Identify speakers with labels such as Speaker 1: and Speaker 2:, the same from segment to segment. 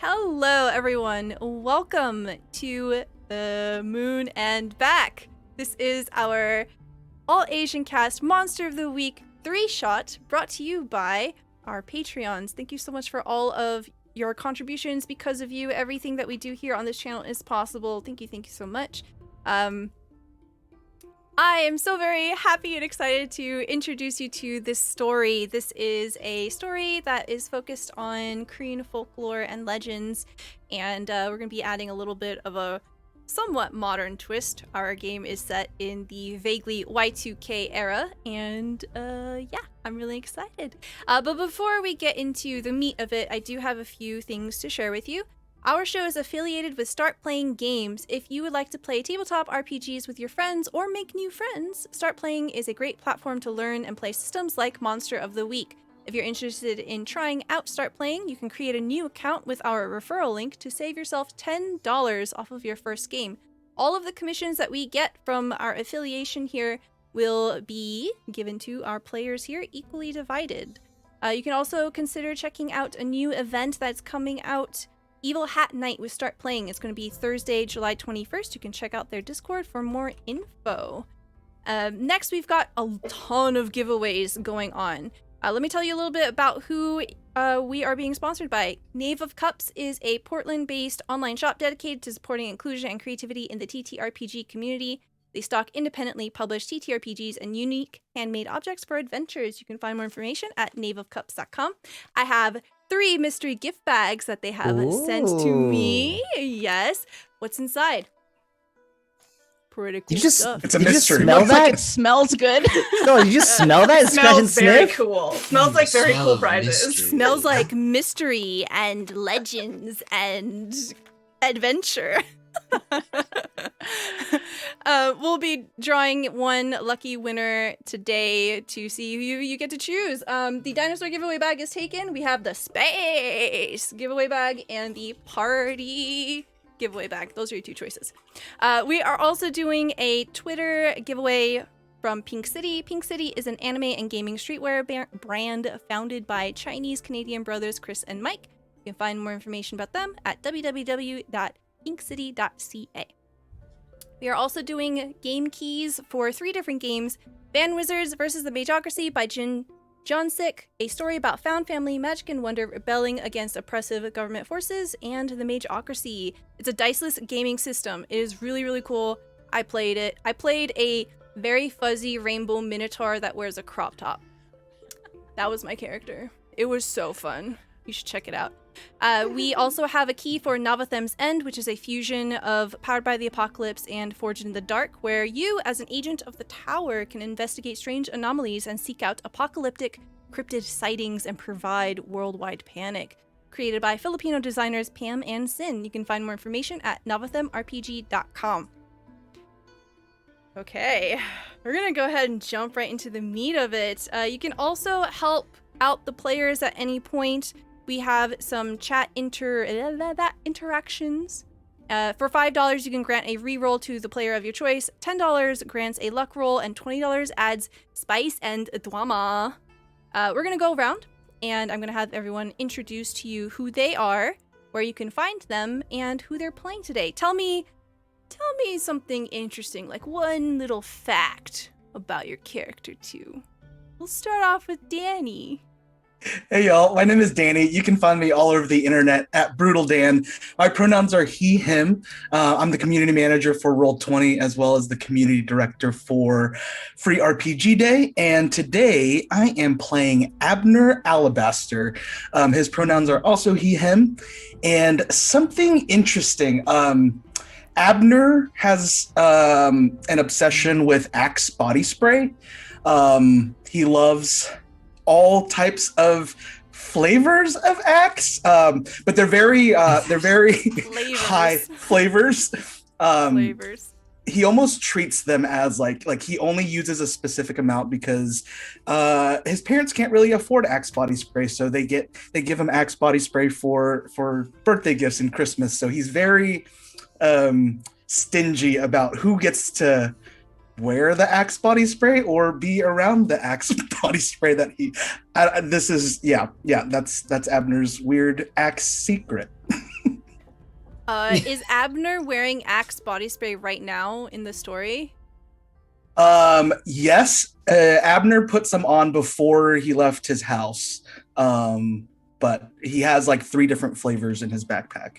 Speaker 1: Hello, everyone. Welcome to the Moon and Back. This is our All Asian Cast Monster of the Week 3-shot brought to you by our Patreons. Thank you so much for all of your contributions. Because of you, everything that we do here on this channel is possible. Thank you so much. I am so very happy and excited to introduce you to this story. This is a story that is focused on Korean folklore and legends, and we're going to be adding a little bit of a somewhat modern twist. Our game is set in the vaguely Y2K era, and yeah, I'm really excited. But before we get into the meat of it, I do have a few things to share with you. Our show is affiliated with Start Playing Games. If you would like to play tabletop RPGs with your friends or make new friends, Start Playing is a great platform to learn and play systems like Monster of the Week. If you're interested in trying out Start Playing, you can create a new account with our referral link to save yourself $10 off of your first game. All of the commissions that we get from our affiliation here will be given to our players here, equally divided. You can also consider checking out a new event that's coming out, Evil Hat Night with Start Playing. It's going to be Thursday, July 21st. You can check out their Discord for more info. Next, we've got a ton of giveaways going on. Let me tell you a little bit about who we are being sponsored by. Knave of Cups is a Portland-based online shop dedicated to supporting inclusion and creativity in the TTRPG community. They stock independently published TTRPGs and unique handmade objects for adventures. You can find more information at knaveofcups.com. I have 3 mystery gift bags that they have sent to me. Yes. What's inside? Pretty cool stuff.
Speaker 2: It's a mystery.
Speaker 3: You smell that?
Speaker 4: It smells good.
Speaker 3: No, you just smell that?
Speaker 4: Smells very
Speaker 3: sniff?
Speaker 4: cool. Smells like very cool prizes.
Speaker 5: Mystery.
Speaker 1: Smells like mystery and legends and adventure. We'll be drawing one lucky winner today to see who you get to choose. The dinosaur giveaway bag is taken. We have the space giveaway bag and the party giveaway bag. Those are your 2 choices. We are also doing a Twitter giveaway from Pink City. Pink City is an anime and gaming streetwear brand founded by Chinese-Canadian brothers Chris and Mike. You can find more information about them at www.pinkcity.ca. We are also doing game keys for 3 different games: Van Wizards vs. the Mageocracy by John Sick, a story about found family, magic and wonder rebelling against oppressive government forces, and the Mageocracy. It's a diceless gaming system. It is really, really cool. I played it. I played a very fuzzy rainbow minotaur that wears a crop top. That was my character. It was so fun. You should check it out. We also have a key for Navathem's End, which is a fusion of Powered by the Apocalypse and Forged in the Dark, where you, as an agent of the Tower, can investigate strange anomalies and seek out apocalyptic cryptid sightings and provide worldwide panic. Created by Filipino designers Pam and Sin. You can find more information at navathemrpg.com. Okay, we're gonna go ahead and jump right into the meat of it. You can also help out the players at any point. We have some chat interactions. For $5, you can grant a reroll to the player of your choice. $10 grants a luck roll, and $20 adds spice and drama. We're gonna go around, and I'm gonna have everyone introduce to you who they are, where you can find them, and who they're playing today. Tell me something interesting, like one little fact about your character too. We'll start off with Danny.
Speaker 2: Hey y'all, my name is Danny. You can find me all over the internet at Brutal Dan. My pronouns are he, him. I'm the community manager for Roll20 as well as the community director for Free RPG Day. And today I am playing Abner Alabaster. His pronouns are also he, him. And something interesting, Abner has an obsession with Axe body spray. He loves all types of flavors of Axe, but they're very high flavors.
Speaker 1: Flavors.
Speaker 2: He almost treats them as like he only uses a specific amount because his parents can't really afford Axe body spray, so they give him Axe body spray for birthday gifts and Christmas. So he's very stingy about who gets to wear the Axe body spray or be around the Axe body spray that he. That's Abner's weird Axe secret.
Speaker 1: Is Abner wearing Axe body spray right now in the story?
Speaker 2: Yes. Abner put some on before he left his house. But he has like 3 different flavors in his backpack.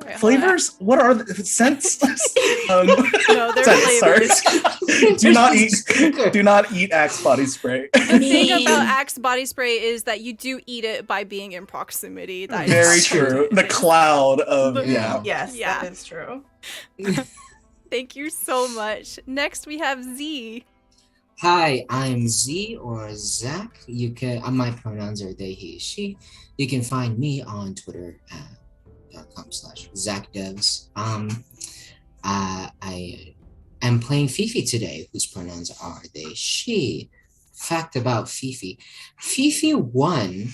Speaker 1: Right,
Speaker 2: flavors? What are the scents?
Speaker 1: No, they're
Speaker 2: scents,
Speaker 1: flavors.
Speaker 2: do not eat Axe body spray.
Speaker 1: The thing about Axe body spray is that you do eat it by being in proximity. That
Speaker 2: Very
Speaker 1: is
Speaker 2: true. The cloud of
Speaker 4: Yes,
Speaker 1: Yeah.
Speaker 4: that is true.
Speaker 1: Thank you so much. Next we have Z.
Speaker 3: Hi, I'm Z or Zach. You can. My pronouns are they, he, she. You can find me on Twitter at .com/ZachDevs. I am playing Fifi today, whose pronouns are they, she. Fact about Fifi: Fifi won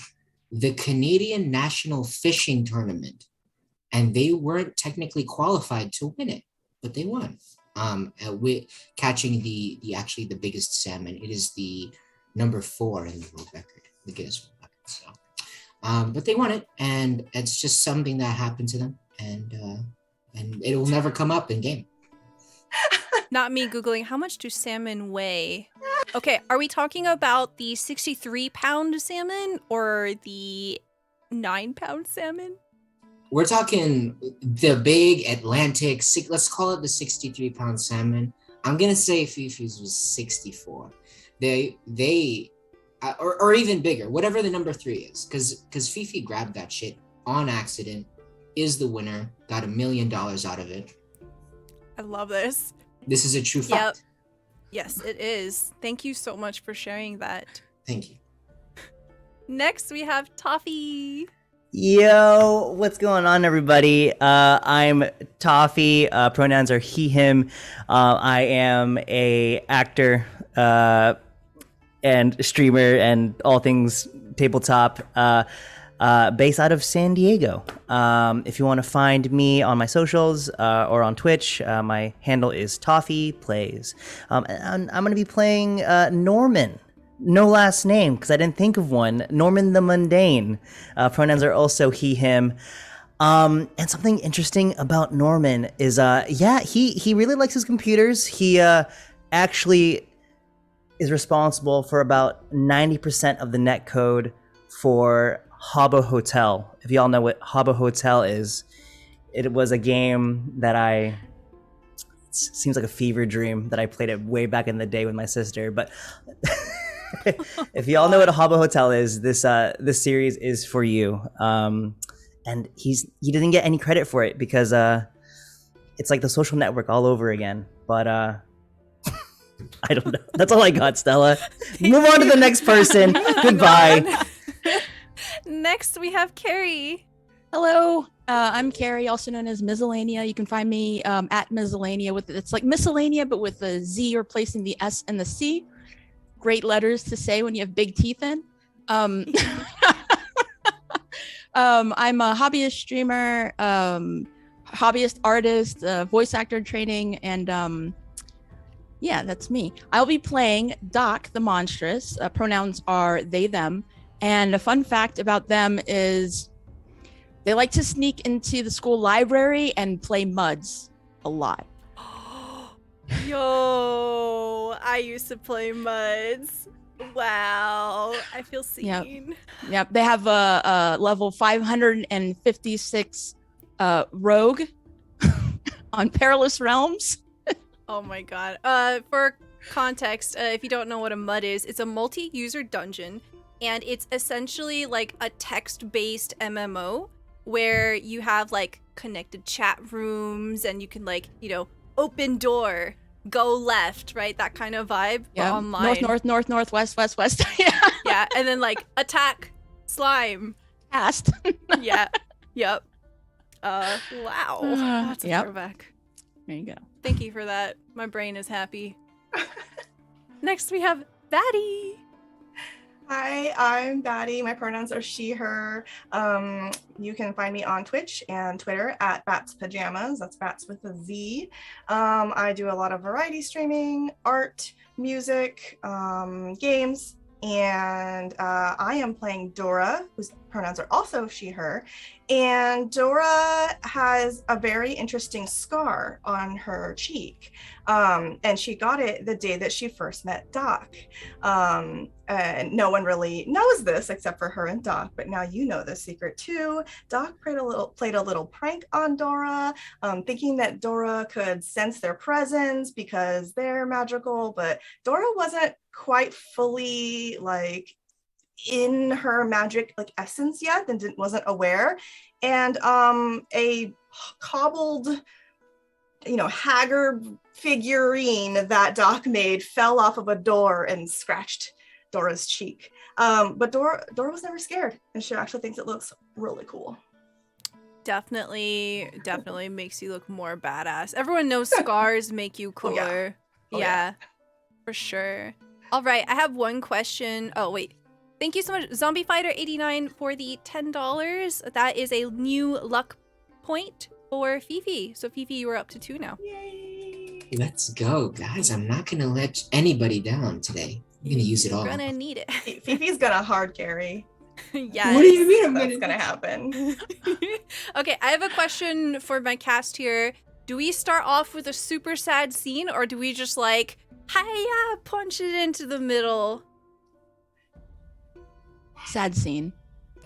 Speaker 3: the Canadian National Fishing Tournament, and they weren't technically qualified to win it, but they won. With catching the biggest salmon. It is the number 4 in the world record, the Guinness World Record. So, but they won it, and it's just something that happened to them, and it will never come up in game.
Speaker 1: Not me Googling, how much do salmon weigh? Okay, are we talking about the 63-pound salmon or the 9-pound salmon?
Speaker 3: We're talking the big Atlantic, let's call it the 63-pound salmon. I'm going to say Fifi's was 64. Or even bigger, whatever the number 3 is. Because Fifi grabbed that shit on accident, is the winner, got $1 million out of it.
Speaker 1: I love this.
Speaker 3: This is a true fact.
Speaker 1: Yep. Yes, it is. Thank you so much for sharing that.
Speaker 3: Thank you.
Speaker 1: Next, we have Toffee.
Speaker 5: Yo, what's going on, everybody? I'm Toffee. Pronouns are he, him. I am a actor and streamer and all things tabletop, based out of San Diego. If you want to find me on my socials or on Twitch, my handle is Toffee Plays. And I'm going to be playing Norman. No last name, because I didn't think of one. Norman the Mundane. Pronouns are also he, him. And something interesting about Norman is, he really likes his computers. He actually is responsible for about 90% of the net code for Habbo Hotel. If y'all know what Habbo Hotel is, it was a game that it seems like a fever dream that I played it way back in the day with my sister, but... If y'all know what a Habbo Hotel is, this series is for you. And he didn't get any credit for it because it's like The Social Network all over again. But I don't know. That's all I got, Stella. Move on to the next person. Goodbye.
Speaker 1: Next, we have Carrie.
Speaker 6: Hello, I'm Carrie, also known as Miscellanea. You can find me at Miscellanea. It's like miscellanea, but with the Z replacing the S and the C. Great letters to say when you have big teeth in. I'm a hobbyist streamer, hobbyist artist, voice actor training, and that's me. I'll be playing Doc the Monstrous. Pronouns are they, them. And a fun fact about them is they like to sneak into the school library and play muds a lot.
Speaker 1: Yo, I used to play muds. Wow, I feel seen.
Speaker 6: Yep. They have a level 556 rogue on Perilous Realms.
Speaker 1: Oh my god. For context, if you don't know what a mud is, it's a multi-user dungeon, and it's essentially like a text-based MMO where you have like connected chat rooms and you can open door, go left, right? That kind of vibe.
Speaker 6: Yeah.
Speaker 1: Online.
Speaker 6: North, west.
Speaker 1: Yeah. Yeah. And then attack, slime.
Speaker 6: Cast.
Speaker 1: Yeah. Yep. Wow. That's a throwback.
Speaker 6: There you go.
Speaker 1: Thank you for that. My brain is happy. Next we have Batty.
Speaker 4: Hi, I'm Batty. My pronouns are she, her. You can find me on Twitch and Twitter at Bats Pajamas. That's Bats with a Z. I do a lot of variety streaming, art, music, games, and I am playing Dora, who's pronouns are also she, her. And Dora has a very interesting scar on her cheek. And she got it the day that she first met Doc. And no one really knows this except for her and Doc, but now you know the secret too. Doc played a little prank on Dora, thinking that Dora could sense their presence because they're magical, but Dora wasn't quite fully like in her magic like essence yet and wasn't aware. And a cobbled, haggard figurine that Doc made fell off of a door and scratched Dora's cheek. But Dora was never scared, and she actually thinks it looks really cool.
Speaker 1: Definitely makes you look more badass. Everyone knows scars make you cooler. Yeah, for sure. All right, I have one question. Oh, wait. Thank you so much, Zombie Fighter 89 for the $10. That is a new luck point for Fifi. So Fifi, you are up to 2 now.
Speaker 4: Yay!
Speaker 3: Let's go, guys. I'm not gonna let anybody down today. I'm gonna use it all.
Speaker 1: You're gonna need it.
Speaker 4: Fifi's gonna hard carry.
Speaker 1: Yes.
Speaker 3: What do you mean
Speaker 4: That's gonna happen?
Speaker 1: Okay, I have a question for my cast here. Do we start off with a super sad scene, or do we just like, hiya, punch it into the middle?
Speaker 6: Sad scene.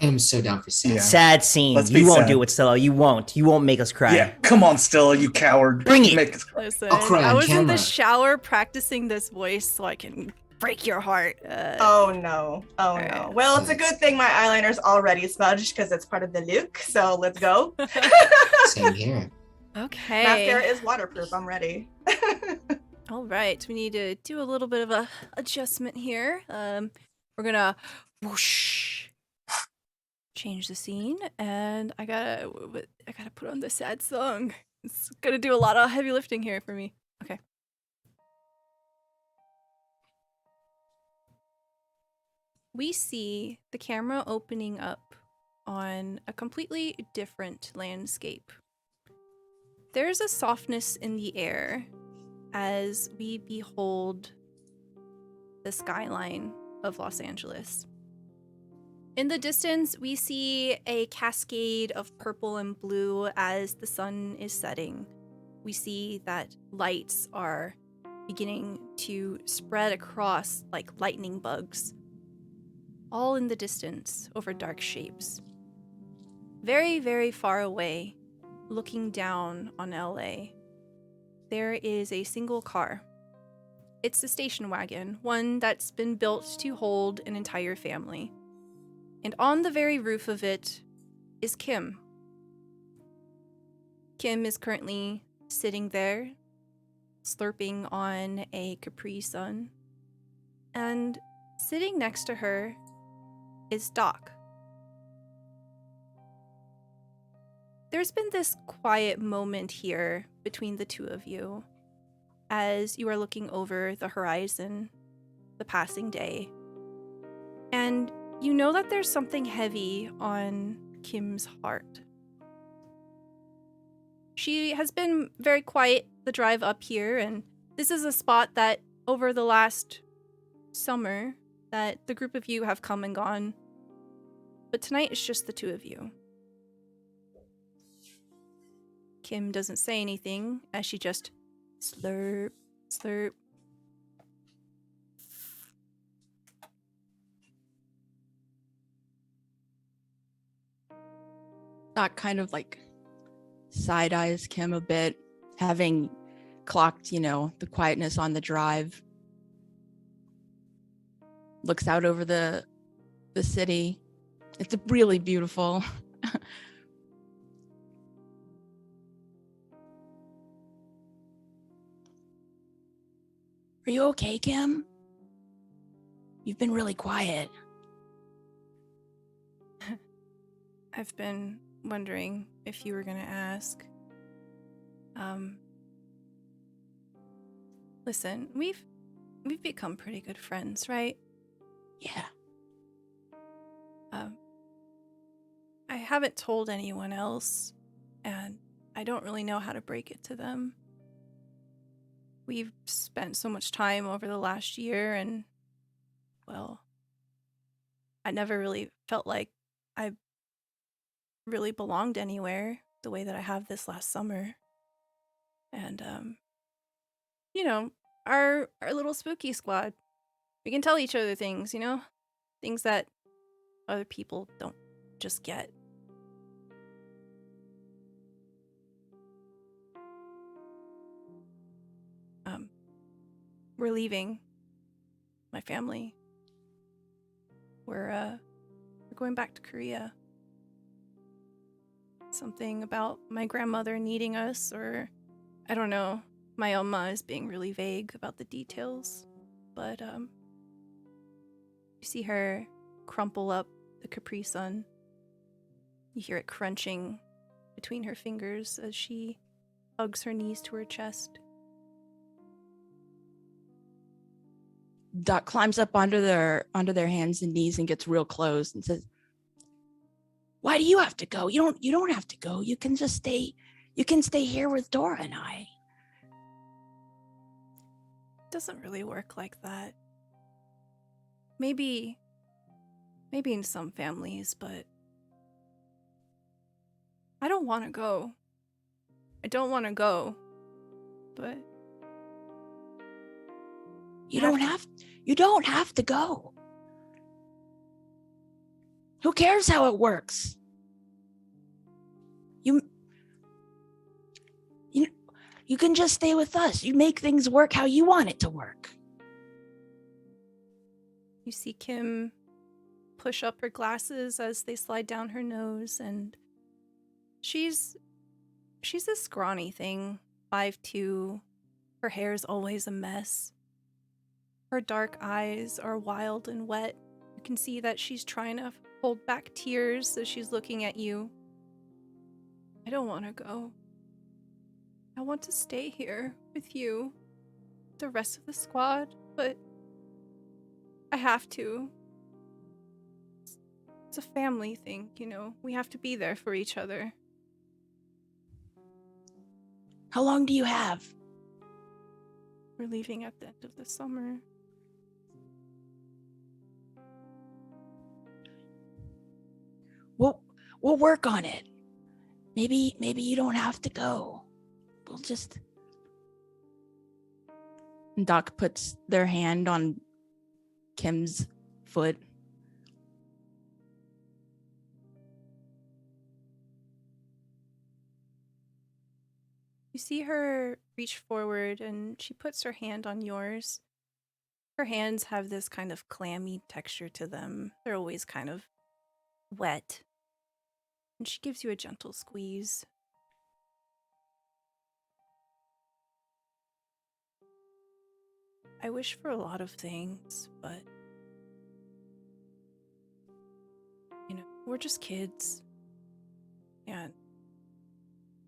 Speaker 3: I'm so down for sad.
Speaker 2: Yeah.
Speaker 5: Sad scene.
Speaker 2: Let's be
Speaker 5: You won't
Speaker 2: sad.
Speaker 5: do it, Stella. You won't. You won't make us cry.
Speaker 2: Yeah, come on, Stella, you coward.
Speaker 5: Bring it.
Speaker 2: Make us cry.
Speaker 1: Listen,
Speaker 3: I'll cry
Speaker 1: I
Speaker 3: on
Speaker 1: was in
Speaker 3: camera.
Speaker 1: the shower practicing this voice so I can break your heart.
Speaker 4: Oh no.
Speaker 1: Alright.
Speaker 4: Well, it's a good thing my eyeliner's already smudged because it's part of the look. So let's go.
Speaker 3: Same here.
Speaker 1: Okay.
Speaker 4: Mascara is waterproof. I'm ready.
Speaker 1: All right, we need to do a little bit of a adjustment here. We're gonna whoosh, change the scene, and I gotta put on the sad song. It's gonna do a lot of heavy lifting here for me. Okay. We see the camera opening up on a completely different landscape. There's a softness in the air as we behold the skyline of Los Angeles. In the distance, we see a cascade of purple and blue as the sun is setting. We see that lights are beginning to spread across like lightning bugs, all in the distance over dark shapes. Very, very far away, looking down on LA, there is a single car. It's a station wagon, one that's been built to hold an entire family. And on the very roof of it is Kim. Kim is currently sitting there, slurping on a Capri Sun. And sitting next to her is Doc. There's been this quiet moment here between the two of you as you are looking over the horizon, the passing day. And you know that there's something heavy on Kim's heart. She has been very quiet the drive up here, and this is a spot that over the last summer that the group of you have come and gone. But tonight it's just the two of you. Kim doesn't say anything as she just slurp, slurp.
Speaker 6: Doc kind of like side eyes Kim a bit, having clocked, the quietness on the drive. Looks out over the city. It's really beautiful. Are you okay, Kim? You've been really quiet.
Speaker 1: I've been wondering if you were gonna ask. Listen, we've become pretty good friends, right?
Speaker 6: Yeah.
Speaker 1: I haven't told anyone else, and I don't really know how to break it to them. We've spent so much time over the last year, and, well, I never really felt like I really belonged anywhere the way that I have this last summer. And you know, our little spooky squad, we can tell each other things, you know? Things that other people don't just get. We're leaving my family. We're going back to Korea. Something about my grandmother needing us, or I don't know. My Oma is being really vague about the details, but you see her crumple up the Capri Sun. You hear it crunching between her fingers as she hugs her knees to her chest.
Speaker 6: Doc climbs up onto their hands and knees and gets real close and says, "Why do you have to go? You don't have to go. You can just stay. You can stay here with Dora and I."
Speaker 1: It doesn't really work like that. Maybe in some families, but I don't want to go. I don't want to go, but
Speaker 6: You don't have to go. Who cares how it works? You can just stay with us. You make things work how you want it to work.
Speaker 1: you see Kim push up her glasses as they slide down her nose, and she's a scrawny thing, 5'2". Her hair's always a mess. Her dark eyes are wild and wet. You can see that she's trying to hold back tears as she's looking at you. I don't want to go. I want to stay here with you, the rest of the squad, but I have to. It's a family thing, you know. We have to be there for each other.
Speaker 6: How long do you have?
Speaker 1: We're leaving at the end of the summer.
Speaker 6: We'll work on it. Maybe you don't have to go. We'll just... Doc puts their hand on Kim's foot.
Speaker 1: You see her reach forward and she puts her hand on yours. Her hands have this kind of clammy texture to them. They're always kind of wet. And she gives you a gentle squeeze. I wish for a lot of things, but you know, we're just kids. And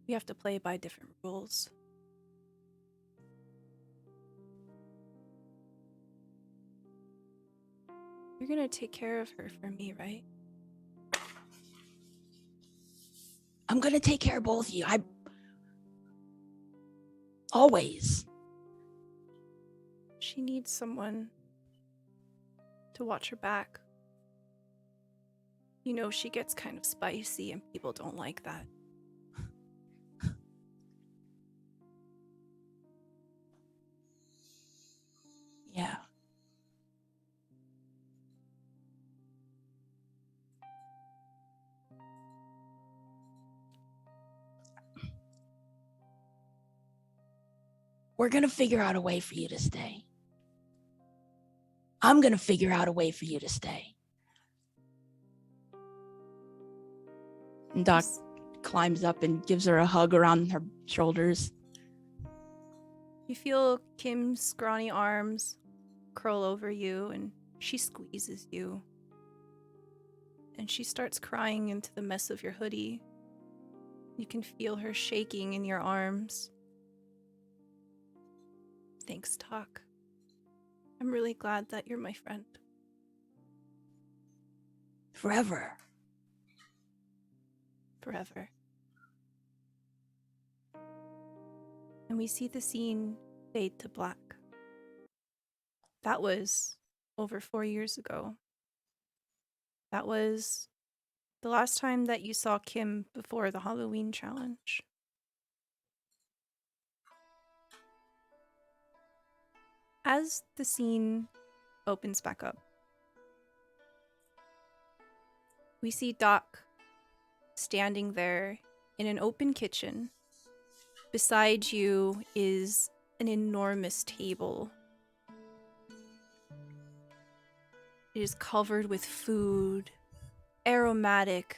Speaker 1: we have to play by different rules. You're gonna take care of her for me, right?
Speaker 6: I'm gonna take care of both of you. Always.
Speaker 1: She needs someone to watch her back. You know, she gets kind of spicy and people don't like that.
Speaker 6: Yeah. We're gonna figure out a way for you to stay. I'm gonna figure out a way for you to stay. And Doc climbs up and gives her a hug around her shoulders.
Speaker 1: You feel Kim's scrawny arms curl over you and she squeezes you. And she starts crying into the mess of your hoodie. You can feel her shaking in your arms. Thanks, Doc. I'm really glad that you're my friend.
Speaker 6: Forever.
Speaker 1: Forever. And we see the scene fade to black. That was over 4 years ago. That was The last time that you saw Kim before the Halloween challenge. As the scene opens back up, we see Doc standing there in an open kitchen. Beside you is an enormous table. It is covered with food, aromatic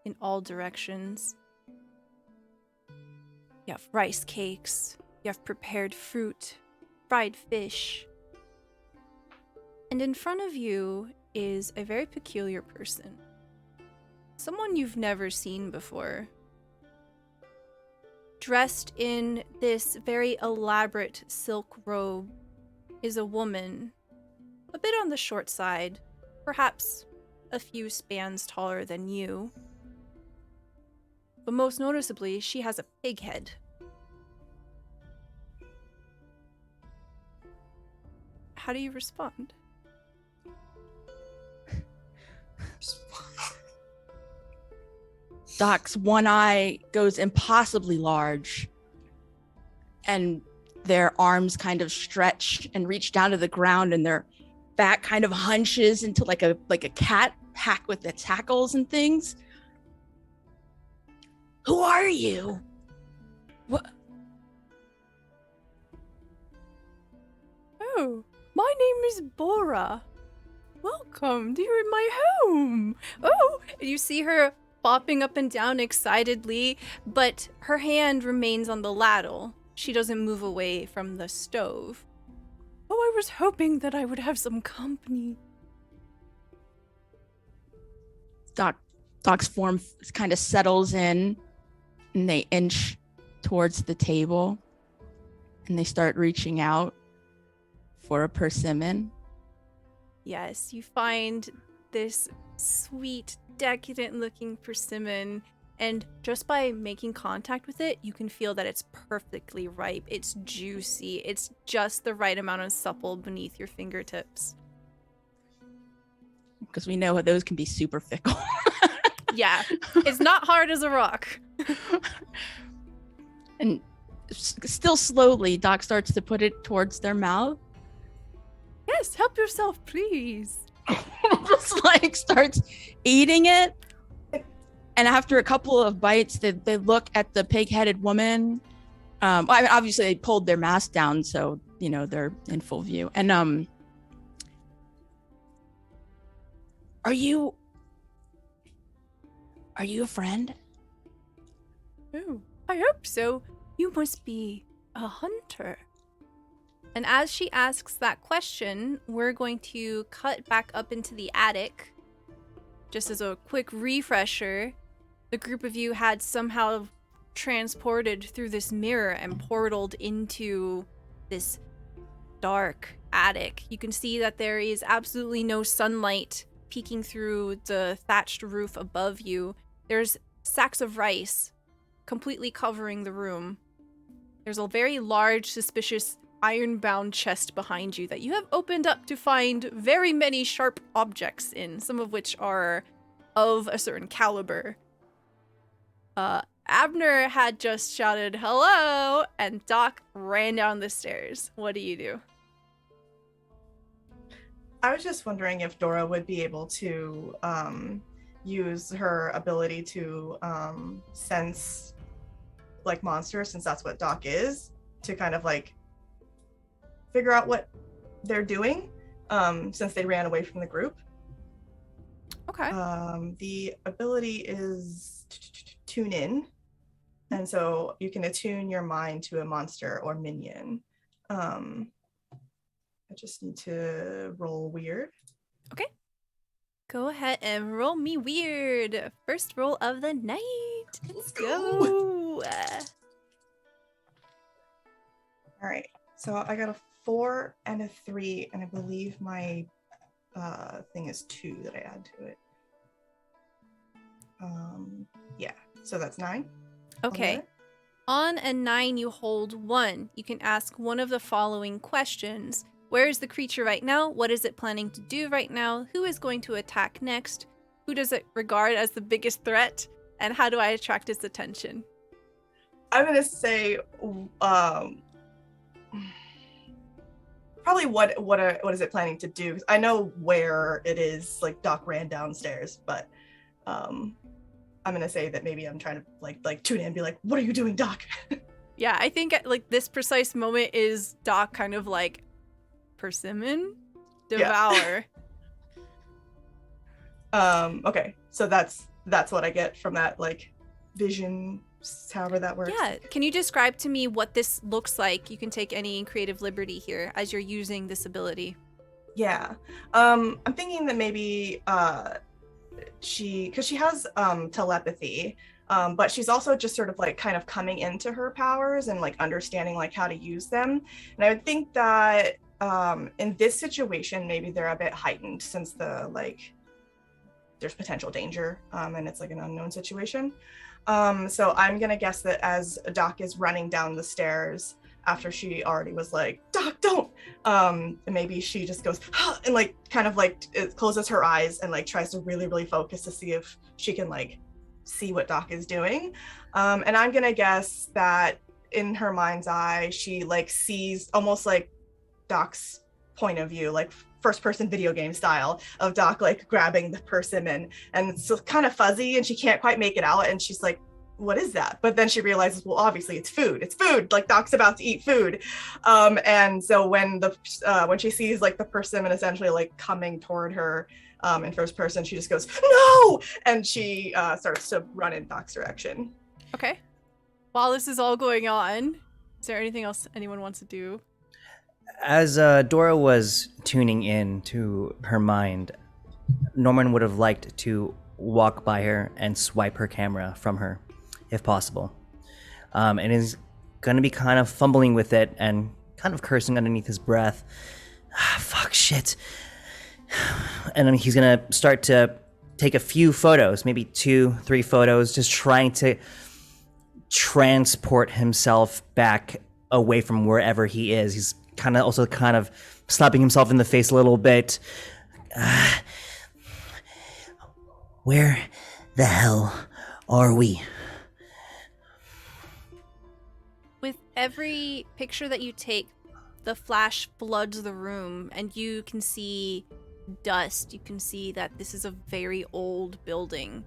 Speaker 1: in all directions. You have rice cakes, you have prepared fruit, fried fish. And in front of you is a very peculiar person. Someone you've never seen before. Dressed in this very elaborate silk robe is a woman, a bit on the short side, perhaps a few spans taller than you. But most noticeably, she has a pig head. How do you respond?
Speaker 6: Doc's one eye goes impossibly large, and their arms kind of stretch and reach down to the ground, and their back kind of hunches into like a cat pack with its hackles and things. Who are you? What?
Speaker 1: Oh, my name is Bora. Welcome to my home. Oh, you see her bopping up and down excitedly, but her hand remains on the ladle. She doesn't move away from the stove. Oh, I was hoping that I would have some company.
Speaker 6: Doc's form kind of settles in, and they inch towards the table, and they start reaching out for a persimmon.
Speaker 1: Yes, you find this sweet, decadent-looking persimmon, and just by making contact with it, you can feel that it's perfectly ripe. It's juicy. It's just the right amount of supple beneath your fingertips.
Speaker 6: Because we know those can be super fickle.
Speaker 1: Yeah, it's not hard as a rock.
Speaker 6: And still slowly, Doc starts to put it towards their mouth.
Speaker 1: Yes, help yourself, please.
Speaker 6: Just like starts eating it. And after a couple of bites, they look at the pig-headed woman. I mean, obviously, they pulled their mask down, so, you know, they're in full view. And are you a friend?
Speaker 1: Oh, I hope so. You must be a hunter. And as she asks that question, we're going to cut back up into the attic. Just as a quick refresher, the group of you had somehow transported through this mirror and portaled into this dark attic. You can see that there is absolutely no sunlight peeking through the thatched roof above you. There's sacks of rice completely covering the room. There's a very large, suspicious iron-bound chest behind you that you have opened up to find very many sharp objects in, some of which are of a certain caliber. Abner had just shouted hello, and Doc ran down the stairs. What do you do?
Speaker 4: I was just wondering if Dora would be able to use her ability to sense like monsters, since that's what Doc is, to kind of like figure out what they're doing, since they ran away from the group.
Speaker 1: Okay.
Speaker 4: The ability is tune in, and so you can attune your mind to a monster or minion. I just need to roll weird.
Speaker 1: Okay. Go ahead and roll me weird. First roll of the night. Let's go.
Speaker 4: All right. So I got a 4 and a 3, and I believe my thing is 2 that I add to it. Yeah. So that's 9.
Speaker 1: Okay. On a 9, you hold 1. You can ask one of the following questions. Where is the creature right now? What is it planning to do right now? Who is going to attack next? Who does it regard as the biggest threat? And how do I attract its attention?
Speaker 4: I'm gonna say, probably what is it planning to do? I know where it is. Like Doc ran downstairs, but I'm gonna say that maybe I'm trying to like tune in and be like, what are you doing, Doc?
Speaker 1: Yeah, I think like this precise moment is Doc kind of like persimmon, devour.
Speaker 4: Yeah. Okay, so that's what I get from that like vision, however that works.
Speaker 1: Yeah, can you describe to me what this looks like? You can take any creative liberty here as you're using this ability.
Speaker 4: Yeah, I'm thinking that maybe she has telepathy, but she's also just sort of like kind of coming into her powers and like understanding like how to use them. And I would think that in this situation maybe they're a bit heightened since there's potential danger and it's like an unknown situation. So I'm gonna guess that as Doc is running down the stairs after she already was like, Doc, don't, maybe she just goes and like kind of like it closes her eyes and like tries to really, really focus to see if she can like see what Doc is doing. And I'm gonna guess that in her mind's eye, she like sees almost like Doc's point of view, like first person video game style of Doc like grabbing the persimmon, and it's kind of fuzzy and she can't quite make it out, and she's like, what is that? But then she realizes, well, obviously it's food, like Doc's about to eat food. And so when she sees like the persimmon essentially like coming toward her in first person, she just goes, no, and she starts to run in Doc's direction.
Speaker 1: Okay, while this is all going on, is there anything else anyone wants to do?
Speaker 5: As Dora was tuning in to her mind, Norman would have liked to walk by her and swipe her camera from her, if possible. And is going to be kind of fumbling with it and kind of cursing underneath his breath. Fuck, shit. And then he's going to start to take a few photos, maybe 2-3 photos, just trying to transport himself back away from wherever he is. He's kind of slapping himself in the face a little bit. Where the hell are we?
Speaker 1: With every picture that you take, the flash floods the room and you can see dust. You can see that this is a very old building,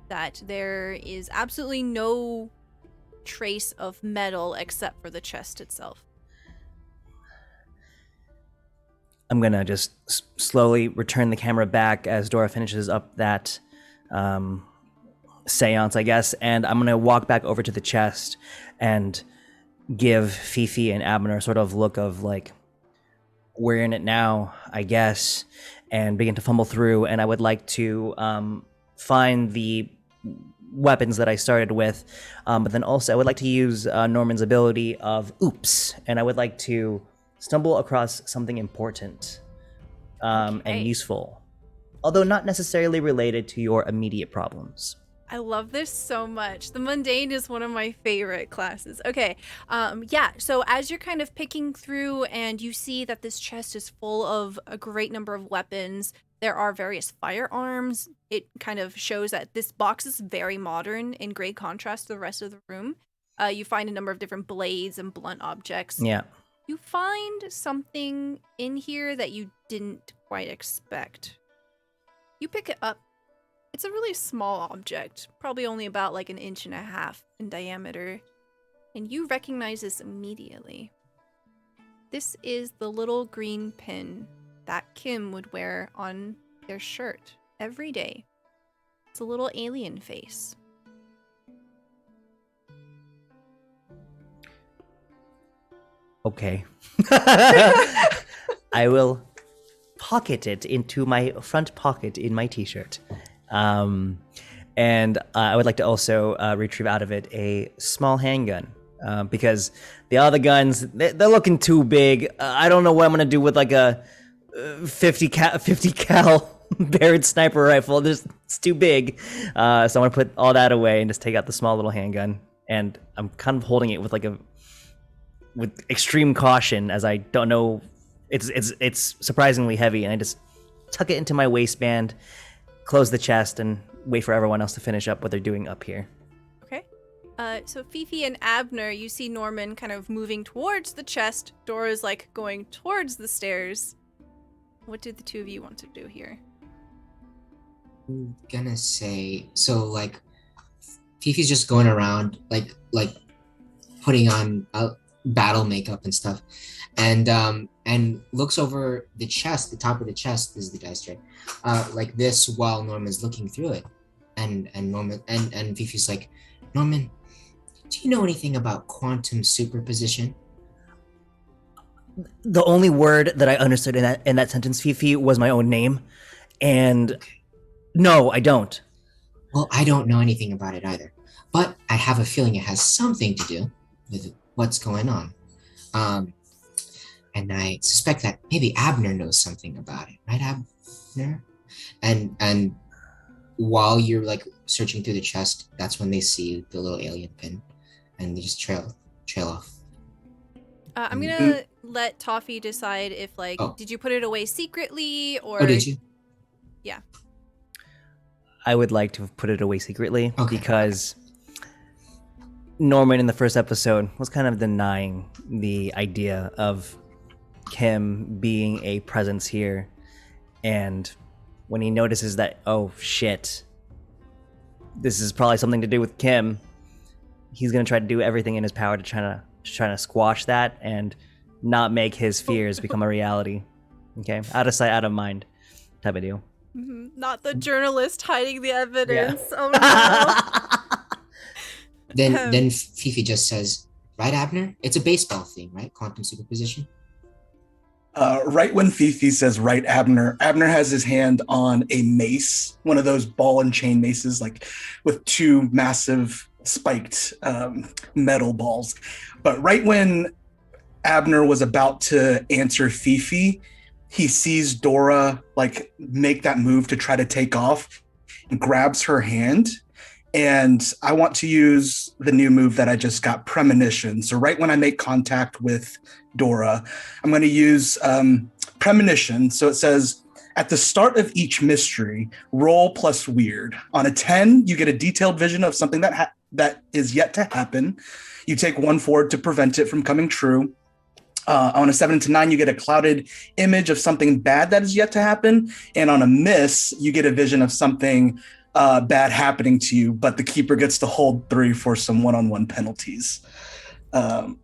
Speaker 1: that there is absolutely no trace of metal except for the chest itself.
Speaker 5: I'm gonna just slowly return the camera back as Dora finishes up that seance, I guess, and I'm gonna walk back over to the chest and give Fifi and Abner sort of look of like, we're in it now, I guess, and begin to fumble through. And I would like to find the weapons that I started with, but then also I would like to use Norman's ability of oops, and I would like to stumble across something important and useful, although not necessarily related to your immediate problems.
Speaker 1: I love this so much. The mundane is one of my favorite classes. Okay, so as you're kind of picking through and you see that this chest is full of a great number of weapons, there are various firearms. It kind of shows that this box is very modern in great contrast to the rest of the room. You find a number of different blades and blunt objects.
Speaker 5: Yeah.
Speaker 1: You find something in here that you didn't quite expect. You pick it up. It's a really small object, probably only about like 1.5 inches in diameter, and you recognize this immediately. This is the little green pin that Kim would wear on their shirt every day. It's a little alien face.
Speaker 5: Okay. I will pocket it into my front pocket in my t-shirt. And I would like to also retrieve out of it a small handgun, because the other guns, they're looking too big. I don't know what I'm going to do with like a 50 cal Barrett sniper rifle. It's too big. So I'm going to put all that away and just take out the small little handgun. And I'm kind of holding it with with extreme caution, as I don't know. It's surprisingly heavy, and I just tuck it into my waistband close the chest and wait for everyone else to finish up what they're doing up here.
Speaker 1: Okay. So Fifi and Abner, you see Norman kind of moving towards the chest. Dora's like going towards the stairs. What do the two of you want to do here?
Speaker 3: I'm gonna say, so like Fifi's just going around like putting on battle makeup and stuff, and looks over the chest. The top of the chest is the dice tray, like this, while Norman's looking through it, and Norman and Fifi's like, Norman, do you know anything about quantum superposition?
Speaker 5: The only word that I understood in that sentence, Fifi, was my own name, and no, I don't.
Speaker 3: Well, I don't know anything about it either, but I have a feeling it has something to do with what's going on. And I suspect that maybe Abner knows something about it, right, Abner? And while you're like searching through the chest, that's when they see the little alien pin, and they just trail off.
Speaker 1: I'm gonna let Toffee decide if did you put it away secretly or?
Speaker 3: Oh, did you?
Speaker 1: Yeah.
Speaker 5: I would like to put it away secretly because
Speaker 3: Okay.
Speaker 5: Norman in the first episode was kind of denying the idea of Kim being a presence here. And when he notices that, oh shit, this is probably something to do with Kim, he's going to try to do everything in his power to try to squash that and not make his fears become a reality. Okay? Out of sight, out of mind type of deal.
Speaker 1: Mm-hmm. Not the journalist hiding the evidence.
Speaker 5: Yeah.
Speaker 1: Oh no.
Speaker 3: Then Fifi just says, right, Abner? It's a baseball thing, right? Quantum superposition.
Speaker 2: Right when Fifi says right, Abner has his hand on a mace, one of those ball and chain maces, like with two massive spiked metal balls. But right when Abner was about to answer Fifi, he sees Dora like make that move to try to take off and grabs her hand. And I want to use the new move that I just got, Premonition. So right when I make contact with Dora, I'm going to use Premonition. So it says, at the start of each mystery, roll plus weird. On a 10, you get a detailed vision of something that is yet to happen. You take 1 forward to prevent it from coming true. On a 7 to 9, you get a clouded image of something bad that is yet to happen. And on a miss, you get a vision of something bad happening to you, but the keeper gets to hold 3 for some one-on-one penalties.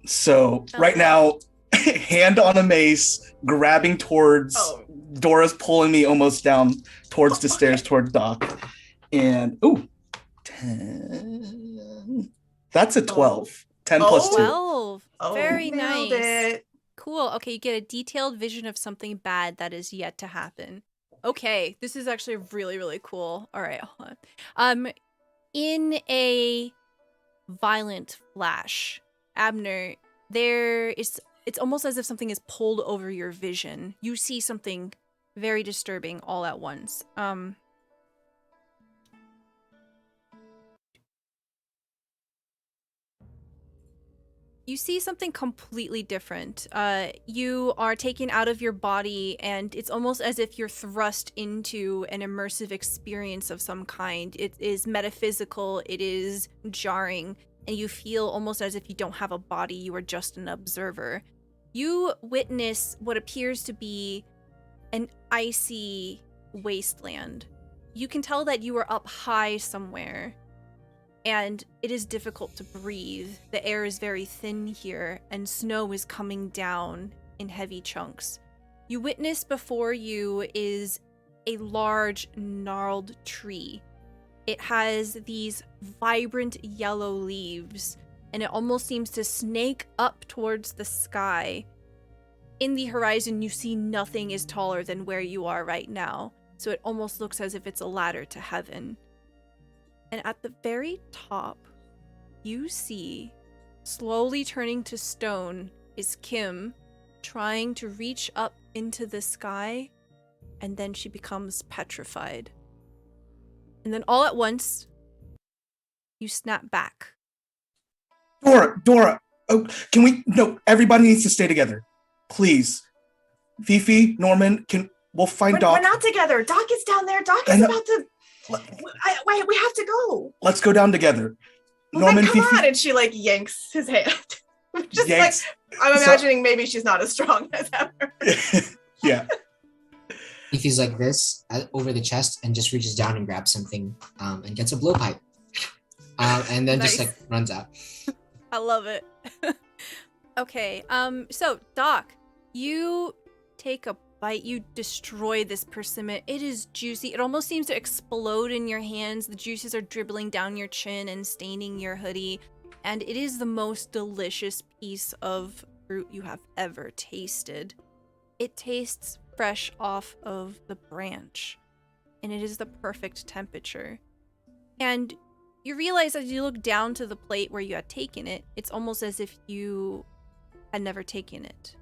Speaker 2: So right now, hand on a mace, grabbing towards Dora's pulling me almost down towards the stairs towards Doc. And 10. That's a 12. 10 plus 2.
Speaker 1: 12. Very
Speaker 4: nailed
Speaker 1: nice.
Speaker 4: it.
Speaker 1: Cool. Okay, you get a detailed vision of something bad that is yet to happen. Okay, this is actually really, really cool. All right, hold on. In a violent flash, Abner, it's almost as if something is pulled over your vision. You see something very disturbing all at once. You see something completely different. You are taken out of your body, and it's almost as if you're thrust into an immersive experience of some kind. It is metaphysical, it is jarring, and you feel almost as if you don't have a body, you are just an observer. You witness what appears to be an icy wasteland. You can tell that you are up high somewhere, and it is difficult to breathe. The air is very thin here, and snow is coming down in heavy chunks. You witness before you is a large, gnarled tree. It has these vibrant yellow leaves, and it almost seems to snake up towards the sky. In the horizon, you see nothing is taller than where you are right now, so it almost looks as if it's a ladder to heaven. And at the very top, you see, slowly turning to stone, is Kim trying to reach up into the sky, and then she becomes petrified. And then all at once, you snap back.
Speaker 2: Dora, oh, no, everybody needs to stay together. Please. Fifi, Norman, we'll find Doc.
Speaker 4: We're not together. Doc is down there. Doc is about to Wait, we have to go.
Speaker 2: Let's go down together.
Speaker 4: Well,
Speaker 2: Norman,
Speaker 4: then come
Speaker 2: Fifi,
Speaker 4: on. And she like yanks his hand. Just
Speaker 2: yanks-
Speaker 4: like, I'm imagining maybe she's not as strong as ever.
Speaker 2: yeah.
Speaker 3: Fifi's like this over the chest and just reaches down and grabs something and gets a blowpipe. And then just
Speaker 1: Nice.
Speaker 3: like runs out.
Speaker 1: I love it. Okay, so Doc, you take a bite, you destroy this persimmon. It is juicy. It almost seems to explode in your hands. The juices are dribbling down your chin and staining your hoodie. And it is the most delicious piece of fruit you have ever tasted. It tastes fresh off of the branch, and it is the perfect temperature. And you realize as you look down to the plate where you had taken it, it's almost as if you had never taken it.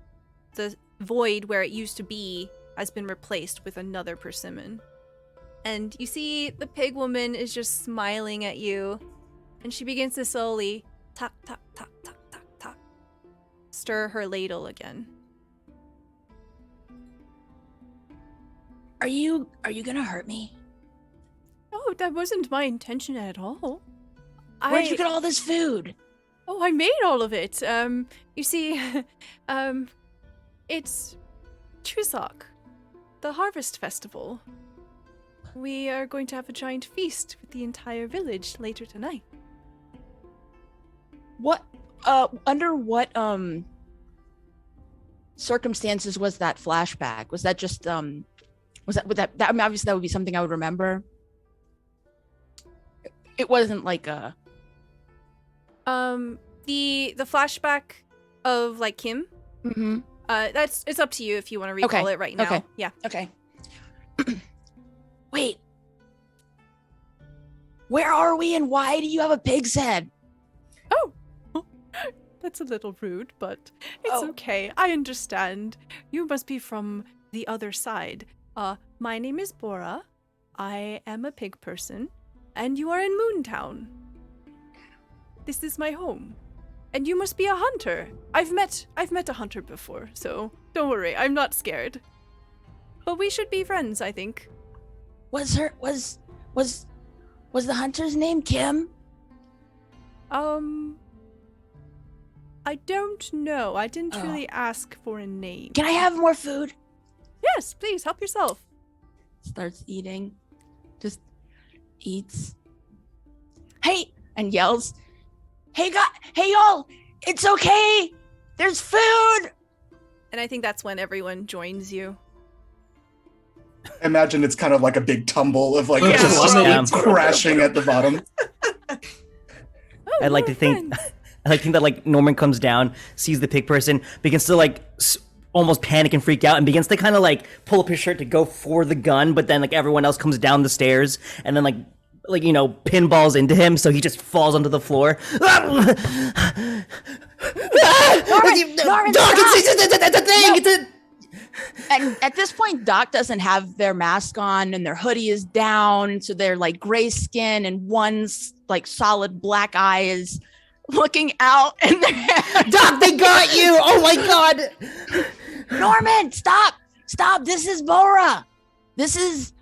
Speaker 1: The void where it used to be has been replaced with another persimmon. And you see the pig woman is just smiling at you, and she begins to slowly tock, tock, tock, tock, tock, tock, stir her ladle again.
Speaker 6: Are you gonna hurt me?
Speaker 1: Oh, that wasn't my intention at all.
Speaker 6: Where'd you get all this food?
Speaker 1: Oh, I made all of it. You see, it's Chuseok, the Harvest Festival. We are going to have a giant feast with the entire village later tonight.
Speaker 6: What? Under what circumstances was that flashback? Was that just would that I mean, obviously that would be something I would remember. It wasn't like a
Speaker 1: the flashback of like Kim.
Speaker 6: Mm-hmm.
Speaker 1: It's up to you if you want to recall it right now.
Speaker 6: Okay.
Speaker 1: Yeah.
Speaker 6: Okay. Wait. Where are we and why do you have a pig's head?
Speaker 1: Oh, that's a little rude, but it's okay. I understand. You must be from the other side. My name is Bora. I am a pig person, and you are in Moontown. This is my home. And you must be a hunter. I've met a hunter before, so don't worry, I'm not scared. But we should be friends, I think.
Speaker 6: Was the hunter's name Kim?
Speaker 1: I don't know. I didn't really ask for a name.
Speaker 6: Can I have more food?
Speaker 1: Yes, please, help yourself.
Speaker 6: Starts eating. Just eats. Hey! And yells. Hey y'all! It's okay! There's food!
Speaker 1: And I think that's when everyone joins you.
Speaker 2: Imagine it's kind of like a big tumble of like
Speaker 5: Yeah.
Speaker 2: just
Speaker 5: Yeah.
Speaker 2: crashing at the bottom.
Speaker 1: Oh,
Speaker 5: I'd like to
Speaker 1: we're
Speaker 5: think,
Speaker 1: friends.
Speaker 5: I like to think that like Norman comes down, sees the pig person, begins to like almost panic and freak out, and begins to kind of like pull up his shirt to go for the gun, but then like everyone else comes down the stairs, and then like you know pinballs into him, so he just falls onto the floor.
Speaker 6: Norman,
Speaker 5: Doc,
Speaker 6: stop!
Speaker 5: it's a thing.
Speaker 6: No.
Speaker 5: It's a.
Speaker 6: And at this point, Doc doesn't have their mask on and their hoodie is down. So they're like gray skin and one's like solid black eye is looking out. And
Speaker 5: Doc, they got you! Oh my god!
Speaker 6: Norman, stop! Stop! This is Bora. This is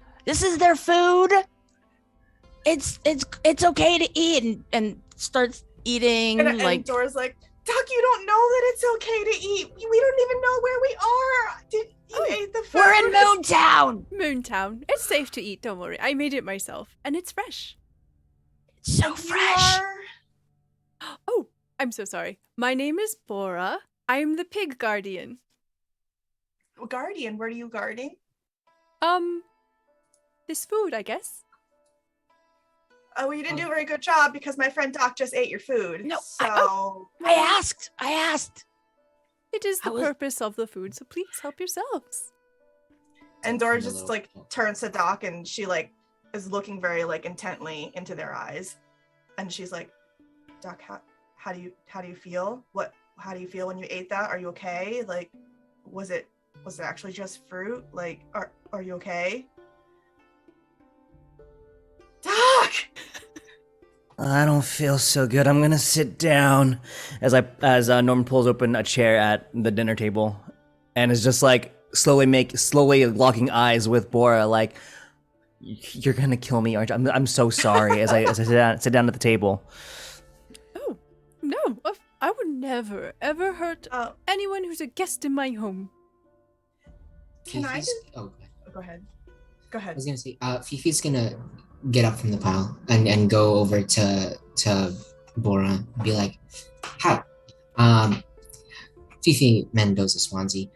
Speaker 6: their food. It's okay to eat and starts eating
Speaker 4: And Dora's like, Doc, you don't know that it's okay to eat. We don't even know where we are. Did you ate the food?
Speaker 6: We're in Moontown.
Speaker 1: Moontown. It's safe to eat, don't worry. I made it myself, and it's fresh.
Speaker 6: It's so
Speaker 4: You
Speaker 6: fresh.
Speaker 4: are-
Speaker 1: Oh, I'm so sorry. My name is Bora. I'm the pig guardian.
Speaker 4: Guardian, where are you guarding?
Speaker 1: This food, I guess.
Speaker 4: Oh, well, you didn't do a very good job because my friend Doc just ate your food.
Speaker 6: No,
Speaker 4: so
Speaker 6: I asked.
Speaker 1: It is the
Speaker 6: I was-
Speaker 1: purpose of the food, so please help yourselves.
Speaker 4: and Dora just like turns to Doc and she like is looking very like intently into their eyes, and she's like, Doc, how do you feel? How do you feel when you ate that? Are you okay? Like, was it actually just fruit? Like, are you okay? Doc!
Speaker 5: I don't feel so good. I'm gonna sit down as Norman pulls open a chair at the dinner table, and is just like slowly locking eyes with Bora. Like, You're gonna kill me, aren't you? I'm so sorry. As I sit down at the table.
Speaker 1: Oh, no. I would never, ever hurt anyone who's a guest in my home.
Speaker 4: Can I
Speaker 3: Fifi's-
Speaker 4: just...
Speaker 3: Oh,
Speaker 4: Go ahead. Go
Speaker 3: I
Speaker 4: ahead.
Speaker 3: was gonna say, Fifi's gonna get up from the pile and go over to Bora and be like, "Hi, Fifi Mendoza Swansea.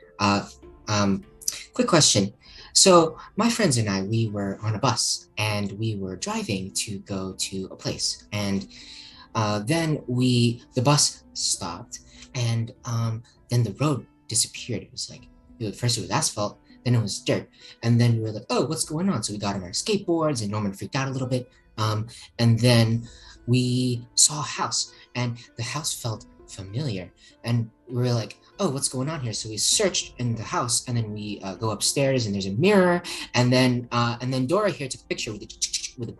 Speaker 3: Quick question. So my friends and I, we were on a bus and we were driving to go to a place, and then the bus stopped, and then the road disappeared. It was like first it was asphalt, then it was dirt, and then we were like, oh, what's going on? So we got on our skateboards, and Norman freaked out a little bit, and then we saw a house, and the house felt familiar, and we were like, oh, what's going on here? So we searched in the house, and then we go upstairs, and there's a mirror, and then Dora here took a picture with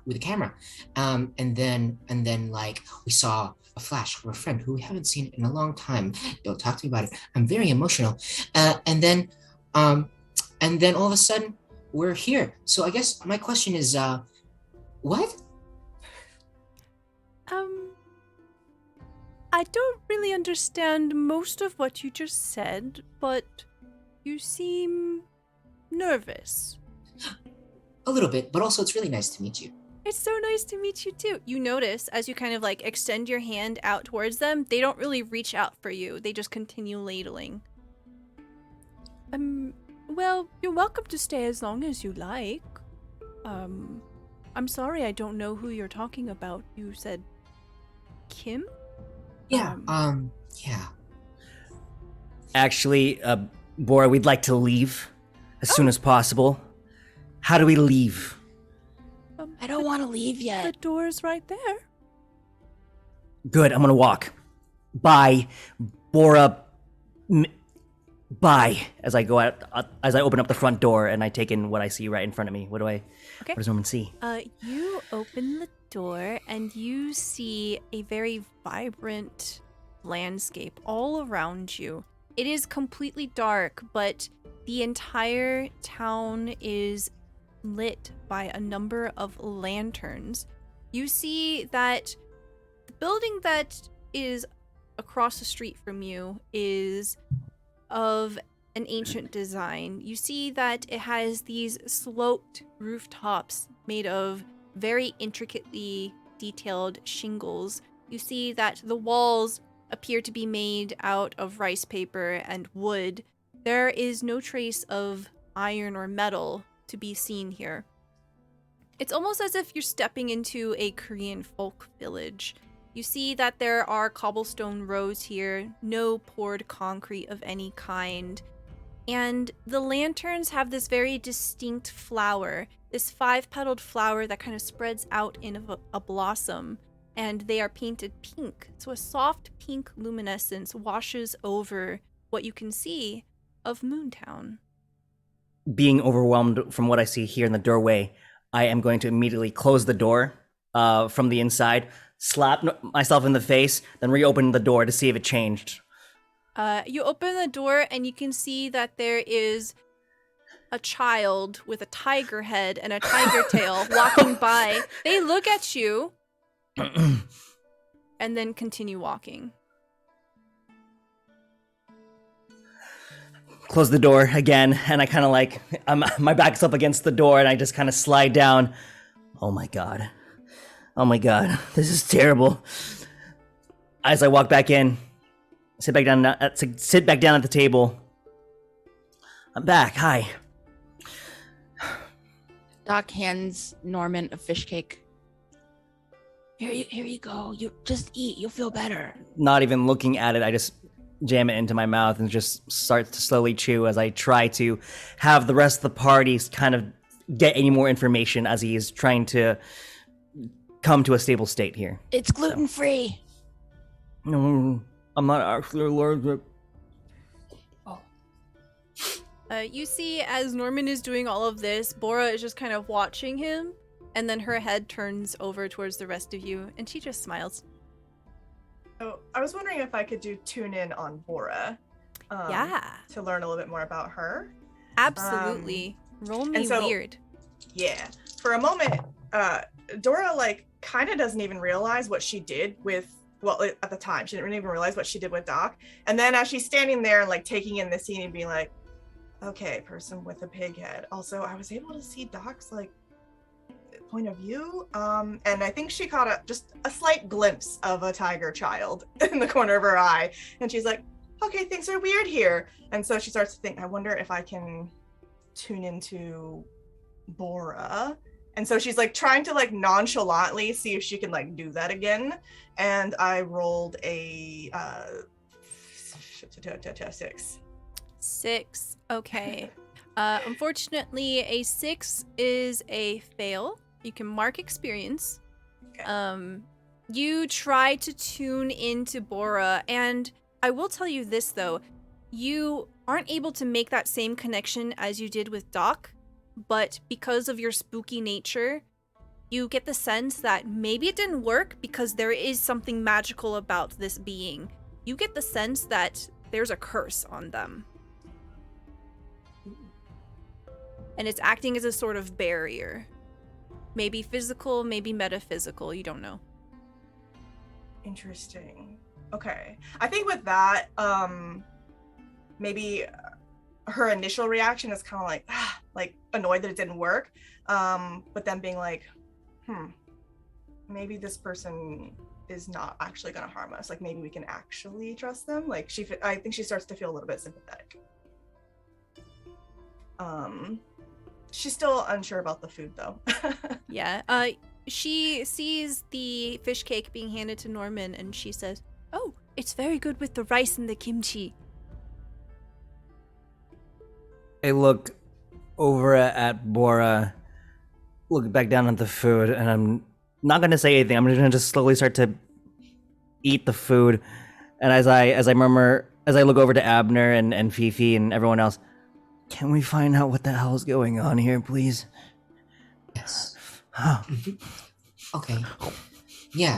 Speaker 3: the camera, and then like we saw a flash from a friend who we haven't seen in a long time. Don't talk to me about it. I'm very emotional. And then all of a sudden we're here. So I guess my question is, what?
Speaker 1: I don't really understand most of what you just said, but you seem nervous.
Speaker 3: A little bit, but also it's really nice to meet you.
Speaker 1: It's so nice to meet you too. You notice as you kind of like extend your hand out towards them, they don't really reach out for you. They just continue ladling. Well, you're welcome to stay as long as you like. I'm sorry I don't know who you're talking about. You said Kim?
Speaker 3: Yeah, yeah.
Speaker 5: Actually, Bora, we'd like to leave as soon as possible. How do we leave?
Speaker 6: I don't want to leave
Speaker 1: The
Speaker 6: yet.
Speaker 1: door's right there.
Speaker 5: Good, I'm gonna walk. Bye, Bora. Bye. As I go out, as I open up the front door and I take in what I see right in front of me.
Speaker 1: Okay.
Speaker 5: What does Norman see?
Speaker 1: You open the door and you see a very vibrant landscape all around you. It is completely dark, but the entire town is lit by a number of lanterns. You see that the building that is across the street from you is of an ancient design. You see that it has these sloped rooftops made of very intricately detailed shingles. You see that the walls appear to be made out of rice paper and wood. There is no trace of iron or metal to be seen here. It's almost as if you're stepping into a Korean folk village. You see that there are cobblestone roads here, no poured concrete of any kind. And the lanterns have this very distinct flower, this 5-petaled flower that kind of spreads out in a blossom, and they are painted pink. So a soft pink luminescence washes over what you can see of Moontown.
Speaker 5: Being overwhelmed from what I see here in the doorway, I am going to immediately close the door from the inside, slap myself in the face, then reopen the door to see if it changed.
Speaker 1: You open the door and you can see that there is a child with a tiger head and a tiger tail walking by. They look at you and then continue walking.
Speaker 5: Close the door again, and I kind of like, my back's up against the door, and I just kind of slide down. Oh my god, this is terrible. As I walk back in, sit back down at the table. I'm back. Hi.
Speaker 6: Doc hands Norman a fish cake. Here you go. You just eat. You'll feel better.
Speaker 5: Not even looking at it, I just jam it into my mouth and just start to slowly chew as I try to have the rest of the party kind of get any more information as he is trying to come to a stable state here.
Speaker 6: It's gluten-free.
Speaker 5: No, I'm not actually allergic.
Speaker 1: You see, as Norman is doing all of this, Bora is just kind of watching him, and then her head turns over towards the rest of you, and she just smiles.
Speaker 4: Oh, I was wondering if I could tune in on Bora.
Speaker 1: Yeah.
Speaker 4: To learn a little bit more about her.
Speaker 1: Absolutely. Roll me
Speaker 4: and so-
Speaker 1: weird.
Speaker 4: Yeah. for a moment, Dora like kind of doesn't even realize what she did with, well, at the time she didn't even realize what she did with Doc. And then as she's standing there and like taking in the scene and being like, okay, person with a pig head. Also, I was able to see Doc's like point of view, and I think she caught just a slight glimpse of a tiger child in the corner of her eye, and she's like, okay, things are weird here. And so she starts to think, I wonder if I can tune into Bora. And so she's like trying to like nonchalantly see if she can like do that again. And I rolled a 6.
Speaker 1: 6. Okay. Unfortunately, a 6 is a fail. You can mark experience.
Speaker 4: Okay.
Speaker 1: You try to tune into Bora, and I will tell you this though, you aren't able to make that same connection as you did with Doc, but because of your spooky nature, you get the sense that maybe it didn't work because there is something magical about this being. You get the sense that there's a curse on them. And it's acting as a sort of barrier. Maybe physical, maybe metaphysical, you don't know.
Speaker 4: Interesting. Okay. I think with that, maybe her initial reaction is kind of like annoyed that it didn't work. But then being like, maybe this person is not actually going to harm us. Like maybe we can actually trust them. Like I think she starts to feel a little bit sympathetic. She's still unsure about the food though.
Speaker 1: Yeah. She sees the fish cake being handed to Norman and she says, "Oh, it's very good with the rice and the kimchi."
Speaker 5: I look over at Bora, look back down at the food, and I'm not gonna say anything. I'm gonna just slowly start to eat the food. And as I look over to Abner and Fifi and everyone else, can we find out what the hell is going on here, please?
Speaker 3: Yes.
Speaker 5: Huh.
Speaker 3: Okay. Yeah.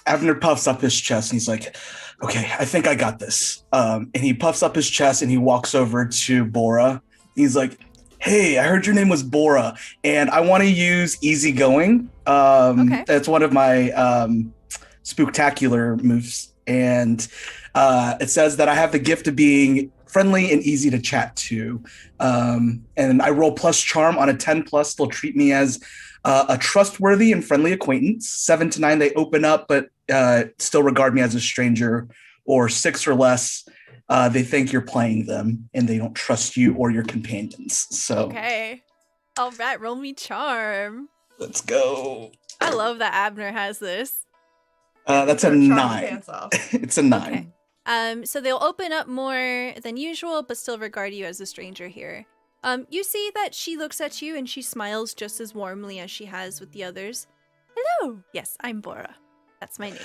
Speaker 2: Abner puffs up his chest and he's like, okay, I think I got this. And he puffs up his chest and he walks over to Bora. He's like, hey, I heard your name was Bora and I want to use easygoing.
Speaker 1: Okay.
Speaker 2: That's one of my spooktacular moves. And it says that I have the gift of being friendly and easy to chat to. And I roll plus charm on a 10+. They'll treat me as a trustworthy and friendly acquaintance. 7 to 9, they open up, but still regard me as a stranger. Or 6 or less, they think you're playing them and they don't trust you or your companions. So
Speaker 1: Okay. All right, roll me charm.
Speaker 2: let's go.
Speaker 1: I love that Abner has this.
Speaker 2: That's a
Speaker 4: Charm the
Speaker 2: 9.
Speaker 4: pants off.
Speaker 2: It's a 9.
Speaker 1: Okay. So they'll open up more than usual, but still regard you as a stranger here. You see that she looks at you and she smiles just as warmly as she has with the others. Hello. Yes, I'm Bora. That's my name.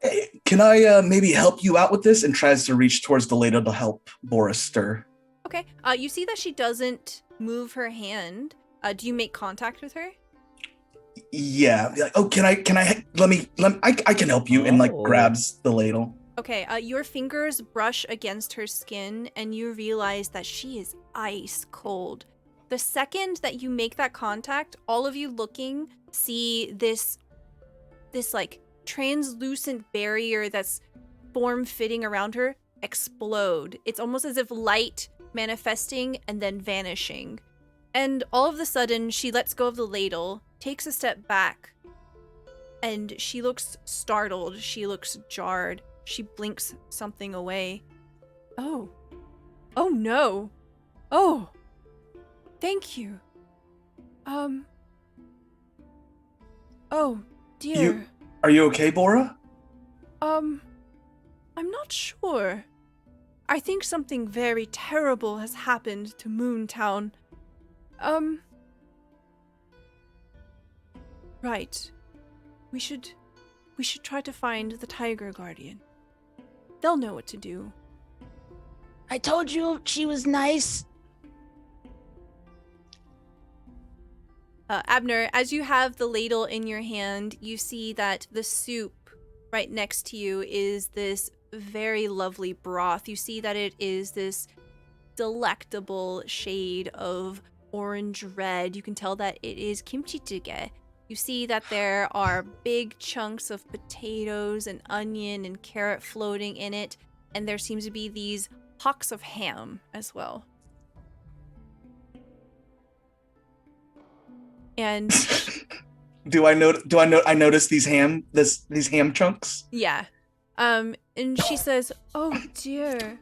Speaker 2: Hey, can I maybe help you out with this? And tries to reach towards the ladle to help Bora stir.
Speaker 1: Okay. You see that she doesn't move her hand. Do you make contact with her?
Speaker 2: Yeah. Like, oh, can I I can help you. And like
Speaker 5: Oh.
Speaker 2: grabs the ladle.
Speaker 1: Okay, your fingers brush against her skin and you realize that she is ice cold. The second that you make that contact, all of you looking see this like translucent barrier that's form-fitting around her explode. It's almost as if light manifesting and then vanishing. And all of a sudden, she lets go of the ladle, takes a step back, and she looks startled. She looks jarred. She blinks something away. Oh. Oh no. Oh. Thank you. Oh, dear.
Speaker 2: Are you okay, Bora?
Speaker 1: I'm not sure. I think something very terrible has happened to Moontown. Right. We should try to find the Tiger Guardian. They'll know what to do.
Speaker 6: I told you she was nice.
Speaker 1: Abner, as you have the ladle in your hand, you see that the soup right next to you is this very lovely broth. You see that it is this delectable shade of orange-red. You can tell that it is kimchi jjigae. You see that there are big chunks of potatoes and onion and carrot floating in it, and there seems to be these hocks of ham as well. And
Speaker 2: I notice these ham chunks?
Speaker 1: yeah. And she says, "Oh dear.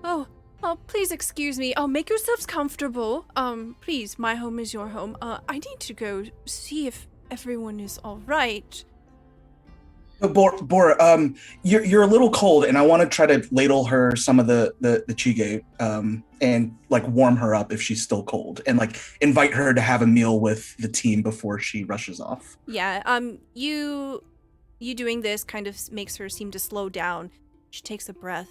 Speaker 1: Oh, please excuse me. Oh, make yourselves comfortable. Please, my home is your home. I need to go see if everyone is all right."
Speaker 2: Bora, you're a little cold, and I want to try to ladle her some of the chige, and like warm her up if she's still cold, and like invite her to have a meal with the team before she rushes off.
Speaker 1: Yeah. You doing this kind of makes her seem to slow down. She takes a breath.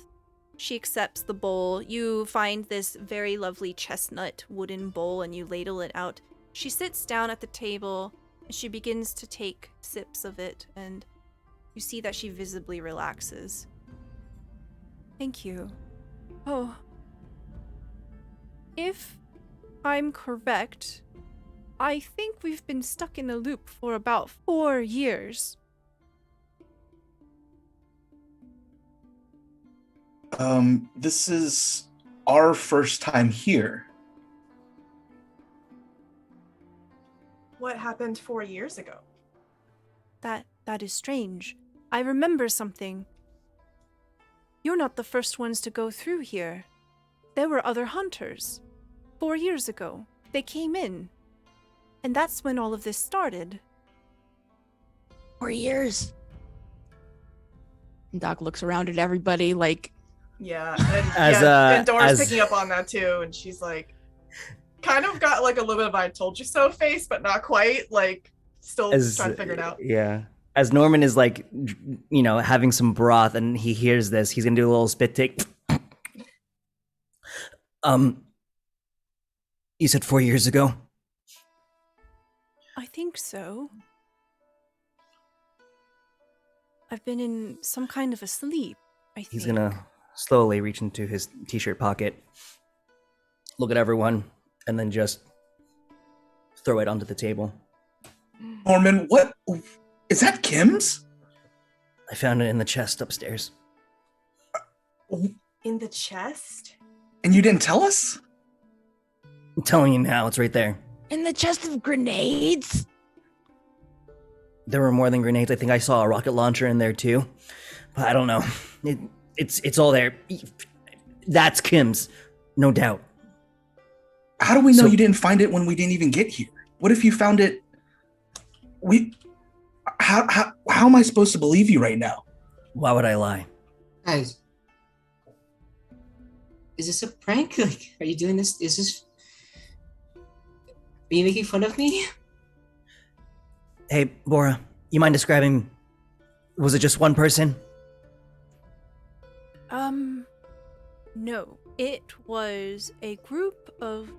Speaker 1: She accepts the bowl. You find this very lovely chestnut wooden bowl and you ladle it out. She sits down at the table and she begins to take sips of it, and you see that she visibly relaxes. Thank you. Oh. If I'm correct, I think we've been stuck in a loop for about 4 years.
Speaker 2: This is our first time here.
Speaker 4: What happened 4 years ago?
Speaker 1: That is strange. I remember something. You're not the first ones to go through here. There were other hunters. 4 years ago, they came in. And that's when all of this started.
Speaker 6: 4 years. And Doc looks around at everybody like,
Speaker 4: Yeah,
Speaker 5: As,
Speaker 4: and Dora's
Speaker 5: as-
Speaker 4: picking up on that too, and she's like, kind of got like a little bit of "I told you so" face, but not quite. Like, still trying to figure it out.
Speaker 5: Yeah. As Norman is like, having some broth and he hears this, he's gonna do a little spit take. You said 4 years ago?
Speaker 1: I think so. I've been in some kind of a sleep, I think.
Speaker 5: He's gonna slowly reach into his t-shirt pocket, look at everyone, and then just throw it onto the table.
Speaker 2: Norman, what is that? Kim's?
Speaker 5: I found it in the chest upstairs.
Speaker 4: In the chest?
Speaker 2: And you didn't tell us?
Speaker 5: I'm telling you now, it's right there.
Speaker 6: in the chest of grenades?
Speaker 5: There were more than grenades. I think I saw a rocket launcher in there too. But I don't know. It's all there. That's Kim's, no doubt.
Speaker 2: How do we know you didn't find it when we didn't even get here? What if you found it? How am I supposed to believe you right now?
Speaker 5: Why would I lie?
Speaker 3: Guys, is this a prank? Like, are you doing this? Are you making fun of me?
Speaker 5: Hey, Bora, you mind describing? Was it just one person?
Speaker 1: No. It was a group of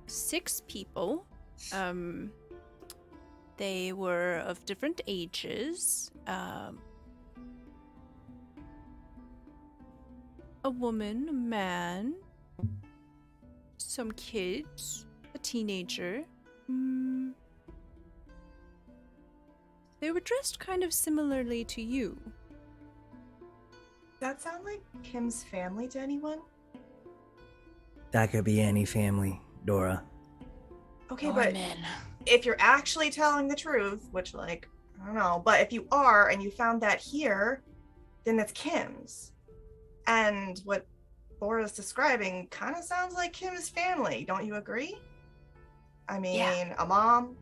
Speaker 1: 6 people. They were of different ages. A woman, a man, some kids, a teenager. They were dressed kind of similarly to you.
Speaker 4: That sound like Kim's family to anyone?
Speaker 5: That could be any family, Dora.
Speaker 4: Okay, but
Speaker 6: Norman.
Speaker 4: if you're actually telling the truth, which, like, I don't know, but if you are and you found that here, then it's Kim's. And what Bora's describing kind of sounds like Kim's family. Don't you agree? I mean,
Speaker 6: Yeah.
Speaker 4: a mom,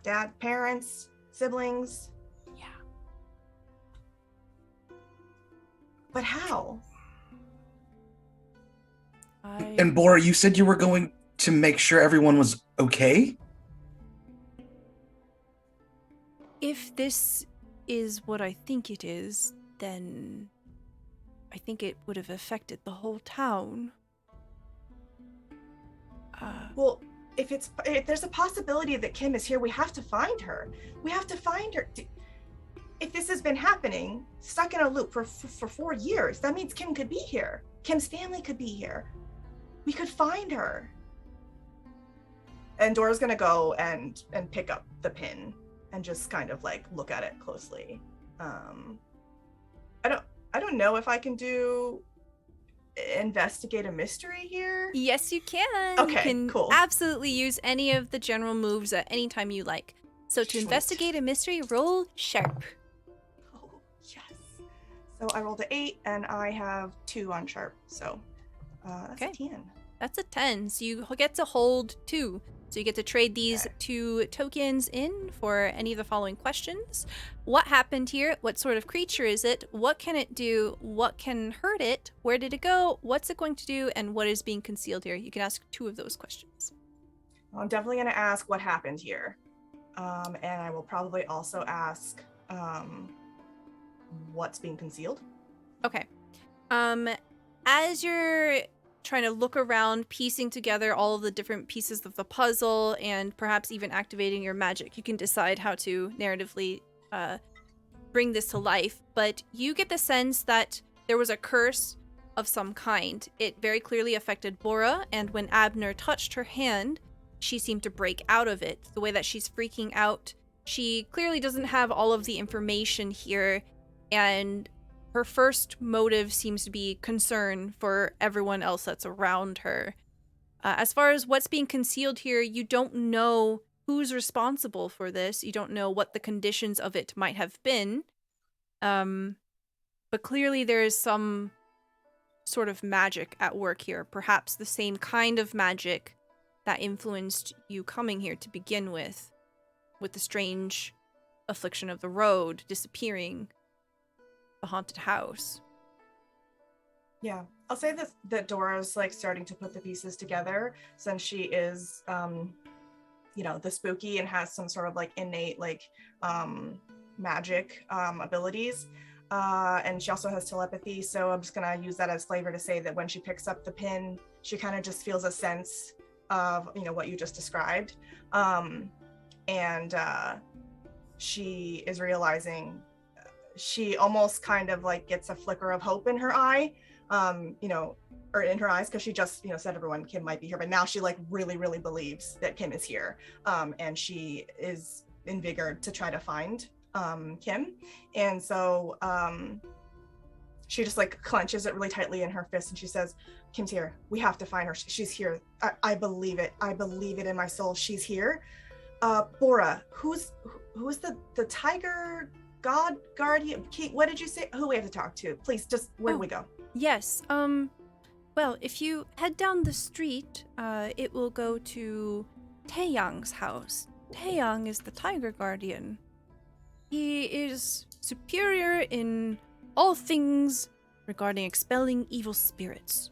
Speaker 4: dad, parents, siblings.
Speaker 6: Yeah.
Speaker 4: But how?
Speaker 2: And Bora, you said you were going to make sure everyone was okay?
Speaker 1: If this is what I think it is, then I think it would have affected the whole town.
Speaker 4: Well, if there's a possibility that Kim is here, we have to find her. We have to find her. If this has been happening, stuck in a loop for 4 years, that means Kim could be here. Kim's family could be here. We could find her. And Dora's gonna go and pick up the pin and just kind of like look at it closely. I don't know if I can do investigate a mystery here.
Speaker 1: Yes, you can.
Speaker 4: Okay,
Speaker 1: you can
Speaker 4: cool.
Speaker 1: absolutely use any of the general moves at any time you like. So to
Speaker 4: Sweet.
Speaker 1: investigate a mystery, roll sharp.
Speaker 4: Oh, yes. So I rolled an 8 and I have 2 on sharp. So that's
Speaker 1: Okay.
Speaker 4: a 10.
Speaker 1: That's a 10. So you get to hold 2. So you get to trade these
Speaker 4: Okay.
Speaker 1: 2 tokens in for any of the following questions. What happened here? What sort of creature is it? What can it do? What can hurt it? Where did it go? What's it going to do? And what is being concealed here? You can ask 2 of those questions.
Speaker 4: I'm definitely going to ask what happened here. And I will probably also ask what's being concealed.
Speaker 1: Okay. As you're trying to look around, piecing together all of the different pieces of the puzzle, and perhaps even activating your magic, you can decide how to narratively bring this to life. But you get the sense that there was a curse of some kind. It very clearly affected Bora, and when Abner touched her hand, she seemed to break out of it. The way that she's freaking out, she clearly doesn't have all of the information here, and her first motive seems to be concern for everyone else that's around her. As far as what's being concealed here, you don't know who's responsible for this. You don't know what the conditions of it might have been. But clearly there is some sort of magic at work here. Perhaps the same kind of magic that influenced you coming here to begin with the strange affliction of the road, disappearing, the haunted house.
Speaker 4: Yeah, I'll say that Dora's like starting to put the pieces together since she is, the spooky and has some sort of like innate like magic abilities. And she also has telepathy. So I'm just going to use that as flavor to say that when she picks up the pin, she kind of just feels a sense of, what you just described. And she is realizing she almost kind of like gets a flicker of hope in her eye, or in her eyes, because she just, said everyone Kim might be here, but now she like really, really believes that Kim is here. And she is invigorated to try to find Kim. And so she just like clenches it really tightly in her fist and she says, Kim's here. We have to find her. She's here. I believe it. I believe it in my soul. She's here. Bora, who's the tiger guardian? What did you say? Who we have to talk to? Please, just where do we go?
Speaker 1: Yes. Well, if you head down the street, it will go to Taeyang's house. Taeyang is the tiger guardian. He is superior in all things regarding expelling evil spirits.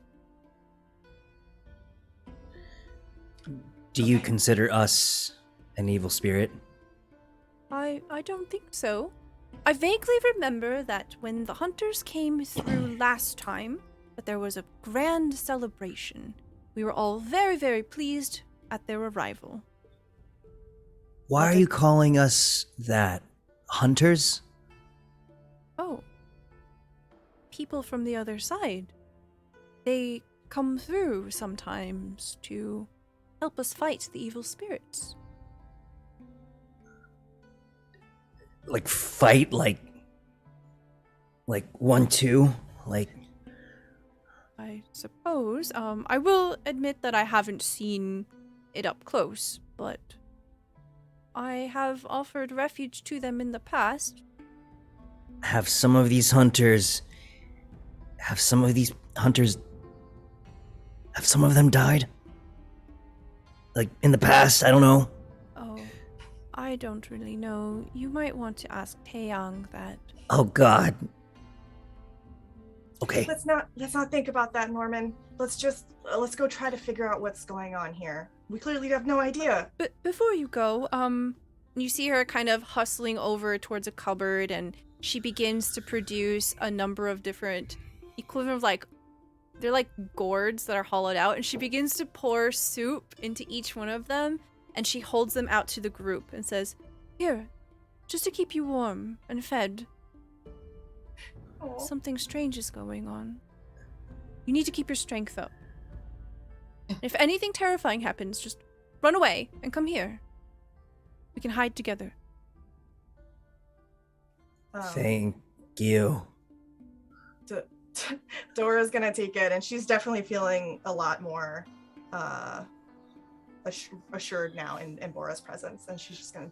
Speaker 5: Do you consider us an evil spirit?
Speaker 1: I don't think so. I vaguely remember that when the hunters came through last time, that there was a grand celebration. We were all very, very pleased at their arrival.
Speaker 5: Why are you calling us that? Hunters?
Speaker 1: Oh. People from the other side. They come through sometimes to help us fight the evil spirits.
Speaker 5: Like fight, like 1-2, like.
Speaker 1: I suppose. I will admit that I haven't seen it up close, but I have offered refuge to them in the past.
Speaker 5: Have some of these them died? Like in the past, I don't know.
Speaker 1: Oh, I don't really know. You might want to ask Taeyang that.
Speaker 5: Oh God. Okay.
Speaker 4: Let's not think about that, Norman. Let's go try to figure out what's going on here. We clearly have no idea.
Speaker 1: But before you go, you see her kind of hustling over towards a cupboard, and she begins to produce a number of different equivalent of they're like gourds that are hollowed out, and she begins to pour soup into each one of them, and she holds them out to the group and says, "Here, just to keep you warm and fed.
Speaker 4: Aw.
Speaker 1: Something strange is going on." You need to keep your strength up. If anything terrifying happens, just run away and come here. We can hide together.
Speaker 5: Thank you.
Speaker 4: Dora's gonna take it, and she's definitely feeling a lot more assured now in Bora's presence, and she's just gonna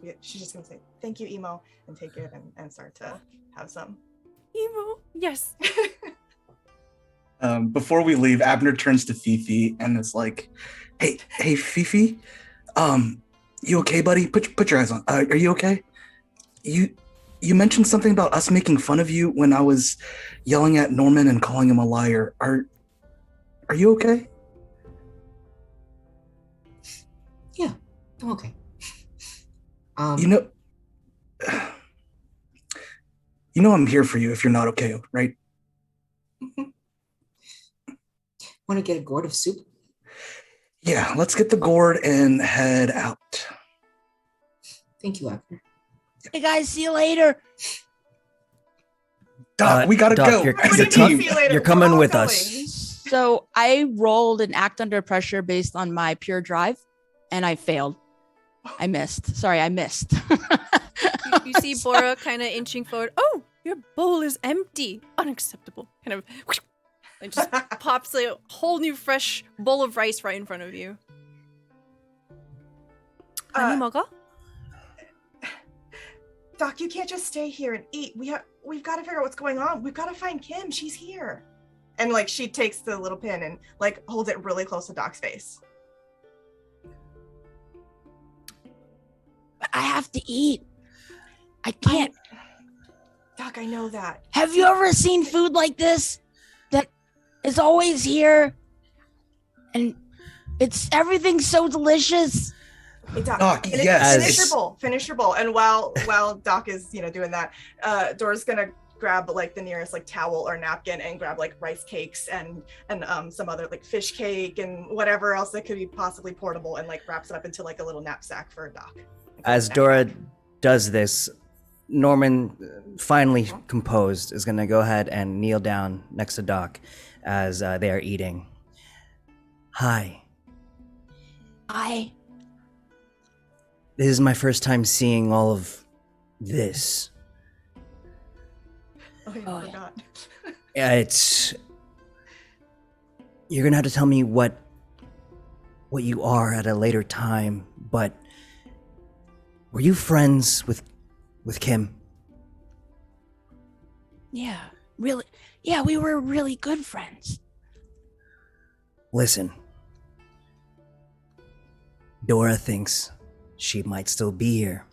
Speaker 4: say thank you, Emo, and take it and start to have some.
Speaker 1: Emo, yes.
Speaker 2: Before we leave, Abner turns to Fifi and is like, "Hey, Fifi, you okay, buddy? Put your eyes on. Are you okay? You mentioned something about us making fun of you when I was yelling at Norman and calling him a liar. Are you okay?"
Speaker 3: Yeah, I'm okay.
Speaker 2: You know I'm here for you if you're not okay, right?
Speaker 3: Want to get a gourd of soup?
Speaker 2: Yeah, let's get the gourd and head out.
Speaker 3: Thank you, Abner.
Speaker 6: Hey guys, see you later.
Speaker 2: Doc, we gotta
Speaker 5: Doc,
Speaker 2: go.
Speaker 5: you're-
Speaker 2: As a
Speaker 4: you're
Speaker 2: team.
Speaker 4: See you later.
Speaker 5: You're
Speaker 4: We're
Speaker 5: coming
Speaker 4: all
Speaker 5: with
Speaker 4: going.
Speaker 5: us.
Speaker 6: So I rolled an act under pressure based on my pure drive, and I failed. I missed. Sorry, I missed.
Speaker 1: You see Bora kind of inching forward. Oh, your bowl is empty. Unacceptable. Kind of, and just pops a whole new fresh bowl of rice right in front of you. Ani 먹어?
Speaker 4: Doc, you can't just stay here and eat. We've got to figure out what's going on. We've got to find Kim. She's here. And like she takes the little pin and like holds it really close to Doc's face.
Speaker 6: I have to eat. I can't.
Speaker 4: Doc, I know that.
Speaker 6: Have you ever seen food like this? That is always here. And everything's so delicious.
Speaker 4: Hey, Doc,
Speaker 2: Doc,
Speaker 4: finish,
Speaker 2: yes.
Speaker 4: finish your bowl. Finish your bowl. And while Doc is doing that, Dora's gonna grab like the nearest like towel or napkin and grab like rice cakes and some other like fish cake and whatever else that could be possibly portable, and like wraps it up into like a little knapsack for Doc.
Speaker 5: As Dora does this, Norman, finally composed, is going to go ahead and kneel down next to Doc as they are eating. Hi. This is my first time seeing all of this.
Speaker 4: Oh, yeah, I forgot.
Speaker 5: It's... You're going to have to tell me what you are at a later time, but were you friends with Kim?
Speaker 6: Yeah, really. Yeah, we were really good friends.
Speaker 5: Listen. Dora thinks she might still be here.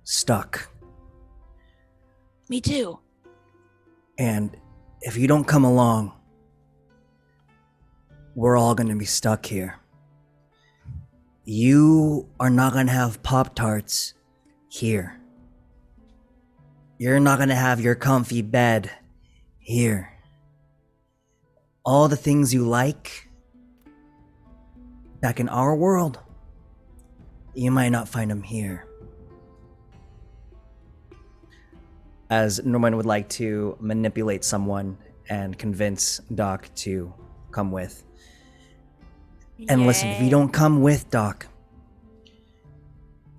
Speaker 5: Stuck.
Speaker 6: Me too.
Speaker 5: And if you don't come along, we're all gonna be stuck here. You are not gonna have Pop-Tarts here. You're not gonna have your comfy bed here. All the things you like back in our world, you might not find them here. As Norman would like to manipulate someone and convince Doc to come with. And listen, if you don't come with Doc,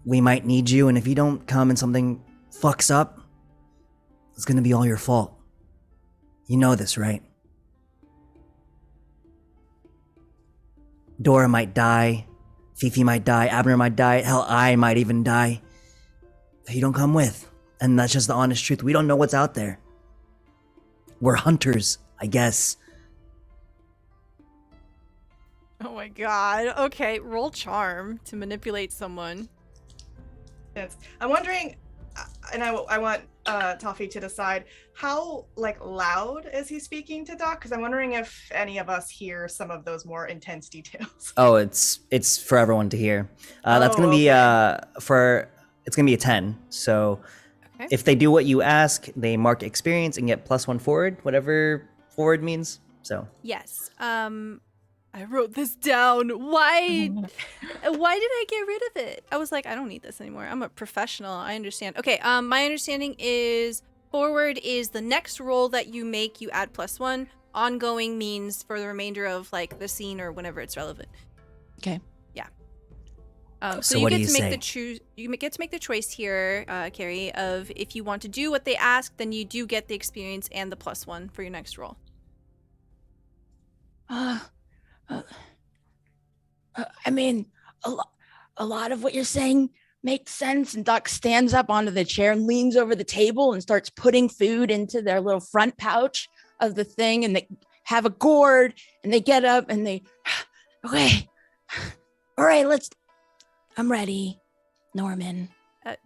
Speaker 5: we might need you, and if you don't come and something fucks up, it's gonna be all your fault. You know this, right? Dora might die, Fifi might die, Abner might die, hell, I might even die. If you don't come with. And that's just the honest truth. We don't know what's out there. We're hunters, I guess.
Speaker 1: Oh my god. Okay, roll charm to manipulate someone.
Speaker 4: Yes. I'm wondering, and I want Toffee to decide how like loud is he speaking to Doc? Because I'm wondering if any of us hear some of those more intense details.
Speaker 5: Oh, it's for everyone to hear. That's gonna be it's gonna be a 10. So
Speaker 1: Okay.
Speaker 5: if they do what you ask, they mark experience and get +1 forward, whatever forward means. So
Speaker 1: Yes. I wrote this down. Why did I get rid of it? I was like, I don't need this anymore. I'm a professional. I understand. Okay, my understanding is forward is the next roll that you make, you add +1. ongoing means for the remainder of like the scene or whenever it's relevant.
Speaker 6: Okay.
Speaker 1: Yeah.
Speaker 5: So what do you say?
Speaker 1: You get to make the choice here, Carrie, of if you want to do what they ask, then you do get the experience and the +1 for your next roll.
Speaker 6: I mean, a lot of what you're saying makes sense. And Doc stands up onto the chair and leans over the table and starts putting food into their little front pouch of the thing. And they have a gourd and they get up and they, okay, all right, I'm ready, Norman.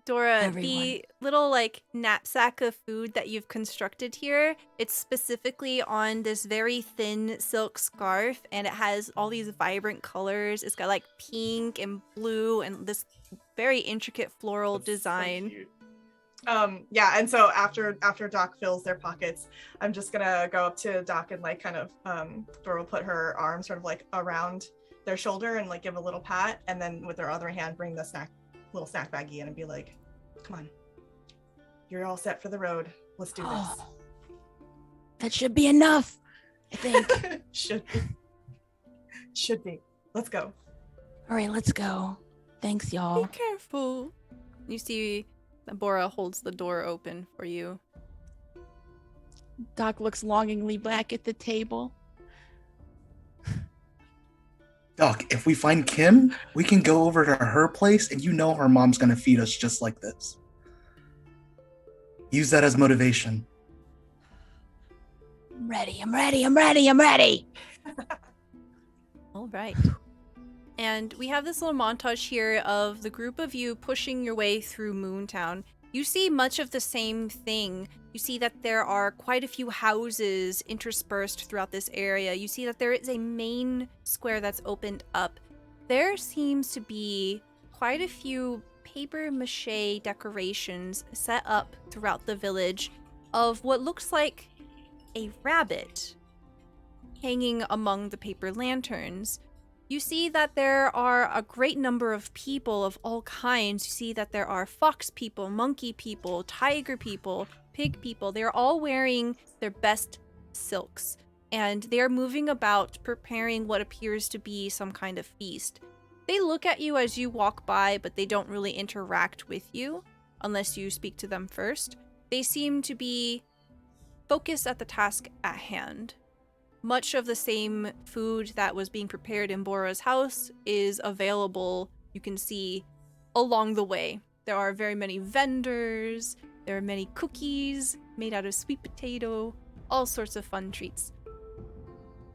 Speaker 1: Dora,
Speaker 6: Everyone.
Speaker 1: the little like knapsack of food that you've constructed here, it's specifically on this very thin silk scarf, and it has all these vibrant colors. It's got like pink and blue and this very intricate floral design.
Speaker 4: Yeah, and so after Doc fills their pockets, I'm just gonna go up to Doc and like kind of Dora will put her arm sort of like around their shoulder and like give a little pat, and then with her other hand bring the little snack baggie in and be like, come on, you're all set for the road, let's do this.
Speaker 6: That should be enough, I think.
Speaker 4: should be, let's go.
Speaker 6: All right, let's go. Thanks, y'all.
Speaker 1: Be careful. You see Bora holds the door open for you.
Speaker 6: Doc looks longingly back at the table.
Speaker 2: Doc, if we find Kim, we can go over to her place, and you know her mom's gonna feed us just like this. Use that as motivation.
Speaker 6: I'm ready.
Speaker 1: All right. And we have this little montage here of the group of you pushing your way through Moontown. You see much of the same thing. You see that there are quite a few houses interspersed throughout this area. You see that there is a main square that's opened up. There seems to be quite a few paper mache decorations set up throughout the village of what looks like a rabbit hanging among the paper lanterns. You see that there are a great number of people of all kinds. You see that there are fox people, monkey people, tiger people, pig people. They're all wearing their best silks, and they are moving about preparing what appears to be some kind of feast. They look at you as you walk by, but they don't really interact with you unless you speak to them first. They seem to be focused at the task at hand. Much of the same food that was being prepared in Bora's house is available, you can see, along the way. There are very many vendors, there are many cookies made out of sweet potato, all sorts of fun treats.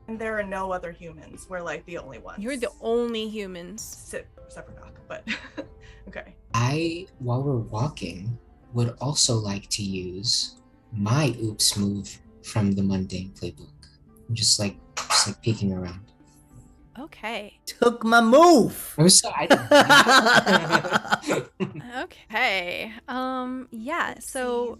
Speaker 4: And there are no other humans. We're like the only ones.
Speaker 1: You're the only humans.
Speaker 4: Except for Doc, but okay.
Speaker 3: I, while we're walking, would also like to use my oops move from the mundane playbook. Just like peeking around.
Speaker 1: Okay.
Speaker 5: Took my move.
Speaker 3: I'm sorry.
Speaker 1: Okay. Yeah, so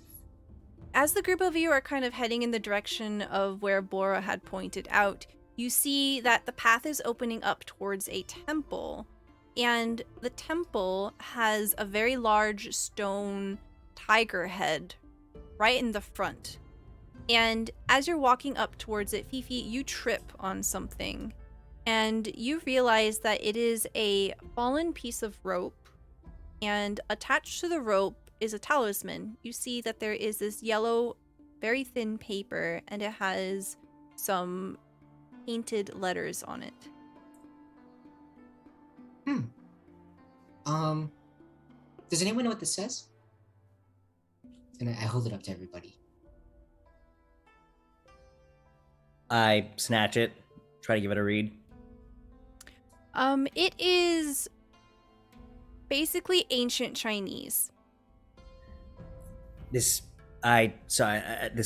Speaker 1: as the group of you are kind of heading in the direction of where Bora had pointed out, you see that the path is opening up towards a temple. And the temple has a very large stone tiger head right in the front. And as you're walking up towards it, Fifi, you trip on something. And you realize that it is a fallen piece of rope. And attached to the rope is a talisman. You see that there is this yellow, very thin paper, and it has some painted letters on it.
Speaker 3: Does anyone know what this says? And I hold it up to everybody.
Speaker 5: I snatch it, try to give it a read.
Speaker 1: It is basically ancient Chinese.
Speaker 5: This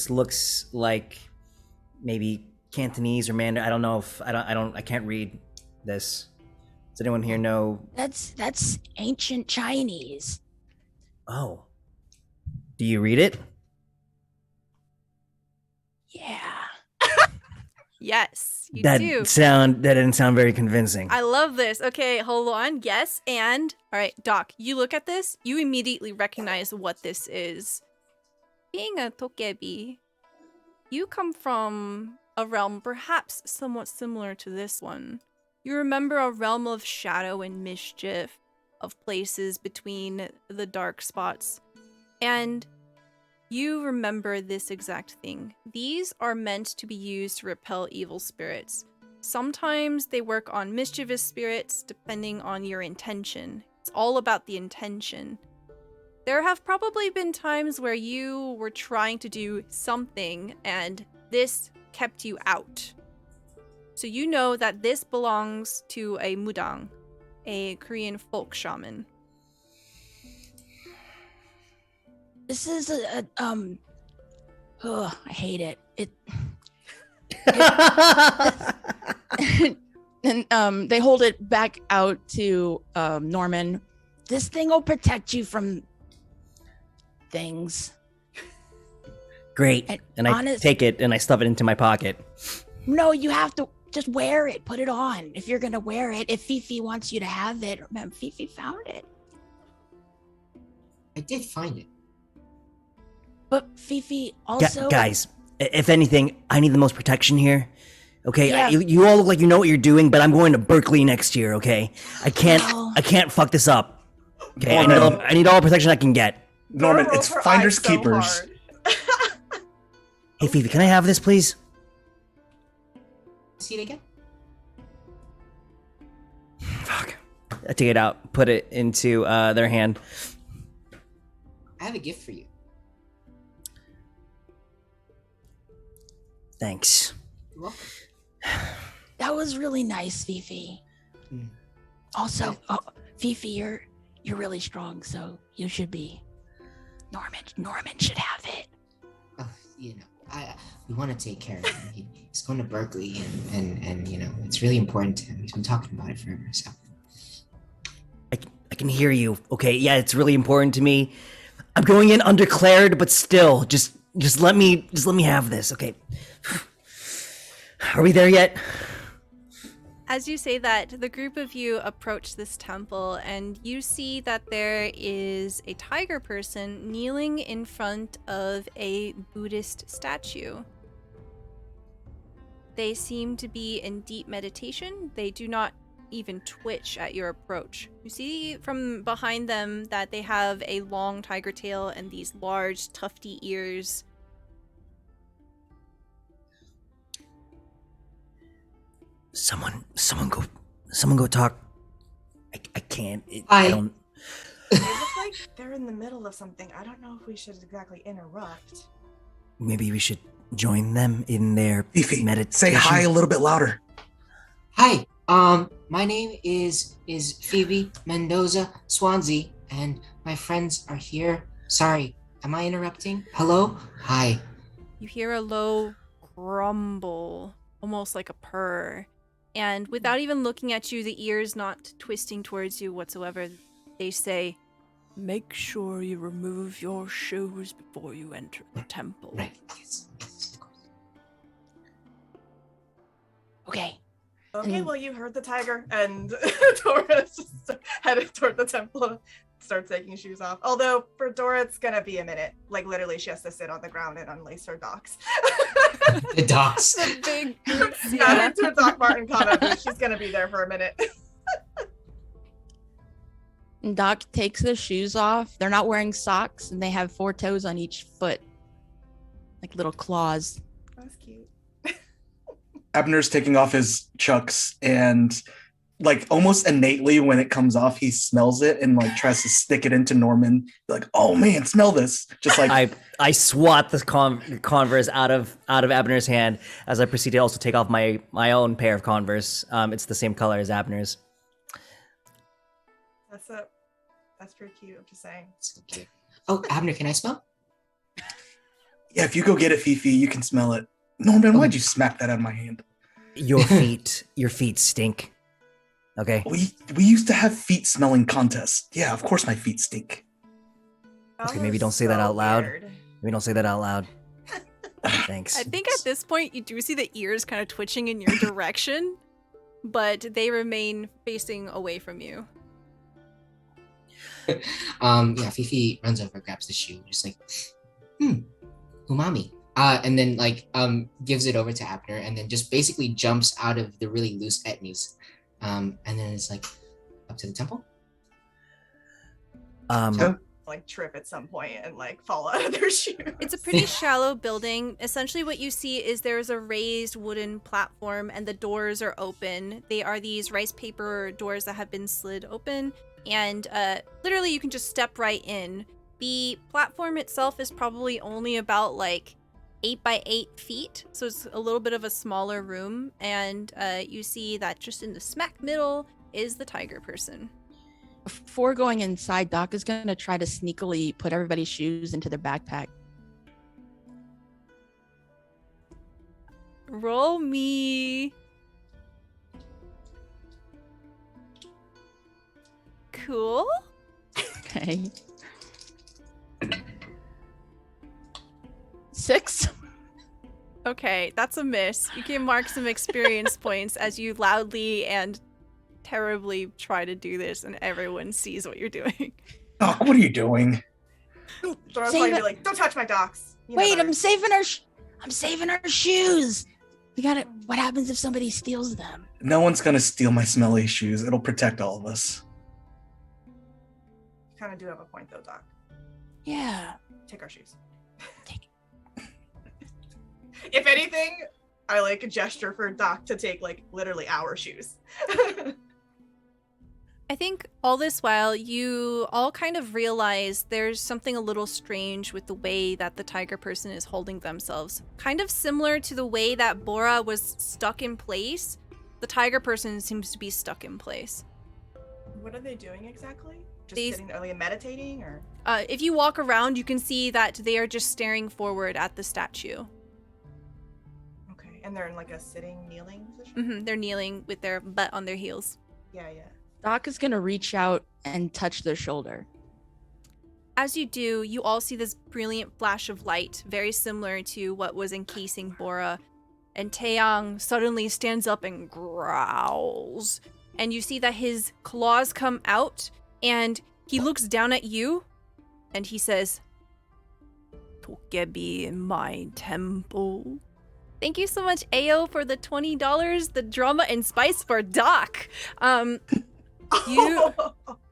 Speaker 5: looks like maybe Cantonese or Mandarin. I don't know if I can't read this. Does anyone here know?
Speaker 6: That's ancient Chinese.
Speaker 5: Oh. Do you read it?
Speaker 6: Yeah.
Speaker 1: Yes, you
Speaker 5: That
Speaker 1: do.
Speaker 5: That didn't sound very convincing.
Speaker 1: I love this. Okay, hold on. Yes, and all right, Doc, you look at this, you immediately recognize what this is. Being a tokebi, you come from a realm perhaps somewhat similar to this one. You remember a realm of shadow and mischief, of places between the dark spots. And you remember this exact thing. These are meant to be used to repel evil spirits. Sometimes they work on mischievous spirits, depending on your intention. It's all about the intention. There have probably been times where you were trying to do something, and this kept you out. So you know that this belongs to a mudang, a Korean folk shaman.
Speaker 6: This is I hate it. And they hold it back out to Norman. This thing will protect you from things.
Speaker 5: Great. And I take it and I stuff it into my pocket.
Speaker 6: No, you have to just wear it. Put it on if you're gonna wear it. If Fifi wants you to have it, remember Fifi found it.
Speaker 3: I did find it.
Speaker 6: But Fifi also.
Speaker 5: Guys, if anything, I need the most protection here. Okay,
Speaker 6: Yeah.
Speaker 5: you all look like you know what you're doing, but I'm going to Berkeley next year. Okay, I can't fuck this up. Okay, I need all protection I can get.
Speaker 2: Norman,
Speaker 4: Roll
Speaker 2: it's
Speaker 4: her
Speaker 2: finders
Speaker 4: eyes so
Speaker 2: keepers.
Speaker 4: hard.
Speaker 5: Hey, Fifi, can I have this, please?
Speaker 3: See it again?
Speaker 5: Fuck. I take it out, put it into their hand.
Speaker 3: I have a gift for you.
Speaker 5: Thanks.
Speaker 3: You're welcome.
Speaker 6: That was really nice, Fifi.
Speaker 3: Mm.
Speaker 6: Also, Fifi, you're really strong, so you should be. Norman should have it.
Speaker 3: Oh, we want to take care of him. He's going to Berkeley, and it's really important to him. He's been talking about it forever. So
Speaker 5: I can hear you. Okay, yeah, it's really important to me. I'm going in undeclared, but still, just let me have this. Okay. Are we there yet?
Speaker 1: As you say that, the group of you approach this temple and you see that there is a tiger person kneeling in front of a Buddhist statue. They seem to be in deep meditation. They do not even twitch at your approach. You see from behind them that they have a long tiger tail and these large tufty ears.
Speaker 5: Someone go talk. I can't.
Speaker 3: I
Speaker 5: don't.
Speaker 4: They look like they're in the middle of something. I don't know if we should exactly interrupt.
Speaker 5: Maybe we should join them in their
Speaker 2: Fifi,
Speaker 5: meditation.
Speaker 2: say hi a little bit louder.
Speaker 3: Hi. My name is Phoebe Mendoza Swansea, and my friends are here. Sorry, am I interrupting? Hello? Hi.
Speaker 1: You hear a low grumble, almost like a purr. And without even looking at you, the ears not twisting towards you whatsoever, they say, "Make sure you remove your shoes before you enter the temple."
Speaker 3: Right. Yes, of course.
Speaker 6: Okay.
Speaker 4: Okay, well, you heard the tiger, and Dora is just headed toward the temple and starts taking shoes off. Although, for Dora, it's gonna be a minute. Like, literally, she has to sit on the ground and unlace her docks.
Speaker 3: The docs.
Speaker 1: The big boots,
Speaker 4: Not
Speaker 1: yeah.
Speaker 4: into a Doc Martin comment, but she's gonna be there for a minute.
Speaker 6: And Doc takes the shoes off. They're not wearing socks, and they have 4 toes on each foot, like little claws.
Speaker 4: That's cute.
Speaker 2: Abner's taking off his chucks, and like almost innately when it comes off, he smells it and like tries to stick it into Norman. Like, oh man, smell this! Just like
Speaker 5: I swat the Converse out of Abner's hand as I proceed to also take off my own pair of Converse. It's the same color as Abner's.
Speaker 4: That's pretty cute. I'm just saying.
Speaker 3: So cute. Oh, Abner, can I smell?
Speaker 2: yeah, if you go get it, Fifi, you can smell it. Norman, why'd you smack that out of my hand?
Speaker 5: Your feet stink. Okay.
Speaker 2: We used to have feet smelling contests. Yeah, of course my feet stink.
Speaker 5: Okay, maybe don't say that out loud.
Speaker 4: Weird.
Speaker 5: We don't say that out loud. Thanks.
Speaker 1: I think at this point, you do see the ears kind of twitching in your direction, but they remain facing away from you.
Speaker 3: Yeah, Fifi runs over, grabs the shoe, just like, umami. And then gives it over to Abner, and then just basically jumps out of the really loose etnies, and then it's like up to the temple.
Speaker 4: Like trip at some point and like fall out of their shoes.
Speaker 1: It's a pretty shallow building. Essentially what you see is there's a raised wooden platform and the doors are open. They are these rice paper doors that have been slid open, and literally you can just step right in. The platform itself is probably only about like 8 by 8 feet, so it's a little bit of a smaller room, and you see that just in the smack middle is the tiger person.
Speaker 6: Before going inside, Doc is going to try to sneakily put everybody's shoes into their backpack.
Speaker 1: Roll me. Cool.
Speaker 6: Okay. 6.
Speaker 1: Okay, that's a miss. You can mark some experience points as you loudly and terribly try to do this, and everyone sees what you're doing.
Speaker 2: Doc, what are you doing?
Speaker 4: Dora's probably be like, don't touch my docs. You know
Speaker 6: Wait,
Speaker 4: better.
Speaker 6: I'm saving our shoes. We got it. What happens if somebody steals them?
Speaker 2: No one's gonna steal my smelly shoes. It'll protect all of us.
Speaker 4: You kind of do have a point though, Doc.
Speaker 6: Yeah.
Speaker 4: Take our shoes.
Speaker 6: Take
Speaker 4: If anything, I like a gesture for Doc to take like literally our shoes.
Speaker 1: I think all this while, you all kind of realize there's something a little strange with the way that the tiger person is holding themselves. Kind of similar to the way that Bora was stuck in place, the tiger person seems to be stuck in place.
Speaker 4: What are they doing exactly? Just
Speaker 1: These-
Speaker 4: sitting there, like meditating, or?
Speaker 1: If you walk around, you can see that they are just staring forward at the statue.
Speaker 4: Okay, and they're in like a sitting, kneeling position?
Speaker 1: They're kneeling with their butt on their heels.
Speaker 4: Yeah.
Speaker 6: Doc is going to reach out and touch their shoulder.
Speaker 1: As you do, you all see this brilliant flash of light, very similar to what was encasing Bora. And Taeyang suddenly stands up and growls. And you see that his claws come out, and he looks down at you, and he says, "Tokebi in my temple." Thank you so much, Ayo, for the $20, the drama and spice for Doc.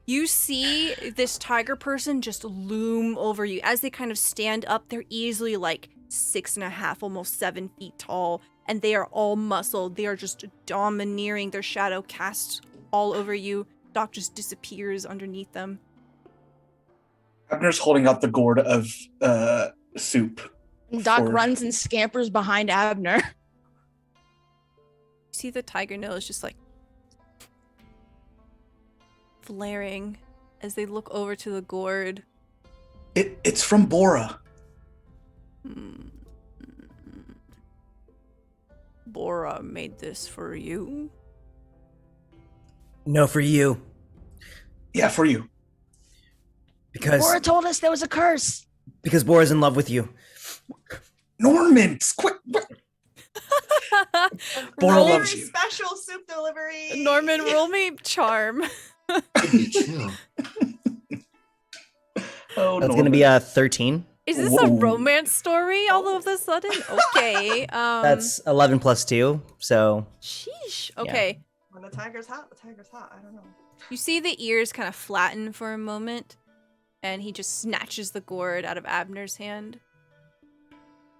Speaker 1: You see this tiger person just loom over you. As they kind of stand up, they're easily like 6.5, almost 7 feet tall, and they are all muscled. They are just domineering. Their shadow casts all over you. Doc just disappears underneath them.
Speaker 2: Abner's holding out the gourd of soup.
Speaker 6: And Doc
Speaker 2: For-
Speaker 6: runs and scampers behind Abner.
Speaker 1: You see the tiger nose just like flaring as they look over to the gourd.
Speaker 2: It's from Bora.
Speaker 1: Bora made this for you?
Speaker 5: No, for you.
Speaker 2: Yeah, for you.
Speaker 5: Because
Speaker 6: Bora told us there was a curse.
Speaker 5: Bora's in love with you.
Speaker 2: Norman, quick. Bora
Speaker 1: Roll-
Speaker 2: loves you.
Speaker 4: Special soup delivery.
Speaker 1: Norman, roll me charm.
Speaker 3: Could be true.
Speaker 2: Oh,
Speaker 5: That's gonna be a 13.
Speaker 1: Is this a
Speaker 2: Whoa.
Speaker 1: romance story all of a sudden? Okay.
Speaker 5: That's 11 plus 2, so
Speaker 1: Sheesh. Okay.
Speaker 4: When the tiger's hot, the tiger's hot. I don't know.
Speaker 1: You see the ears kind of flatten for a moment, and he just snatches the gourd out of Abner's hand.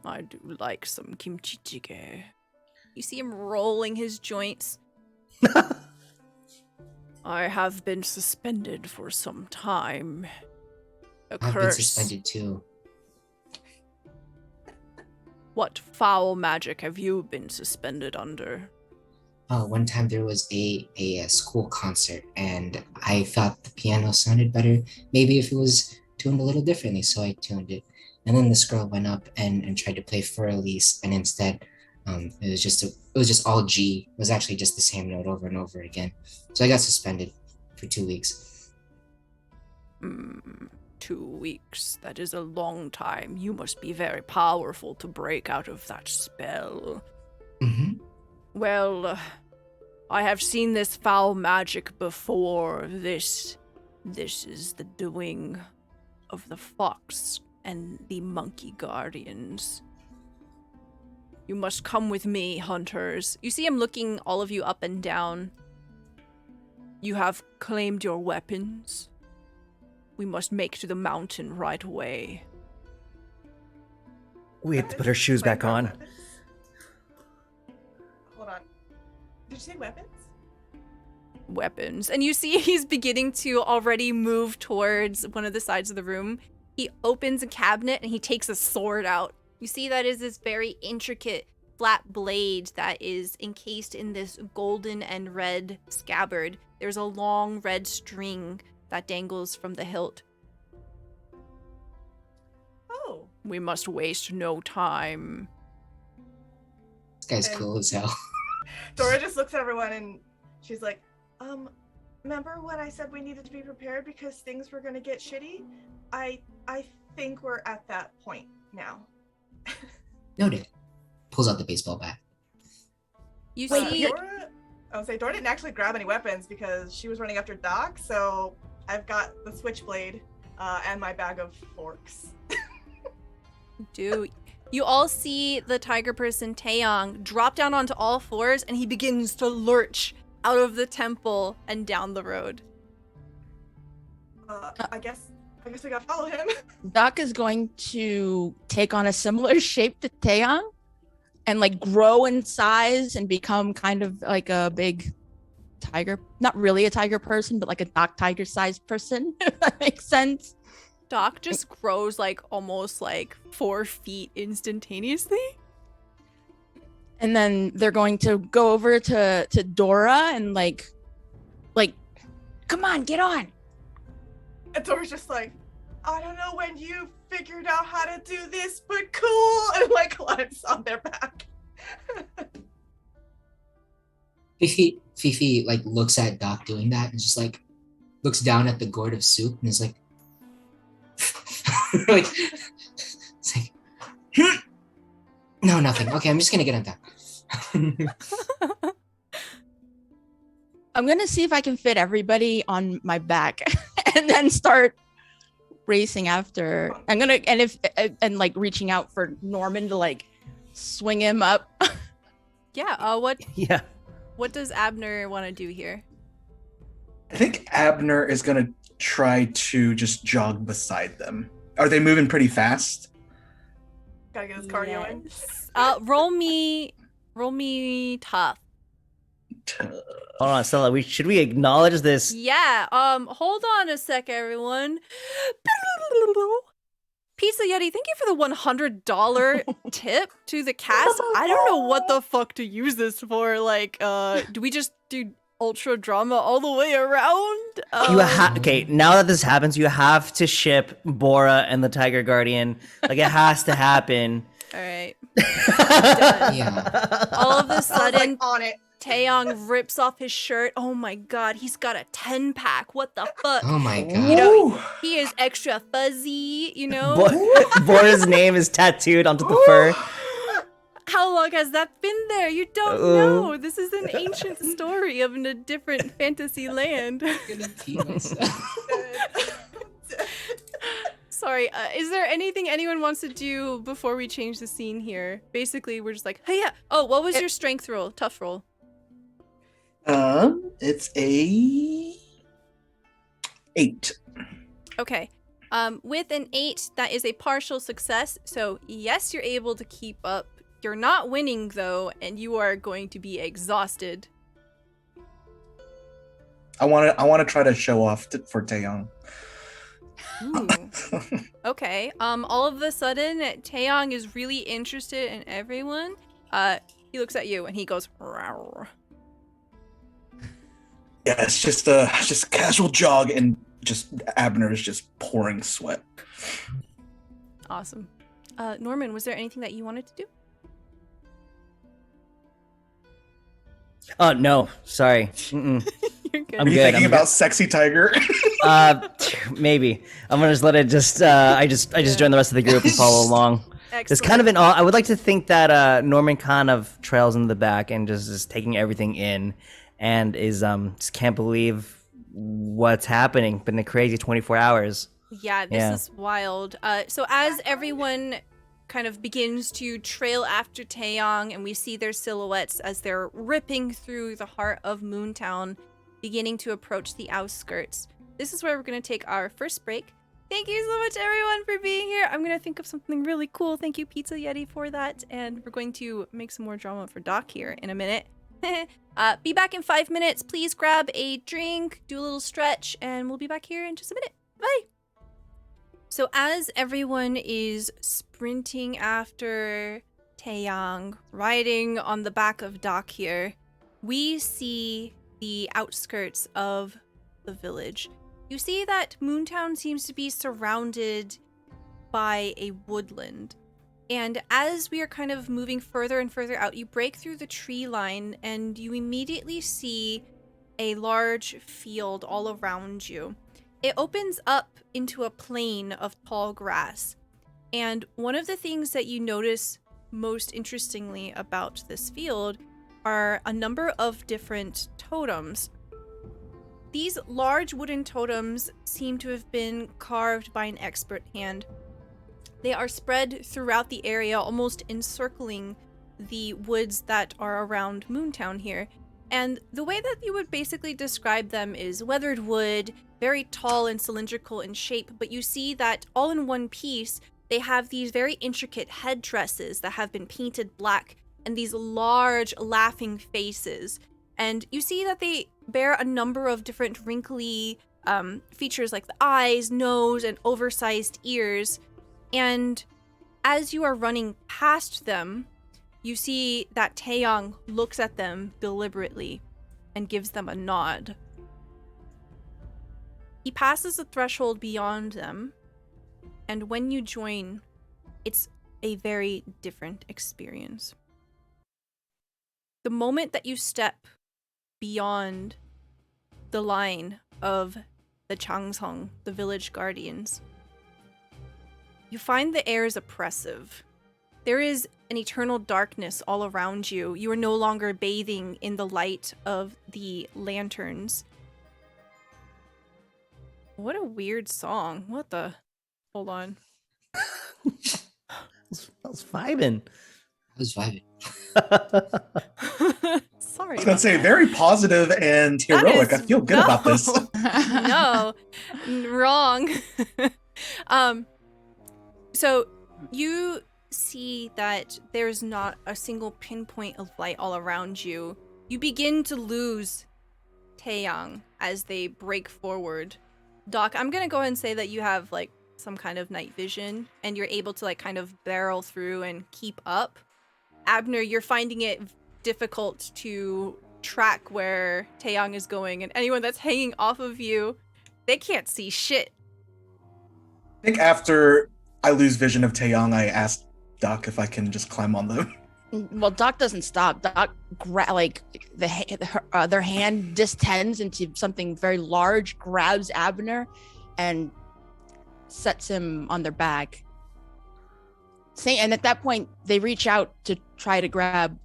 Speaker 1: I do like some kimchi jjigae. You see him rolling his joints. I have been suspended for some time. A
Speaker 3: I've been
Speaker 1: curse.
Speaker 3: suspended too.
Speaker 1: What foul magic have you been suspended under?
Speaker 3: Oh, one time there was a school concert, and I thought the piano sounded better. Maybe if it was tuned a little differently, so I tuned it. And then this girl went up and tried to play for Elise, and instead, it was just all G. It was actually just the same note over and over again. So I got suspended for 2 weeks.
Speaker 1: 2 weeks. That is a long time. You must be very powerful to break out of that spell.
Speaker 3: Mm-hmm.
Speaker 1: Well, I have seen this foul magic before. This is the doing of the fox and the monkey guardians. You must come with me, hunters. You see him looking all of you up and down. You have claimed your weapons. We must make to the mountain right away.
Speaker 5: We have to put our shoes back on.
Speaker 4: Weapons? Hold on. Did you say weapons?
Speaker 1: Weapons. And you see he's beginning to already move towards one of the sides of the room. He opens a cabinet and he takes a sword out. You see that is this very intricate flat blade that is encased in this golden and red scabbard. There's a long red string that dangles from the hilt.
Speaker 4: Oh.
Speaker 1: We must waste no time.
Speaker 3: This guy's
Speaker 4: And-
Speaker 3: cool as hell.
Speaker 4: Dora just looks at everyone and she's like, remember when I said we needed to be prepared because things were gonna get shitty? I think we're at that point now.
Speaker 3: Noted. Pulls out the baseball bat.
Speaker 1: You
Speaker 4: Wait,
Speaker 1: see
Speaker 4: Dora didn't actually grab any weapons because she was running after Doc, so I've got the switchblade and my bag of forks.
Speaker 1: you all see the tiger person Taeyong drop down onto all fours and he begins to lurch out of the temple and down the road.
Speaker 4: I guess we gotta follow him.
Speaker 6: Doc is going to take on a similar shape to Taeyong and like grow in size and become kind of like a big tiger. Not really a tiger person, but like a Doc tiger sized person, if that makes sense.
Speaker 1: Doc just grows like almost like 4 feet instantaneously.
Speaker 6: And then they're going to go over to Dora and like, come on, get on.
Speaker 4: And Dora's just like, I don't know when you figured out how to do this, but cool, and like climbs on their back.
Speaker 3: Fifi like looks at Doc doing that and just like looks down at the gourd of soup and is like, like it's like, no, nothing. Okay, I'm just gonna get on top.
Speaker 6: I'm gonna see if I can fit everybody on my back and then start racing after. I'm gonna and like reaching out for Norman to like swing him up.
Speaker 1: Yeah,
Speaker 5: Yeah.
Speaker 1: what does Abner want to do here?
Speaker 2: I think Abner is gonna try to just jog beside them. Are they moving pretty fast?
Speaker 4: Gotta get his cardio in.
Speaker 1: Yes. Roll me tough.
Speaker 5: Hold on, Stella. Should we acknowledge this?
Speaker 1: Yeah, hold on a sec, everyone. Pizza Yeti, thank you for the $100 tip to the cast. I don't know what the fuck to use this for. Like, do we just do ultra drama all the way around?
Speaker 5: Okay, now that this happens, you have to ship Bora and the Tiger Guardian. Like, it has to happen.
Speaker 1: All right.
Speaker 3: Yeah.
Speaker 1: All of a
Speaker 4: I was
Speaker 1: sudden,
Speaker 4: like on it.
Speaker 1: Taeyong rips off his shirt. Oh my god, he's got a 10-pack. What the fuck?
Speaker 3: Oh my
Speaker 1: You
Speaker 3: god.
Speaker 1: know, he is extra fuzzy, you know?
Speaker 5: Bora's name is tattooed onto the fur.
Speaker 1: How long has that been there? You don't know. This is an ancient story of a different fantasy land.
Speaker 3: I'm gonna pee myself.
Speaker 1: Sorry, is there anything anyone wants to do before we change the scene here? Basically, we're just like, hey, yeah. Oh, what was your strength roll? Tough roll.
Speaker 2: It's a 8.
Speaker 1: Okay. With an 8, that is a partial success. So yes, you're able to keep up. You're not winning though, and you are going to be exhausted.
Speaker 2: I want to try to show off for Taeyong.
Speaker 1: Ooh. Okay. All of a sudden, Taeyong is really interested in everyone. He looks at you and he goes, "Rawr."
Speaker 2: Yeah, it's just a casual jog, and just Abner is just pouring sweat.
Speaker 1: Awesome. Norman, was there anything that you wanted to do?
Speaker 5: Oh, no. Sorry. Mm-mm.
Speaker 1: You're good.
Speaker 5: I'm
Speaker 2: Are you
Speaker 5: good,
Speaker 2: thinking
Speaker 5: I'm
Speaker 2: about sexy tiger?
Speaker 5: Maybe. I'm gonna just let it just, I just join the rest of the group and follow along. It's
Speaker 1: Excellent.
Speaker 5: kind of I would like to think that Norman kind of trails in the back and just is taking everything in and is, just can't believe what's happening. Been a crazy 24 hours.
Speaker 1: Yeah, this is wild. So as everyone kind of begins to trail after Taeyong, and we see their silhouettes as they're ripping through the heart of Moontown, beginning to approach the outskirts. This is where we're going to take our first break. Thank you so much, everyone, for being here. I'm going to think of something really cool. Thank you, Pizza Yeti, for that. And we're going to make some more drama for Doc here in a minute. Be back in 5 minutes. Please grab a drink, do a little stretch, and we'll be back here in just a minute. Bye. So as everyone is sprinting after Taeyong, riding on the back of Doc here, we see the outskirts of the village. You see that Moontown seems to be surrounded by a woodland. And as we are kind of moving further and further out, you break through the tree line and you immediately see a large field all around you. It opens up into a plain of tall grass. And one of the things that you notice most interestingly about this field are a number of different totems. These large wooden totems seem to have been carved by an expert hand. They are spread throughout the area, almost encircling the woods that are around Moontown here. And the way that you would basically describe them is weathered wood, very tall and cylindrical in shape, but you see that all in one piece, they have these very intricate headdresses that have been painted black and these large laughing faces. And you see that they bear a number of different wrinkly features like the eyes, nose, and oversized ears. And as you are running past them, you see that Taeyong looks at them deliberately and gives them a nod. He passes the threshold beyond them, and when you join, it's a very different experience. The moment that you step beyond the line of the Changsong, the village guardians, you find the air is oppressive. There is an eternal darkness all around you. You are no longer bathing in the light of the lanterns. What a weird song. What the? Hold on.
Speaker 5: I was vibing.
Speaker 3: I was vibing.
Speaker 1: Sorry.
Speaker 2: I was gonna say very positive and heroic. I feel good about this.
Speaker 1: No, wrong. So you see that there's not a single pinpoint of light all around you. You begin to lose Taeyong as they break forward. Doc, I'm gonna go ahead and say that you have like some kind of night vision and you're able to like kind of barrel through and keep up. Abner, you're finding it difficult to track where Taeyong is going, and anyone that's hanging off of you, they can't see shit.
Speaker 2: I think after I lose vision of Taeyong, I asked Doc if I can just climb on them.
Speaker 6: Well, Doc doesn't stop. Doc their hand distends into something very large, grabs Abner, and sets him on their back. And at that point, they reach out to try to grab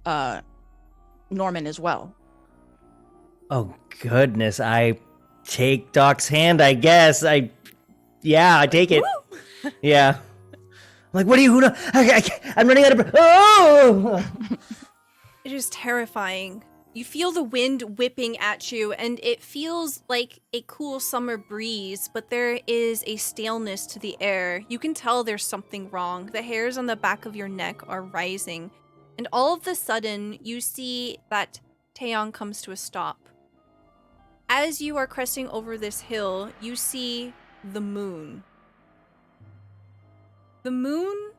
Speaker 6: Norman as well.
Speaker 5: Oh goodness, I take Doc's hand, I guess. I take it.
Speaker 1: Woo!
Speaker 5: Yeah. Like, what are you? Who know? I'm running out of breath. Oh!
Speaker 1: It is terrifying. You feel the wind whipping at you, and it feels like a cool summer breeze, but there is a staleness to the air. You can tell there's something wrong. The hairs on the back of your neck are rising, and all of a sudden, you see that Taeyong comes to a stop. As you are cresting over this hill, you see the moon. The moon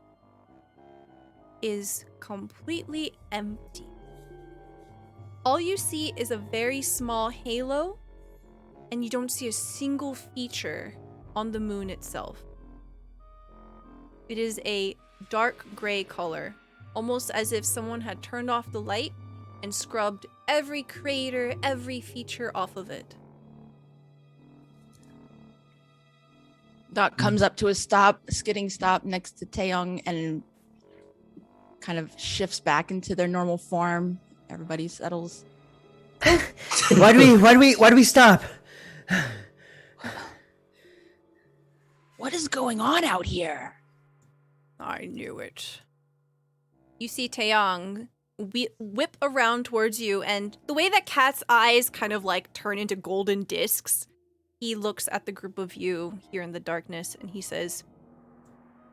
Speaker 1: is completely empty. All you see is a very small halo, and you don't see a single feature on the moon itself. It is a dark gray color, almost as if someone had turned off the light and scrubbed every crater, every feature off of it.
Speaker 6: Doc comes up to a skidding stop next to Taeyong and kind of shifts back into their normal form. Everybody settles.
Speaker 5: Why do we stop?
Speaker 6: What is going on out here?
Speaker 1: I knew it. You see Taeyang whip around towards you, and the way that Cat's eyes kind of like turn into golden discs, he looks at the group of you here in the darkness, and he says,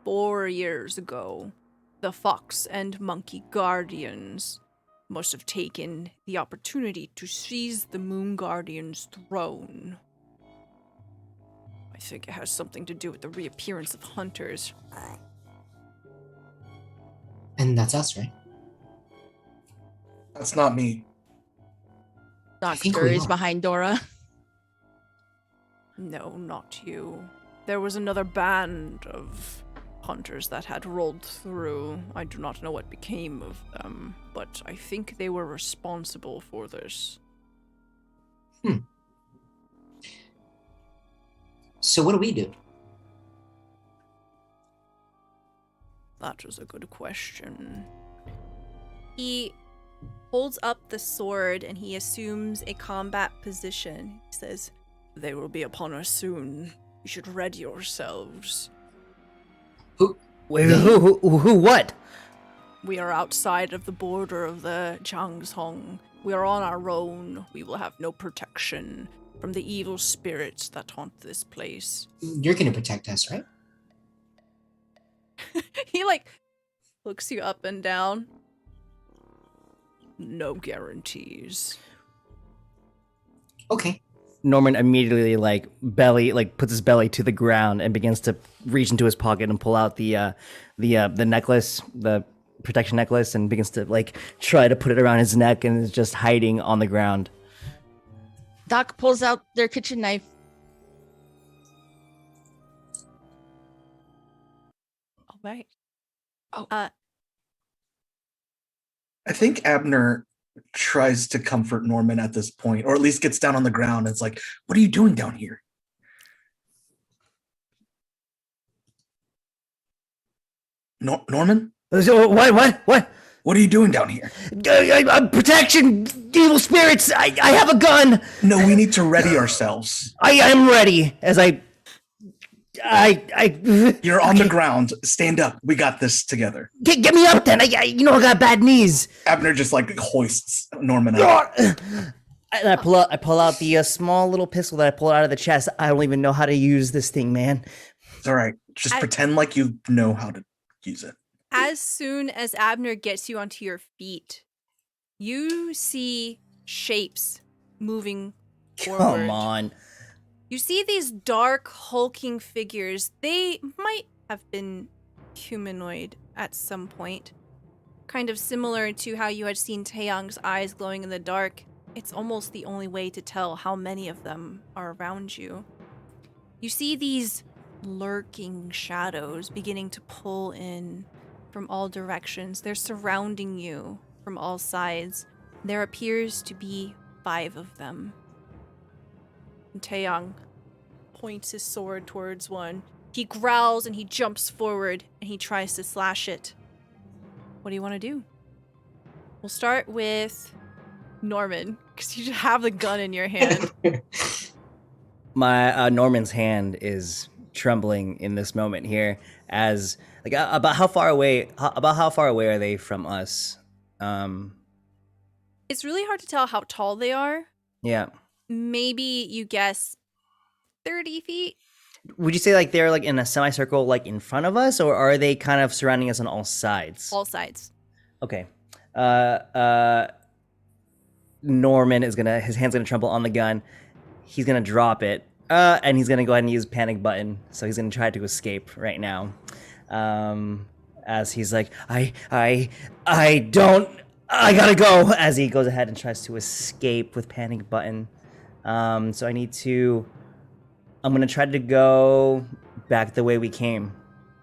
Speaker 1: 4 years ago, the Fox and Monkey Guardians must have taken the opportunity to seize the Moon Guardian's throne. I think it has something to do with the reappearance of hunters.
Speaker 3: And that's us, right?
Speaker 2: That's not me.
Speaker 3: I
Speaker 6: Doc
Speaker 3: think we
Speaker 6: scurries
Speaker 3: are.
Speaker 6: behind Dora.
Speaker 1: No, not you. There was another band of hunters that had rolled through. I do not know what became of them, but I think they were responsible for this.
Speaker 3: So what do we do?
Speaker 1: That is a good question. He holds up the sword and he assumes a combat position. He says, "They will be upon us soon. You should ready yourselves.
Speaker 5: Wait, who, what?
Speaker 1: We are outside of the border of the Changsong. We are on our own. We will have no protection from the evil spirits that haunt this place."
Speaker 3: You're gonna protect us, right?
Speaker 1: He like looks you up and down. No guarantees.
Speaker 3: Okay.
Speaker 5: Norman immediately puts his belly to the ground and begins to reach into his pocket and pull out the necklace, the protection necklace, and begins to try to put it around his neck and is just hiding on the ground.
Speaker 6: Doc pulls out their kitchen knife.
Speaker 1: All right.
Speaker 6: Oh.
Speaker 2: I think Abner tries to comfort Norman at this point, or at least gets down on the ground and it's like, "What are you doing down here?" Norman?
Speaker 5: So, what?
Speaker 2: What are you doing down here?
Speaker 5: Protection, evil spirits. I have a gun.
Speaker 2: No, we need to ready ourselves.
Speaker 5: I am ready. As I
Speaker 2: You're on the ground. Stand up. We got this together.
Speaker 5: Get me up then. I got bad knees.
Speaker 2: Abner just hoists Norman up.
Speaker 5: And I pull out the small little pistol that I pulled out of the chest. I don't even know how to use this thing, man.
Speaker 2: It's all right. Just pretend like you know how to use it.
Speaker 1: As soon as Abner gets you onto your feet, you see shapes moving forward.
Speaker 5: Come on.
Speaker 1: You see these dark, hulking figures. They might have been humanoid at some point. Kind of similar to how you had seen Taeyang's eyes glowing in the dark. It's almost the only way to tell how many of them are around you. You see these lurking shadows beginning to pull in from all directions. They're surrounding you from all sides. There appears to be 5 of them. And Taeyang points his sword towards one. He growls and he jumps forward and he tries to slash it. What do you want to do? We'll start with Norman, because you have the gun in your hand.
Speaker 5: My Norman's hand is trembling in this moment here. As about how far away are they from us?
Speaker 1: It's really hard to tell how tall they are.
Speaker 5: Yeah.
Speaker 1: Maybe you guess 30 feet?
Speaker 5: Would you say they're in a semicircle in front of us, or are they kind of surrounding us on all sides?
Speaker 1: All sides.
Speaker 5: Okay. Norman is his hand's gonna tremble on the gun. He's gonna drop it, and he's gonna go ahead and use panic button. So he's gonna try to escape right now. As he's like, I gotta go. As he goes ahead and tries to escape with panic button. So I'm gonna try to go back the way we came.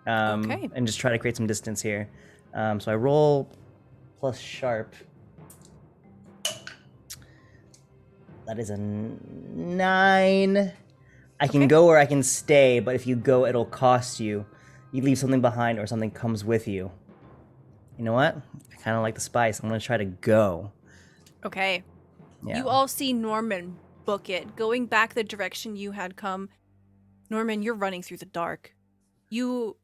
Speaker 1: Okay.
Speaker 5: And just try to create some distance here. So I roll plus sharp. That is a 9. I can go or I can stay, but if you go, it'll cost you. You leave something behind or something comes with you. You know what? I kind of like the spice. I'm going to try to go.
Speaker 1: Okay.
Speaker 5: Yeah.
Speaker 1: You all see Norman book it, going back the direction you had come. Norman, you're running through the dark. You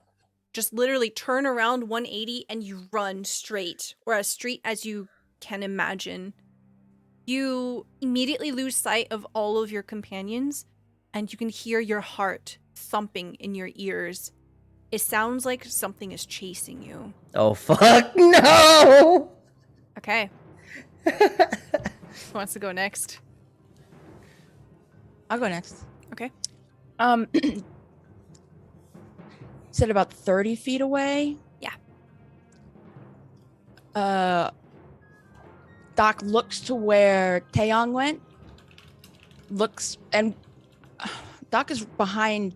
Speaker 1: just literally turn around 180 and you run straight, or as straight as you can imagine. You immediately lose sight of all of your companions, and you can hear your heart thumping in your ears. It sounds like something is chasing you.
Speaker 5: Oh, fuck, no!
Speaker 1: Okay. Who wants to go next?
Speaker 6: I'll go next.
Speaker 1: Okay.
Speaker 6: Said about 30 feet away.
Speaker 1: Yeah.
Speaker 6: Doc looks to where Taeyong went. Looks, and Doc is behind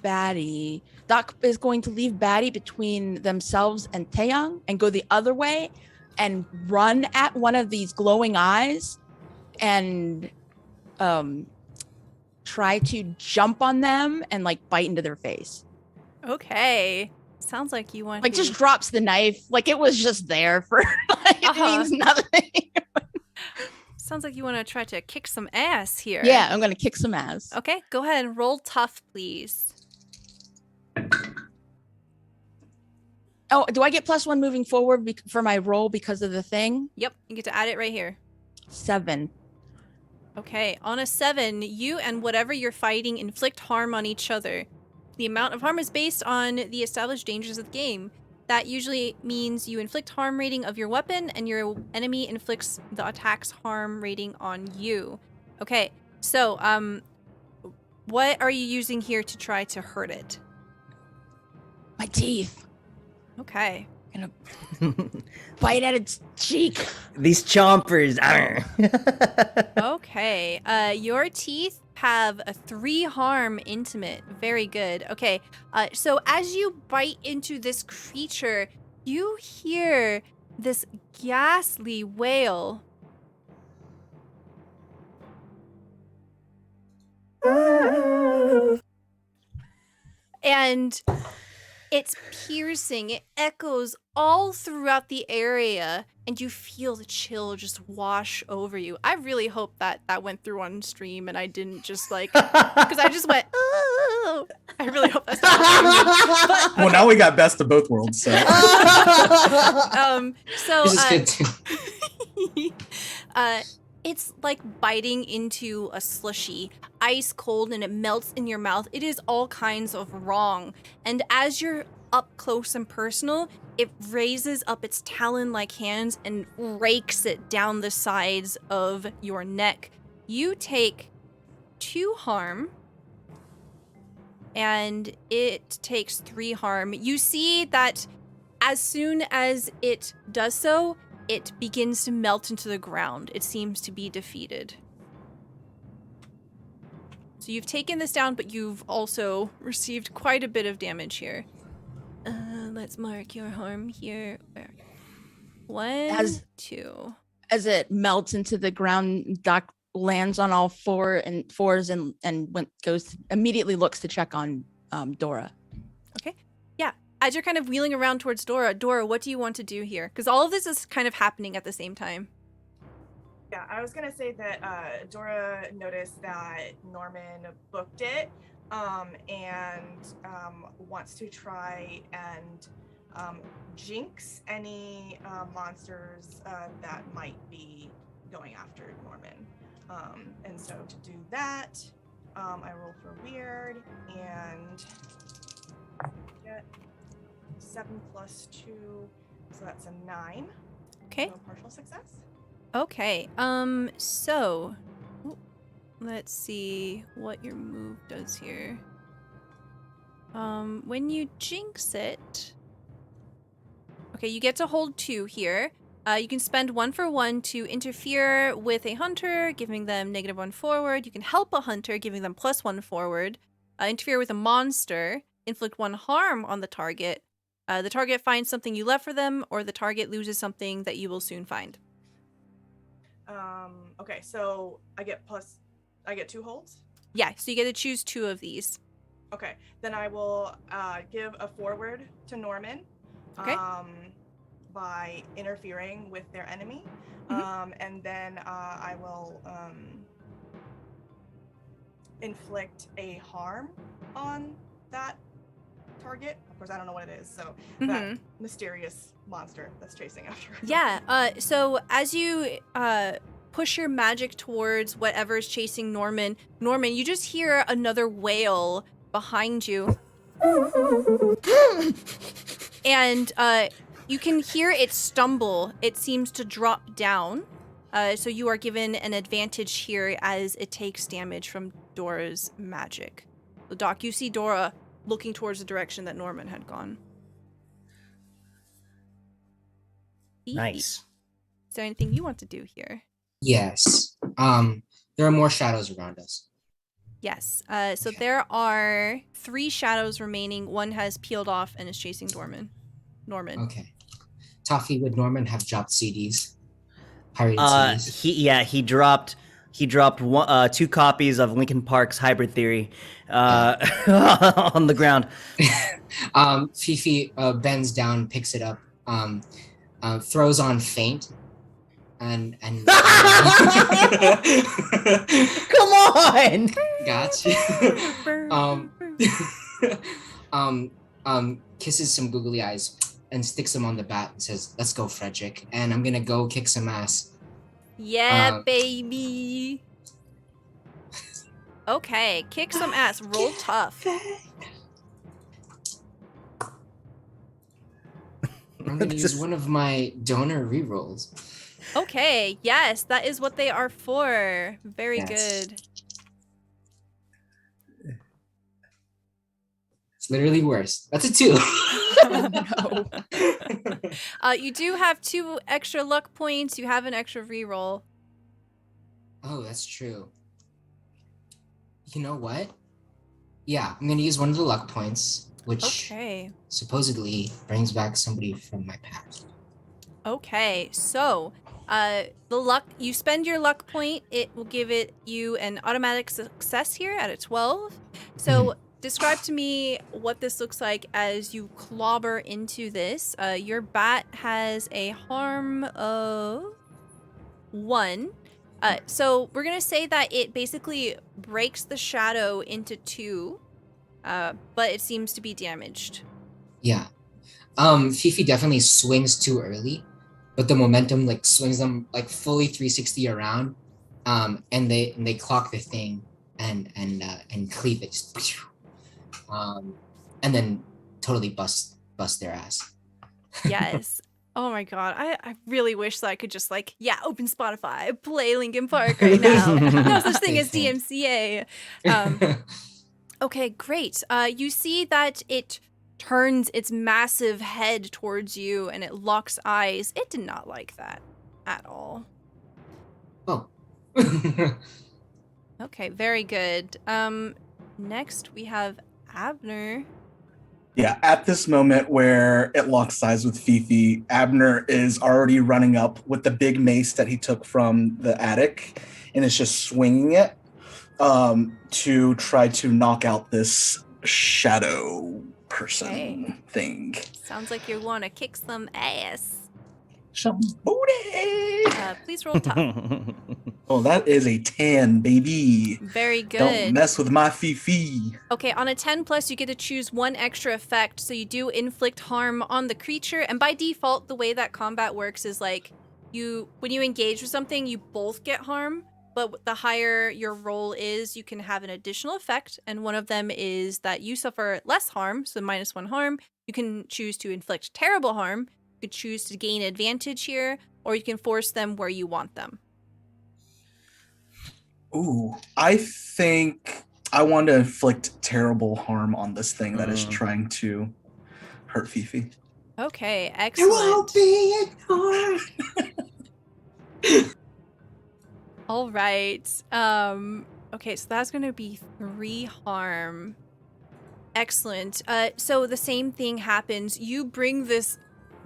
Speaker 6: Batty. Doc is going to leave Batty between themselves and Taeyong and go the other way and run at one of these glowing eyes and try to jump on them and like bite into their face.
Speaker 1: Okay. Sounds like you want
Speaker 6: Like
Speaker 1: to...
Speaker 6: just drops the knife. Like it was just there for like it means nothing.
Speaker 1: Sounds like you want to try to kick some ass here.
Speaker 6: Yeah, I'm gonna kick some ass.
Speaker 1: Okay, go ahead and roll tough, please.
Speaker 6: Oh, do I get +1 moving forward for my roll because of the thing?
Speaker 1: Yep, you get to add it right here.
Speaker 6: 7.
Speaker 1: Okay, on a 7, you and whatever you're fighting inflict harm on each other. The amount of harm is based on the established dangers of the game. That usually means you inflict harm rating of your weapon and your enemy inflicts the attack's harm rating on you. Okay, so what are you using here to try to hurt it?
Speaker 6: My teeth.
Speaker 1: Okay.
Speaker 6: Gonna bite at its cheek.
Speaker 5: These chompers.
Speaker 1: Okay. Your teeth have a 3 harm intimate. Very good. Okay. So as you bite into this creature, you hear this ghastly wail. And it's piercing. It echoes all throughout the area, and you feel the chill just wash over you. I really hope that went through on stream, and I didn't just like, because I just went, oh. I really hope that's not but,
Speaker 2: Well, now we got best of both worlds. So,
Speaker 3: This is good too.
Speaker 1: It's like biting into a slushy, ice cold, and it melts in your mouth. It is all kinds of wrong. And as you're up close and personal, it raises up its talon-like hands and rakes it down the sides of your neck. You take 2 harm, and it takes 3 harm. You see that as soon as it does so, it begins to melt into the ground. It seems to be defeated. So you've taken this down, but you've also received quite a bit of damage here. Let's mark your harm here. 1, 2.
Speaker 6: As it melts into the ground, Doc lands on all fours and immediately looks to check on Dora.
Speaker 1: Okay. Yeah. As you're kind of wheeling around towards Dora, what do you want to do here? Because all of this is kind of happening at the same time.
Speaker 4: Yeah, I was gonna say that Dora noticed that Norman booked it and wants to try and jinx any monsters that might be going after Norman. And so to do that, I roll for weird and get 7 + 2, so that's a 9.
Speaker 1: Okay.
Speaker 4: So partial success.
Speaker 1: Okay. So let's see what your move does here. When you jinx it, okay, you get to hold 2 here. You can spend 1 for 1 to interfere with a hunter, giving them -1 forward. You can help a hunter, giving them +1 forward. Interfere with a monster, inflict 1 harm on the target. The target finds something you left for them, or the target loses something that you will soon find.
Speaker 4: Okay, so I get 2 holds?
Speaker 1: Yeah, so you get to choose 2 of these.
Speaker 4: Okay, then I will give a forward to Norman.
Speaker 1: Okay.
Speaker 4: By interfering with their enemy. And then I will inflict a harm on that target of course I don't know what it is. So
Speaker 1: Mhm.
Speaker 4: that mysterious monster that's chasing after her.
Speaker 1: Yeah. So as you push your magic towards whatever's chasing Norman, you just hear another wail behind you. And you can hear it stumble. It seems to drop down. So you are given an advantage here as it takes damage from Dora's magic. So Doc, you see Dora looking towards the direction that Norman had gone.
Speaker 5: Nice.
Speaker 1: Is there anything you want to do here?
Speaker 3: Yes. There are more shadows around us.
Speaker 1: Yes. So there are 3 shadows remaining. One has peeled off and is chasing Norman.
Speaker 3: Okay. Toffee, would Norman have dropped CDs? Pirated CDs?
Speaker 5: He dropped 2 copies of Linkin Park's Hybrid Theory on the ground.
Speaker 3: Fifi bends down, picks it up, throws on faint, and
Speaker 5: Come on!
Speaker 3: gotcha. Kisses some googly eyes and sticks him on the bat and says, "Let's go, Frederick." And I'm gonna go kick some ass.
Speaker 1: Yeah, baby. Okay, kick some ass. Roll tough.
Speaker 3: I'm gonna use one of my donor rerolls.
Speaker 1: Okay, yes, that is what they are for. Very good.
Speaker 3: It's literally worse. That's a 2.
Speaker 6: Oh, no.
Speaker 1: You do have 2 extra luck points. You have an extra reroll.
Speaker 3: Oh, that's true. You know what? Yeah, I'm gonna use one of the luck points, which supposedly brings back somebody from my past.
Speaker 1: Okay, so you spend your luck point. It will give you an automatic success here at a 12. So describe to me what this looks like as you clobber into this. Your bat has a harm of 1. So we're gonna say that it basically breaks the shadow into 2, but it seems to be damaged.
Speaker 3: Yeah. Fifi definitely swings too early, but the momentum like swings them like fully 360 around, and they clock the thing and cleave it, just, and then totally bust their ass.
Speaker 1: Yes. Oh my god, I really wish that I could just open Spotify, play Linkin Park right now. No such thing as DMCA. Okay, great. You see that it turns its massive head towards you and it locks eyes. It did not like that at all.
Speaker 3: Oh.
Speaker 1: Okay, very good. Next we have Abner.
Speaker 2: Yeah, at this moment where it locks eyes with Fifi, Abner is already running up with the big mace that he took from the attic and is just swinging it to try to knock out this shadow person thing.
Speaker 1: Sounds like you want to kick some ass.
Speaker 2: Some booty!
Speaker 1: Please roll top.
Speaker 2: Oh, that is a 10, baby.
Speaker 1: Very good.
Speaker 2: Don't mess with my Fifi.
Speaker 1: Okay, on a 10 plus, you get to choose 1 extra effect. So you do inflict harm on the creature. And by default, the way that combat works is when you engage with something, you both get harm. But the higher your roll is, you can have an additional effect. And one of them is that you suffer less harm, so -1 harm. You can choose to inflict terrible harm. You could choose to gain advantage here, or you can force them where you want them.
Speaker 2: Ooh, I think I want to inflict terrible harm on this thing that is trying to hurt Fifi.
Speaker 1: Okay, excellent.
Speaker 3: It won't be ignored.
Speaker 1: All right. Okay, so that's going to be 3 harm. Excellent. So the same thing happens. You bring this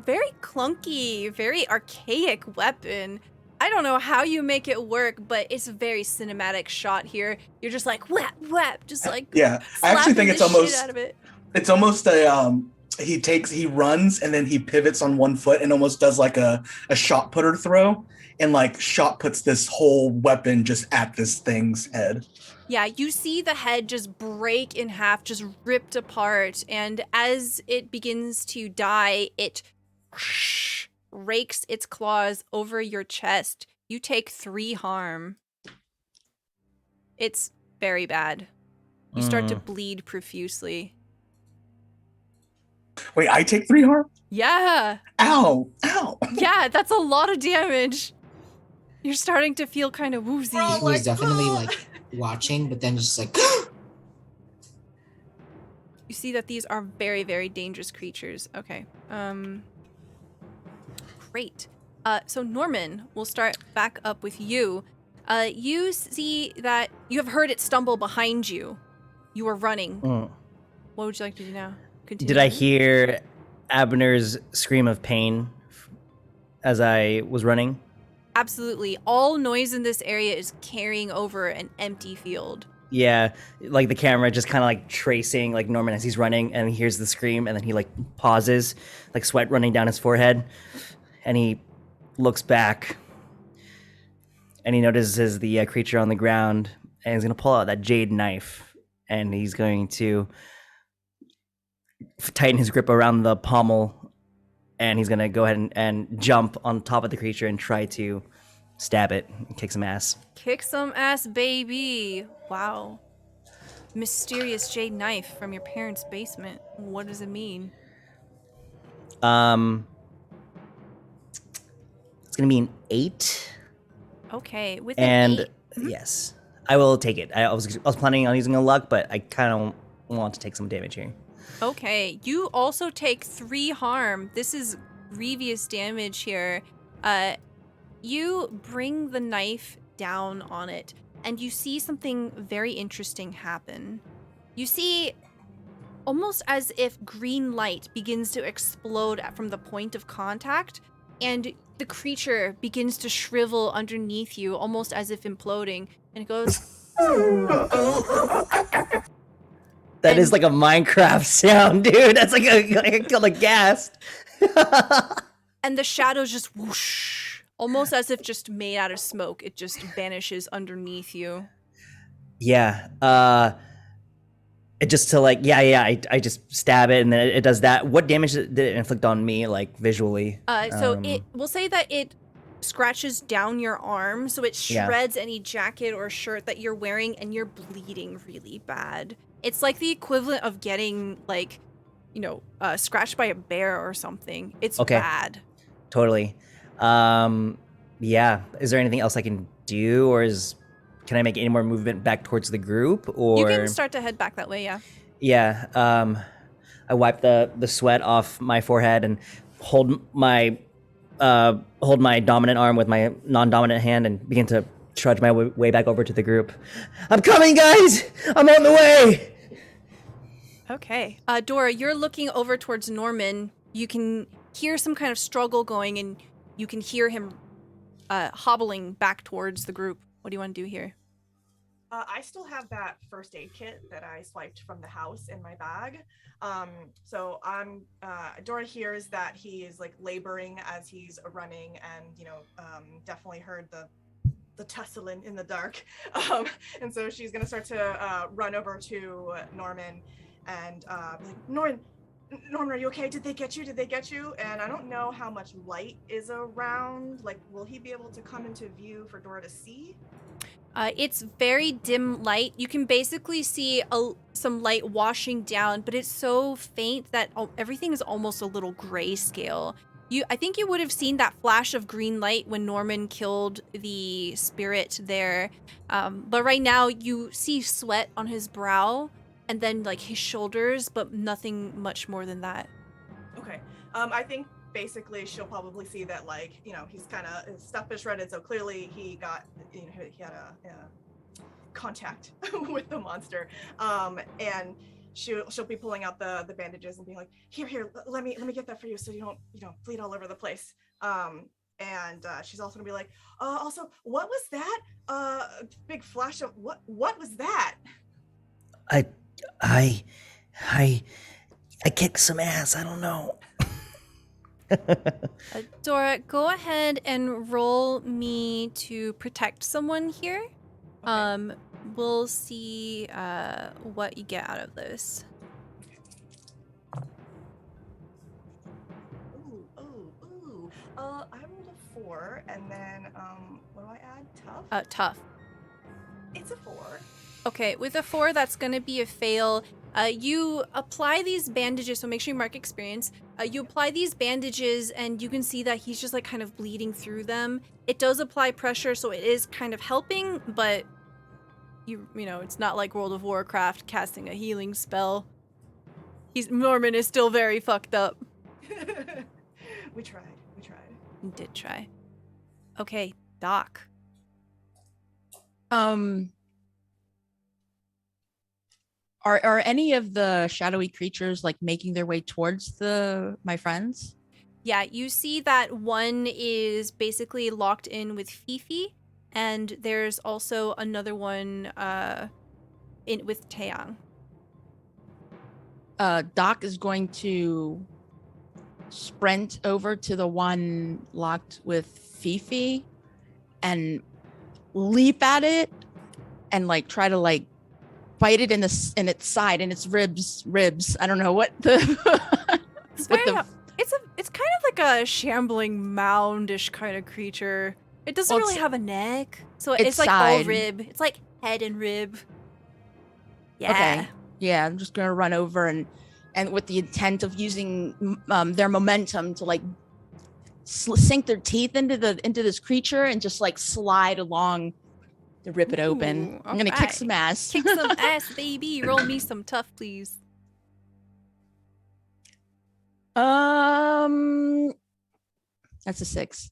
Speaker 1: very clunky, very archaic weapon. I don't know how you make it work, but it's a very cinematic shot here. You're just like whap whap, just like
Speaker 2: I actually think it's almost
Speaker 1: out of it.
Speaker 2: It's almost a he runs and then he pivots on one foot and almost does like a shot putter throw and like shot puts this whole weapon just at this thing's head.
Speaker 1: Yeah, you see the head just break in half, just ripped apart, and as it begins to die, it rakes its claws over your chest. You take 3 harm. It's very bad. You start to bleed profusely.
Speaker 2: Wait, I take 3 harm?
Speaker 1: Yeah.
Speaker 2: Ow! Ow!
Speaker 1: Yeah, that's a lot of damage. You're starting to feel kind of woozy.
Speaker 4: Bro,
Speaker 3: He was definitely like watching, but then just like.
Speaker 1: You see that these are very, very dangerous creatures. Okay. Great. So Norman, we'll start back up with you. You see that you have heard it stumble behind you. You are running. What would you like to do now? Continue.
Speaker 5: Did I hear Abner's scream of pain as I was running?
Speaker 1: Absolutely. All noise in this area is carrying over an empty field.
Speaker 5: Yeah, like the camera just kind of like tracing like Norman as he's running, and he hears the scream, and then he like pauses, like sweat running down his forehead, and he looks back, and he notices the creature on the ground, and he's gonna pull out that jade knife, and he's going to tighten his grip around the pommel, and he's gonna go ahead and jump on top of the creature and try to stab it and kick some ass.
Speaker 1: Kick some ass, baby. Wow. Mysterious jade knife from your parents' basement. What does it mean?
Speaker 5: It's gonna be an 8.
Speaker 1: Okay, with
Speaker 5: And
Speaker 1: an 8.
Speaker 5: yes, I will take it. I was planning on using a luck, but I kind of want to take some damage here.
Speaker 1: Okay, you also take 3 harm. This is grievous damage here. You bring the knife down on it, and you see something very interesting happen. You see, almost as if green light begins to explode from the point of contact, and the creature begins to shrivel underneath you, almost as if imploding, and it goes...
Speaker 5: That is like a Minecraft sound, dude. That's like I got like gassed.
Speaker 1: And the shadows just whoosh, almost as if just made out of smoke. It just vanishes underneath you.
Speaker 5: Yeah. It just to like I just stab it and then it does that. What damage did it inflict on me, like visually?
Speaker 1: So it will say that it scratches down your arm, so it shreds any jacket or shirt that you're wearing, and you're bleeding really bad. It's like the equivalent of getting like, scratched by a bear or something. It's bad.
Speaker 5: Totally. Yeah. Is there anything else I can do, or can I make any more movement back towards the group? Or
Speaker 1: you can start to head back that way. Yeah.
Speaker 5: Yeah. I wipe the sweat off my forehead and hold my dominant arm with my non-dominant hand and begin to trudge my way back over to the group. I'm coming, guys! I'm on the way!
Speaker 1: Okay. Dora, you're looking over towards Norman. You can hear some kind of struggle going, and you can hear him hobbling back towards the group. What do you want to do here?
Speaker 4: I still have that first aid kit that I swiped from the house in my bag. So I'm Dora hears that he is like laboring as he's running, and definitely heard the tussling in the dark. And so she's gonna start to run over to Norman and be like, Norman, are you okay? Did they get you? And I don't know how much light is around. Like, will he be able to come into view for Dora to see?
Speaker 1: It's very dim light. You can basically see some light washing down, but it's so faint that everything is almost a little grayscale. I think you would have seen that flash of green light when Norman killed the spirit there. But right now you see sweat on his brow and then like his shoulders, but nothing much more than that.
Speaker 4: Okay. I think basically she'll probably see that, like, he's kind of, his stuff is shredded, so clearly he got, he had a contact with the monster. And she'll be pulling out the bandages and being like, here, let me get that for you so you don't bleed all over the place. And she's also gonna be like, also, what was that? Big flash of what was that?
Speaker 5: I kicked some ass. I don't know.
Speaker 1: Dora, go ahead and roll me to protect someone here.
Speaker 4: Okay.
Speaker 1: we'll see what you get out of this.
Speaker 4: Ooh. I rolled a 4, and then what do I add? Tough.
Speaker 1: Tough.
Speaker 4: It's a 4.
Speaker 1: Okay, with a 4, that's going to be a fail. You apply these bandages, so make sure you mark experience. You apply these bandages, and you can see that he's just like kind of bleeding through them. It does apply pressure, so it is kind of helping, but you know, it's not like World of Warcraft casting a healing spell. Norman is still very fucked up.
Speaker 4: We tried.
Speaker 1: Did try. Okay, Doc.
Speaker 6: Are any of the shadowy creatures like making their way towards my friends?
Speaker 1: Yeah, you see that one is basically locked in with Fifi, and there's also another one in with Taeyang.
Speaker 6: Doc is going to sprint over to the one locked with Fifi and leap at it and like try to like bite it in its side, in its ribs. I don't know what the
Speaker 1: It's kind of like a shambling moundish kind of creature. It doesn't really have a neck, so it's like all
Speaker 6: side.
Speaker 1: rib. It's like head and rib. Yeah.
Speaker 6: Okay. Yeah, I'm just gonna run over and with the intent of using their momentum to like sink their teeth into this creature and just like slide along to rip it open. I'm gonna kick some ass.
Speaker 1: Kick some ass, baby. Roll me some tough, please.
Speaker 6: That's a 6.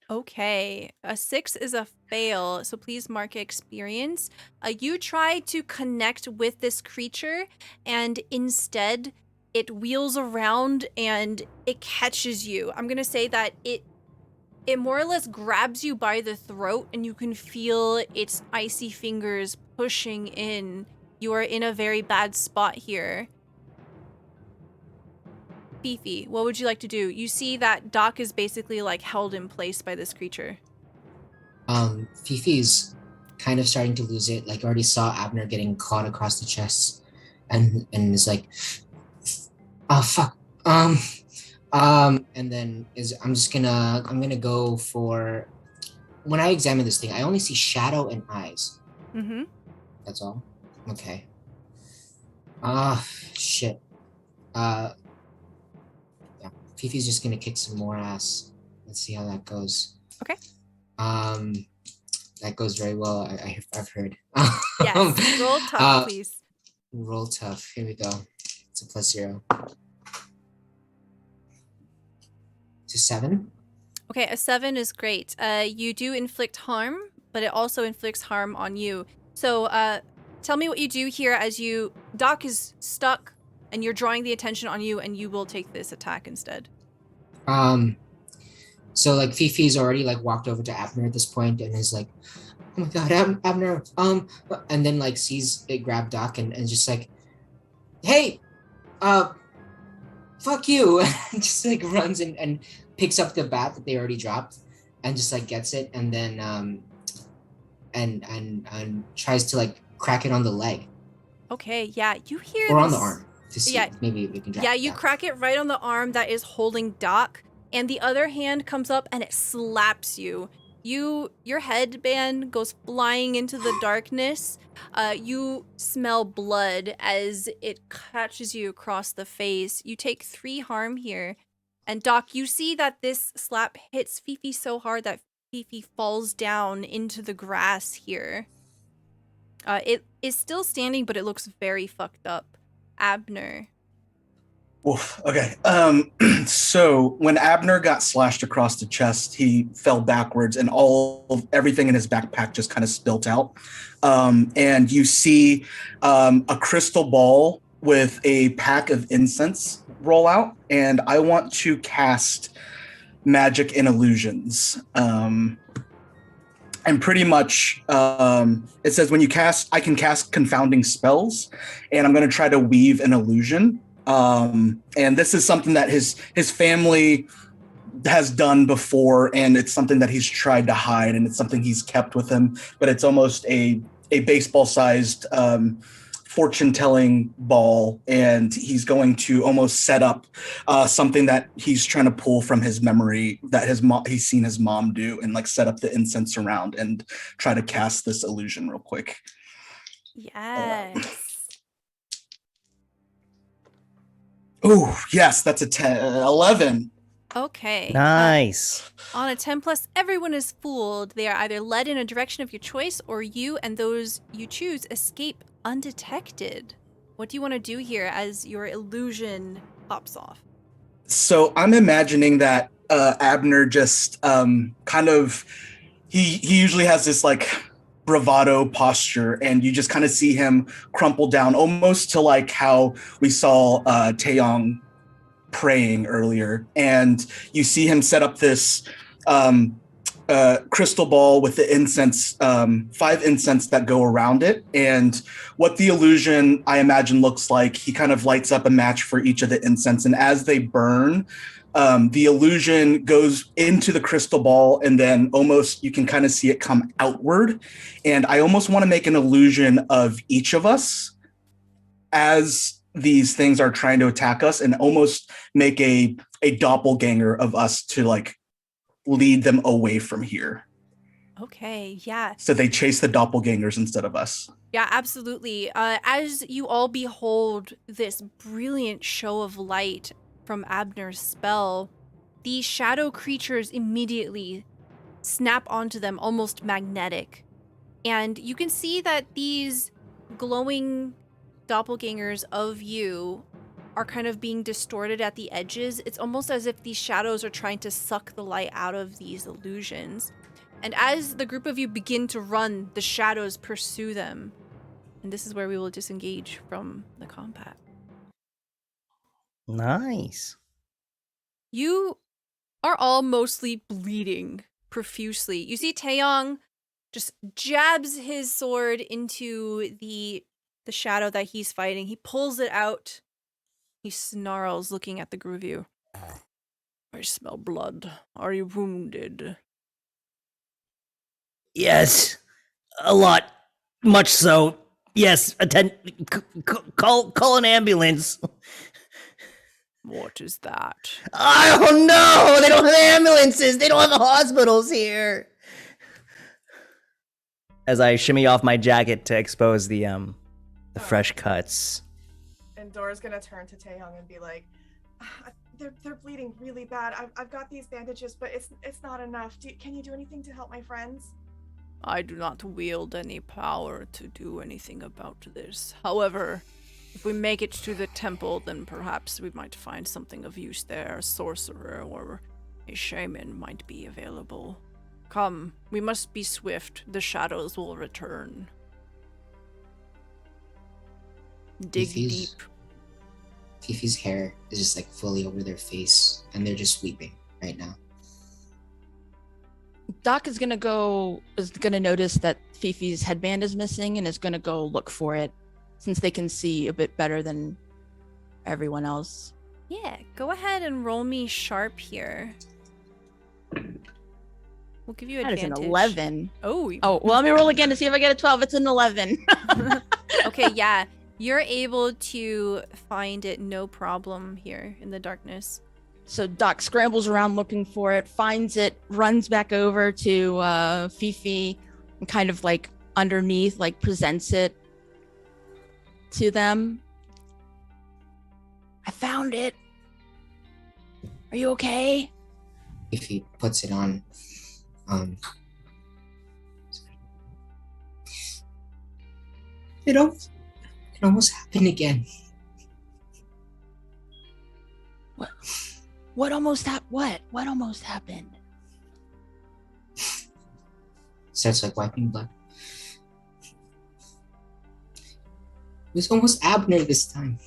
Speaker 1: Okay, a 6 is a fail, so please mark experience. You try to connect with this creature, and instead it wheels around and it catches you. I'm gonna say that it more or less grabs you by the throat, and you can feel its icy fingers pushing in. You are in a very bad spot here. Fifi, what would you like to do? You see that Doc is basically like held in place by this creature.
Speaker 3: Fifi's kind of starting to lose it. Like, already saw Abner getting caught across the chest, and is like, oh fuck. And then I'm gonna go for, when I examine this thing, I only see shadow and eyes.
Speaker 1: Mm-hmm.
Speaker 3: That's all. Okay. Shit. Yeah. Fifi's just gonna kick some more ass. Let's see how that goes.
Speaker 1: Okay.
Speaker 3: That goes very well. I've heard.
Speaker 1: Yes. Roll tough, please.
Speaker 3: Roll tough. Here we go. It's a +0. To 7.
Speaker 1: Okay, a 7 is great. You do inflict harm, but it also inflicts harm on you. So, tell me what you do here as Doc is stuck, and you're drawing the attention on you, and you will take this attack instead.
Speaker 3: So like Fifi's already like walked over to Abner at this point and is like, oh my god, Abner, and then like sees it grab Doc and just like, hey, fuck you, and just like runs and picks up the bat that they already dropped and just like gets it, and then and tries to like crack it on the leg.
Speaker 1: Okay, yeah, you hear
Speaker 3: or
Speaker 1: this...
Speaker 3: on the arm to see if maybe we can drop it
Speaker 1: you
Speaker 3: down.
Speaker 1: crack it right on the arm that is holding Doc, and the other hand comes up and it slaps you. Your headband goes flying into the darkness. You smell blood as it catches you across the face. You take 3 harm here. And Doc, you see that this slap hits Fifi so hard that Fifi falls down into the grass here. It is still standing, but it looks very fucked up. Abner.
Speaker 2: Oof, okay. So when Abner got slashed across the chest, he fell backwards and everything in his backpack just kind of spilt out. And you see a crystal ball with a pack of incense roll out, and I want to cast Magic and Illusions. And pretty much it says when you cast, I can cast confounding spells, and I'm going to try to weave an illusion. And this is something that his family has done before, and it's something that he's tried to hide, and it's something he's kept with him, but it's almost a baseball-sized fortune-telling ball, and he's going to almost set up something that he's trying to pull from his memory that he's seen his mom do, and like set up the incense around and try to cast this illusion real quick.
Speaker 1: Yes.
Speaker 2: Oh, yes, that's a 11.
Speaker 1: Okay.
Speaker 5: Nice.
Speaker 1: On a 10 plus, everyone is fooled. They are either led in a direction of your choice, or you and those you choose escape undetected. What do you want to do here as your illusion pops off?
Speaker 2: So I'm imagining that Abner just kind of, he usually has this like bravado posture, and you just kind of see him crumple down almost to like how we saw Taeyong praying earlier, and you see him set up this crystal ball with the incense, 5 incense that go around it. And what the illusion, I imagine, looks like, he kind of lights up a match for each of the incense, and as they burn, the illusion goes into the crystal ball, and then almost you can kind of see it come outward. And I almost want to make an illusion of each of us as these things are trying to attack us, and almost make a doppelganger of us to like lead them away from here.
Speaker 1: Okay, yeah.
Speaker 2: So they chase the doppelgangers instead of us.
Speaker 1: Yeah, absolutely. As you all behold this brilliant show of light from Abner's spell, the shadow creatures immediately snap onto them, almost magnetic. And you can see that these glowing doppelgangers of you are kind of being distorted at the edges. It's almost as if these shadows are trying to suck the light out of these illusions. And as the group of you begin to run, the shadows pursue them. And this is where we will disengage from the combat.
Speaker 5: Nice.
Speaker 1: You are all mostly bleeding profusely. You see Taeyong just jabs his sword into the shadow that he's fighting. He pulls it out. He snarls, looking at the group of you. I smell blood. Are you wounded?
Speaker 5: Yes, a lot, much so. Yes, call an ambulance.
Speaker 1: What is that?
Speaker 5: Oh no, they don't have ambulances. They don't have hospitals here. As I shimmy off my jacket to expose the fresh cuts.
Speaker 4: And Dora's gonna turn to Taeyong and be like, they're bleeding really bad. I've got these bandages, but it's not enough. Can you do anything to help my friends?
Speaker 1: I do not wield any power to do anything about this. However, if we make it to the temple, then perhaps we might find something of use there. A sorcerer or a shaman might be available. Come, we must be swift. The shadows will return. Dig deep.
Speaker 3: Fifi's hair is just like fully over their face, and they're just weeping right now.
Speaker 6: Doc is gonna notice that Fifi's headband is missing and is gonna go look for it, since they can see a bit better than everyone else.
Speaker 1: Yeah, go ahead and roll me sharp here. We'll give you
Speaker 6: That is
Speaker 1: advantage.
Speaker 6: an 11.
Speaker 1: Oh,
Speaker 6: well, let me roll again to see if I get a 12. It's an 11.
Speaker 1: okay, yeah. You're able to find it no problem here in the darkness.
Speaker 6: So Doc scrambles around looking for it, finds it, runs back over to Fifi, and kind of like underneath, like presents it to them. I found it. Are you okay?
Speaker 3: Fifi puts it on. It almost happened again.
Speaker 6: What almost happened?
Speaker 3: Starts like wiping blood. It was almost Abner this time.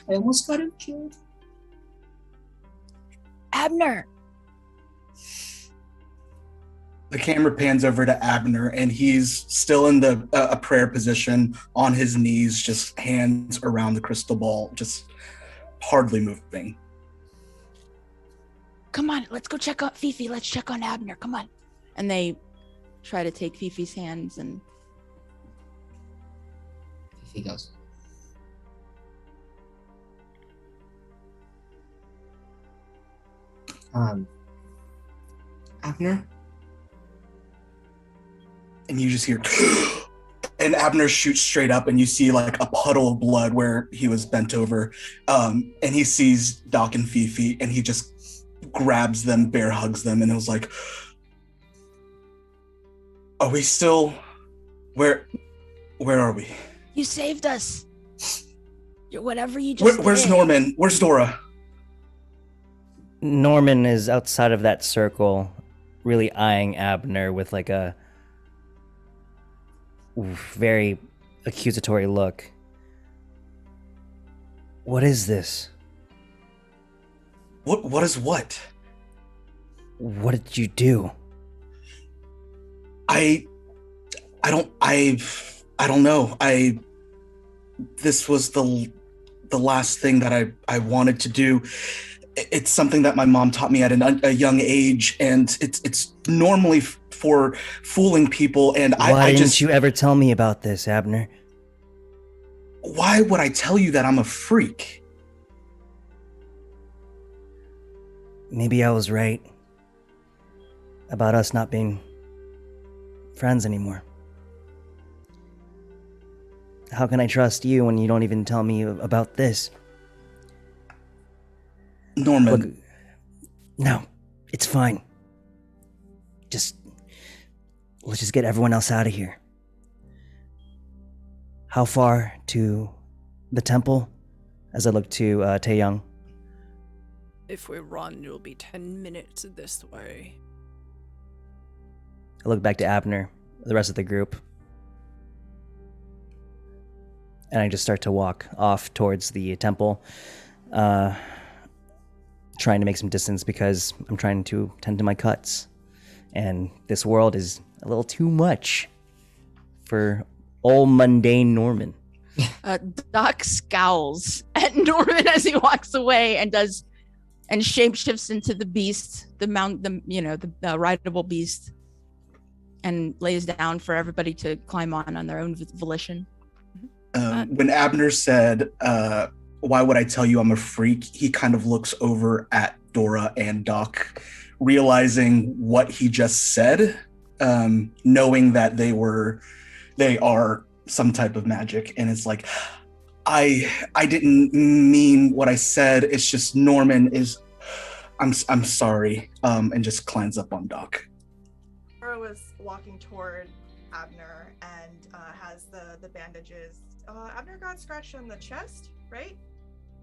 Speaker 3: I almost got him killed.
Speaker 6: Abner.
Speaker 2: The camera pans over to Abner, and he's still in a prayer position on his knees, just hands around the crystal ball, just hardly moving.
Speaker 6: come on, let's go check on Fifi. Let's check on Abner. Come on. And they try to take Fifi's hands, and
Speaker 3: Fifi goes. Abner?
Speaker 2: And you just hear, and Abner shoots straight up, and you see like a puddle of blood where he was bent over. And he sees Doc and Fifi, and he just grabs them, bear hugs them, and it was like, are we still, where are we?
Speaker 6: You saved us. Whatever you just
Speaker 2: Where's
Speaker 6: did.
Speaker 2: Norman? Where's Dora?
Speaker 5: Norman is outside of that circle, really eyeing Abner with like a very accusatory look. What is this?
Speaker 2: What is what?
Speaker 5: What did you do?
Speaker 2: I don't know. This was the last thing that I wanted to do. It's something that my mom taught me at a young age, and it's normally for fooling people. And
Speaker 5: Why didn't you ever tell me about this, Abner?
Speaker 2: Why would I tell you that I'm a freak?
Speaker 5: Maybe I was right about us not being friends anymore. How can I trust you when you don't even tell me about this?
Speaker 2: Norman.
Speaker 5: Look, no, it's fine. Let's just get everyone else out of here. How far to the temple? As I look to Taeyang.
Speaker 1: If we run, it'll be 10 minutes this way.
Speaker 5: I look back to Abner, the rest of the group. And I just start to walk off towards the temple, trying to make some distance because I'm trying to tend to my cuts. And this world is a little too much for old mundane Norman.
Speaker 6: Doc scowls at Norman as he walks away and shapeshifts into the beast, the rideable beast, and lays down for everybody to climb on their own volition.
Speaker 2: When Abner said, why would I tell you I'm a freak? He kind of looks over at Dora and Doc, realizing what he just said, knowing that they are some type of magic. And it's like, I didn't mean what I said. It's just Norman is, I'm sorry. And just climbs up on Doc.
Speaker 4: Dora was walking toward Abner and has the bandages. Abner got scratched on the chest, right?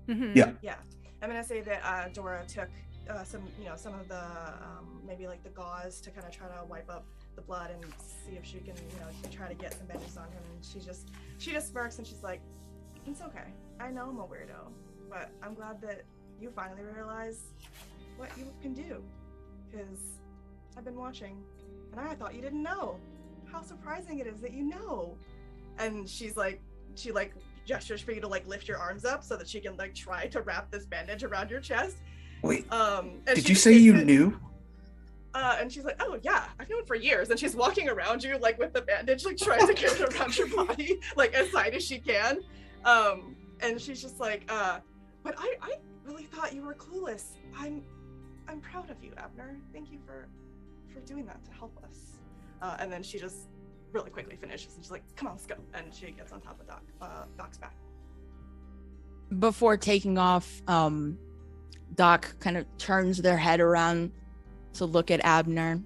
Speaker 1: Mm-hmm.
Speaker 2: Yeah.
Speaker 4: Yeah. I'm gonna say that Dora took some of the maybe like the gauze to kind of try to wipe up the blood and see if she can try to get some bandages on him. And she just smirks and she's like, "It's okay. I know I'm a weirdo, but I'm glad that you finally realize what you can do, because I've been watching and I thought you didn't know. How surprising it is that you know." And she gestures for you to like lift your arms up so that she can like try to wrap this bandage around your chest.
Speaker 2: Wait,
Speaker 4: and
Speaker 2: did you say you knew?
Speaker 4: And she's like, "Oh yeah, I've known for years." And she's walking around you like with the bandage, like trying to get it around your body, like as tight as she can. And she's just like, "But I really thought you were clueless. I'm proud of you, Abner. Thank you for doing that to help us." And then she just really quickly finishes and she's like, "Come on, let's go." And she gets on top of Doc's back.
Speaker 6: Before taking off, Doc kind of turns their head around to look at Abner.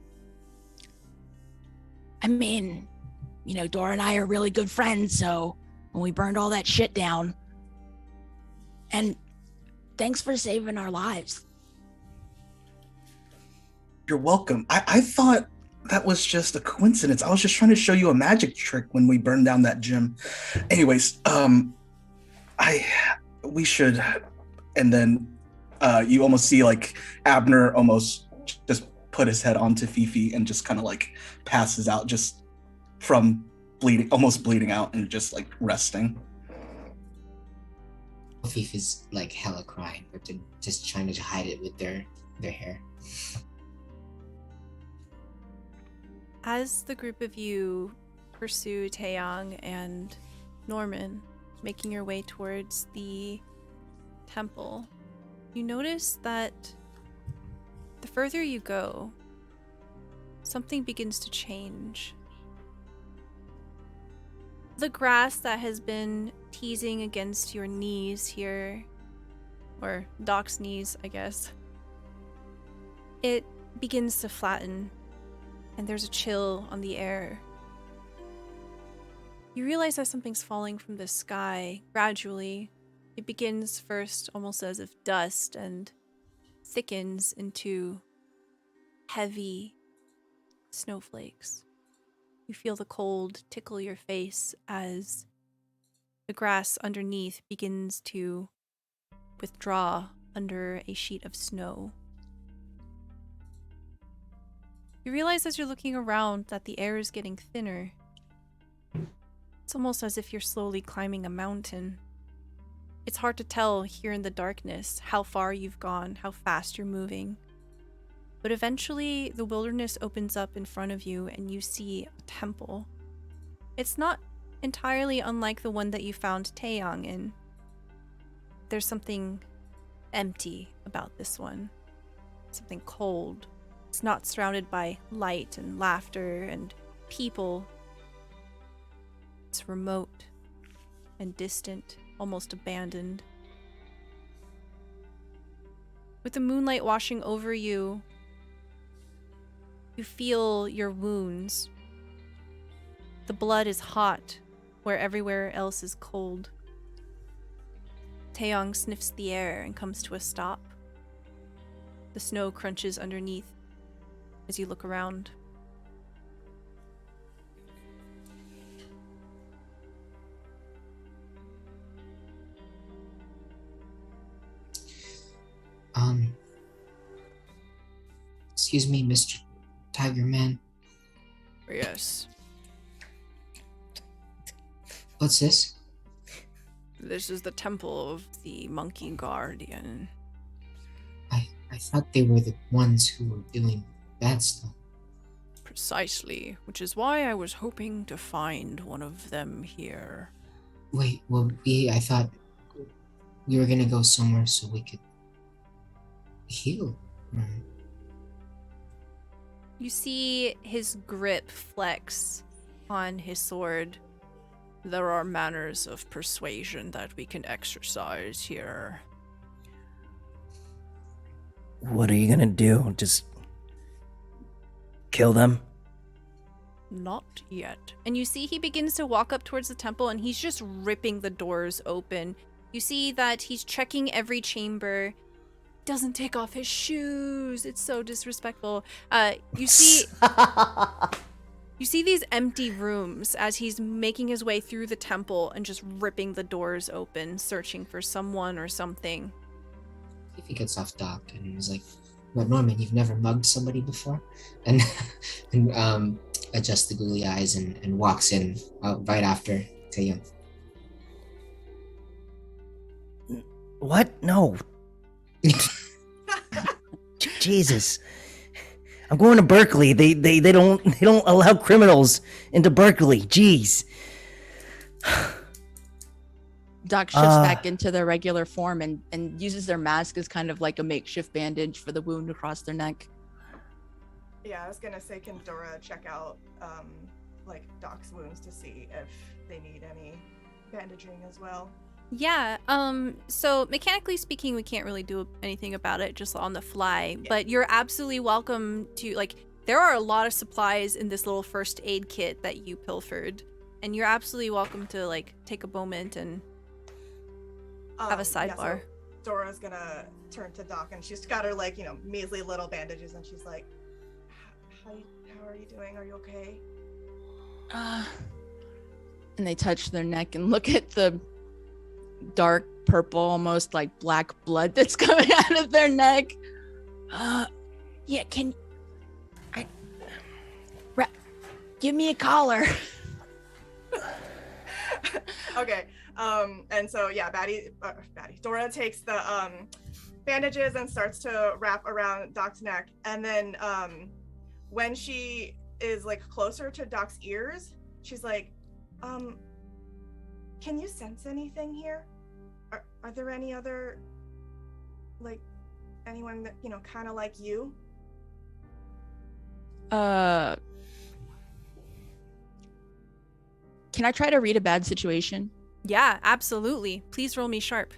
Speaker 6: I mean, Dora and I are really good friends, so when we burned all that shit down, and thanks for saving our lives.
Speaker 2: You're welcome. I thought that was just a coincidence. I was just trying to show you a magic trick when we burned down that gym. Anyways, we should, and then you almost see like Abner almost just put his head onto Fifi and just kind of like passes out just from almost bleeding out and just like resting.
Speaker 3: Fifi's like hella crying, but they're just trying to hide it with their their hair.
Speaker 1: As the group of you pursue Taeyang and Norman, making your way towards the temple, you notice that the further you go, something begins to change. The grass that has been teasing against your knees here, or Doc's knees, I guess, it begins to flatten, and there's a chill on the air. You realize that something's falling from the sky gradually. It begins first almost as if dust and thickens into heavy snowflakes. You feel the cold tickle your face as the grass underneath begins to withdraw under a sheet of snow. You realize as you're looking around that the air is getting thinner. It's almost as if you're slowly climbing a mountain. It's hard to tell here in the darkness how far you've gone, how fast you're moving. But eventually, the wilderness opens up in front of you and you see a temple. It's not entirely unlike the one that you found Taeyang in. There's something empty about this one. Something cold. It's not surrounded by light and laughter and people. It's remote and distant, almost abandoned. With the moonlight washing over you, you feel your wounds. The blood is hot where everywhere else is cold. Taeyang sniffs the air and comes to a stop. The snow crunches underneath as you look around.
Speaker 3: Excuse me, Mr. Tiger Man.
Speaker 1: Yes.
Speaker 3: What's this?
Speaker 1: This is the temple of the Monkey Guardian.
Speaker 3: I thought they were the ones who were doing bad stuff.
Speaker 1: Precisely, which is why I was hoping to find one of them here.
Speaker 3: Wait, well, I thought we were gonna go somewhere so we could heal. Right?
Speaker 1: You see his grip flex on his sword. There are manners of persuasion that we can exercise here.
Speaker 5: What are you gonna do? Just kill them?
Speaker 1: Not yet. And you see he begins to walk up towards the temple and he's just ripping the doors open. You see that he's checking every chamber. Doesn't take off his shoes. It's so disrespectful. You see these empty rooms as he's making his way through the temple and just ripping the doors open, searching for someone or something.
Speaker 3: If he gets off Doc and he's like, "What, Norman? You've never mugged somebody before?" And adjusts the googly eyes and walks in right after Taeyang.
Speaker 5: What? No. Jesus. I'm going to Berkeley. They don't allow criminals into Berkeley. Jeez.
Speaker 6: Doc shifts back into their regular form and uses their mask as kind of like a makeshift bandage for the wound across their neck.
Speaker 4: Yeah, I was gonna say, can Dora check out like Doc's wounds to see if they need any bandaging as well?
Speaker 1: Yeah, so mechanically speaking, we can't really do anything about it just on the fly, but you're absolutely welcome to, like, there are a lot of supplies in this little first aid kit that you pilfered, and you're absolutely welcome to, like, take a moment and have a sidebar.
Speaker 4: Yeah, so Dora's gonna turn to Doc, and she's got her, like, measly little bandages, and she's like, how are you doing? Are you okay?
Speaker 6: And they touch their neck and look at the dark purple, almost like black blood that's coming out of their neck. Yeah, give me a collar.
Speaker 4: Okay. And so yeah, Dora takes the bandages and starts to wrap around Doc's neck. And then when she is like closer to Doc's ears, she's like, can you sense anything here? Are there any other, like, anyone that, you know, kind of like you?
Speaker 6: Can I try to read a bad situation?
Speaker 1: Yeah, absolutely. Please roll me sharp.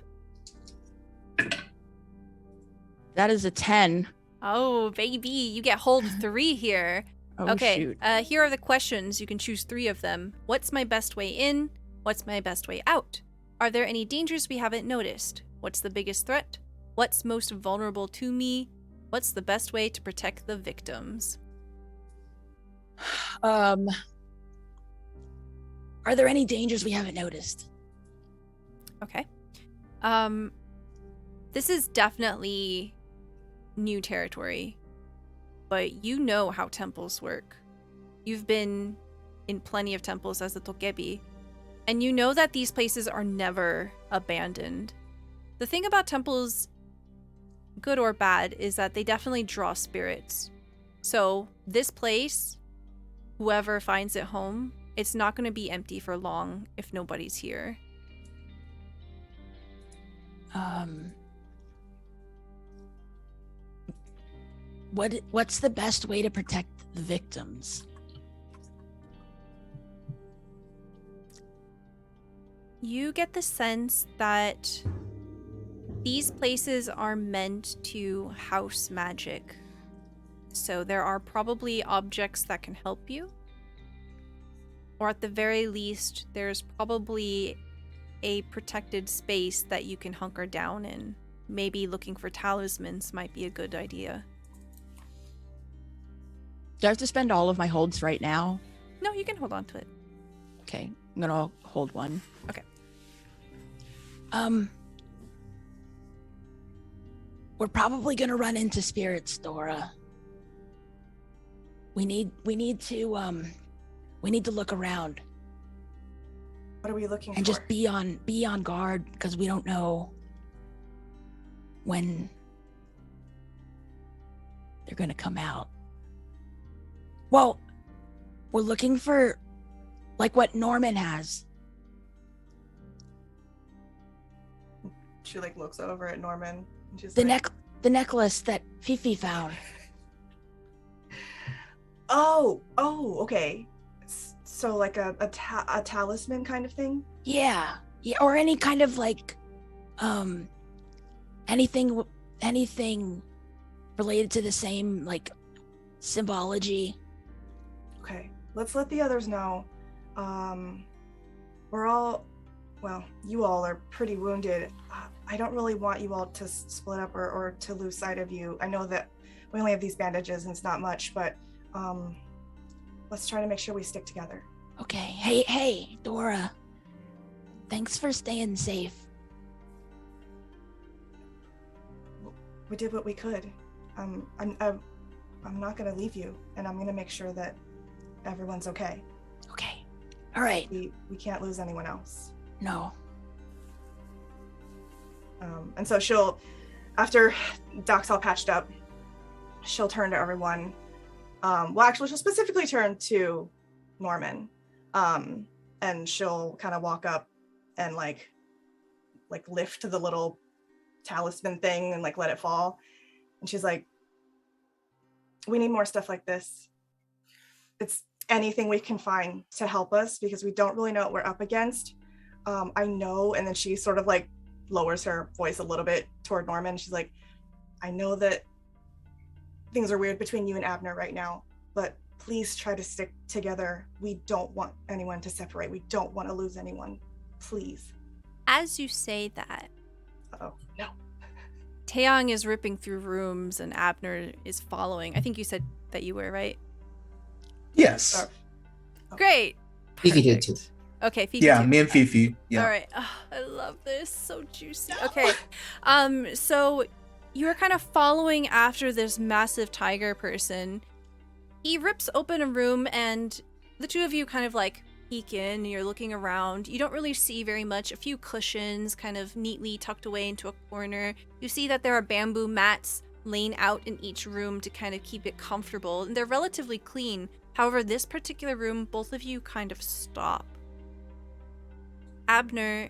Speaker 6: That is a 10.
Speaker 1: Oh, baby, you get hold 3 here.
Speaker 6: Oh,
Speaker 1: okay,
Speaker 6: shoot.
Speaker 1: Here are the questions. You can choose 3 of them. What's my best way in? What's my best way out? Are there any dangers we haven't noticed? What's the biggest threat? What's most vulnerable to me? What's the best way to protect the victims?
Speaker 6: Are there any dangers we haven't noticed?
Speaker 1: Okay. This is definitely new territory, but you know how temples work. You've been in plenty of temples as a tokebi, and you know that these places are never abandoned. The thing about temples, good or bad, is that they definitely draw spirits. So this place, whoever finds it home, it's not going to be empty for long if nobody's here.
Speaker 6: What's the best way to protect the victims?
Speaker 1: You get the sense that these places are meant to house magic. So there are probably objects that can help you. Or at the very least, there's probably a protected space that you can hunker down in. Maybe looking for talismans might be a good idea.
Speaker 6: Do I have to spend all of my holds right now?
Speaker 1: No, you can hold on to it.
Speaker 6: Okay, I'm gonna hold one.
Speaker 1: Okay.
Speaker 6: We're probably gonna run into spirits, Dora. We need to look around
Speaker 4: What are we looking
Speaker 6: and
Speaker 4: for?
Speaker 6: just be on guard, because we don't know when they're gonna come out. Well, we're looking for like what Norman has.
Speaker 4: She like looks over at Norman and she's
Speaker 6: The
Speaker 4: like,
Speaker 6: the necklace that Fifi found.
Speaker 4: Oh, okay. So like a talisman kind of thing?
Speaker 6: Yeah, or any kind of like anything related to the same like symbology.
Speaker 4: Okay, let's let the others know. You all are pretty wounded. I don't really want you all to split up or to lose sight of you. I know that we only have these bandages and it's not much, but let's try to make sure we stick together.
Speaker 6: Okay, hey, Dora. Thanks for staying safe.
Speaker 4: We did what we could. I'm not gonna leave you, and I'm gonna make sure that everyone's okay.
Speaker 6: Okay, all right.
Speaker 4: We can't lose anyone else.
Speaker 6: No.
Speaker 4: And so she'll, after Doc's all patched up, she'll turn to everyone. She'll specifically turn to Norman, and she'll kind of walk up and like lift the little talisman thing and like let it fall. And she's like, we need more stuff like this. It's anything we can find to help us, because we don't really know what we're up against. I know. And then she sort of like lowers her voice a little bit toward Norman. She's like, I know that things are weird between you and Abner right now, but please try to stick together. We don't want anyone to separate. We don't want to lose anyone. Please.
Speaker 1: As you say that,
Speaker 4: Oh, no.
Speaker 1: Taeyong is ripping through rooms and Abner is following. I think you said that you were, right?
Speaker 2: Yes.
Speaker 1: Great.
Speaker 3: Fifi did too.
Speaker 1: Perfect. Okay, Fifi.
Speaker 2: Yeah,
Speaker 1: too.
Speaker 2: me and Fifi. Yeah.
Speaker 1: All right. Oh, I love this. So juicy. Okay. So you're kind of following after this massive tiger person. He rips open a room and the two of you kind of like peek in, you're looking around. You don't really see very much. A few cushions kind of neatly tucked away into a corner. You see that there are bamboo mats laying out in each room to kind of keep it comfortable, and they're relatively clean. However, this particular room, both of you kind of stop. Abner,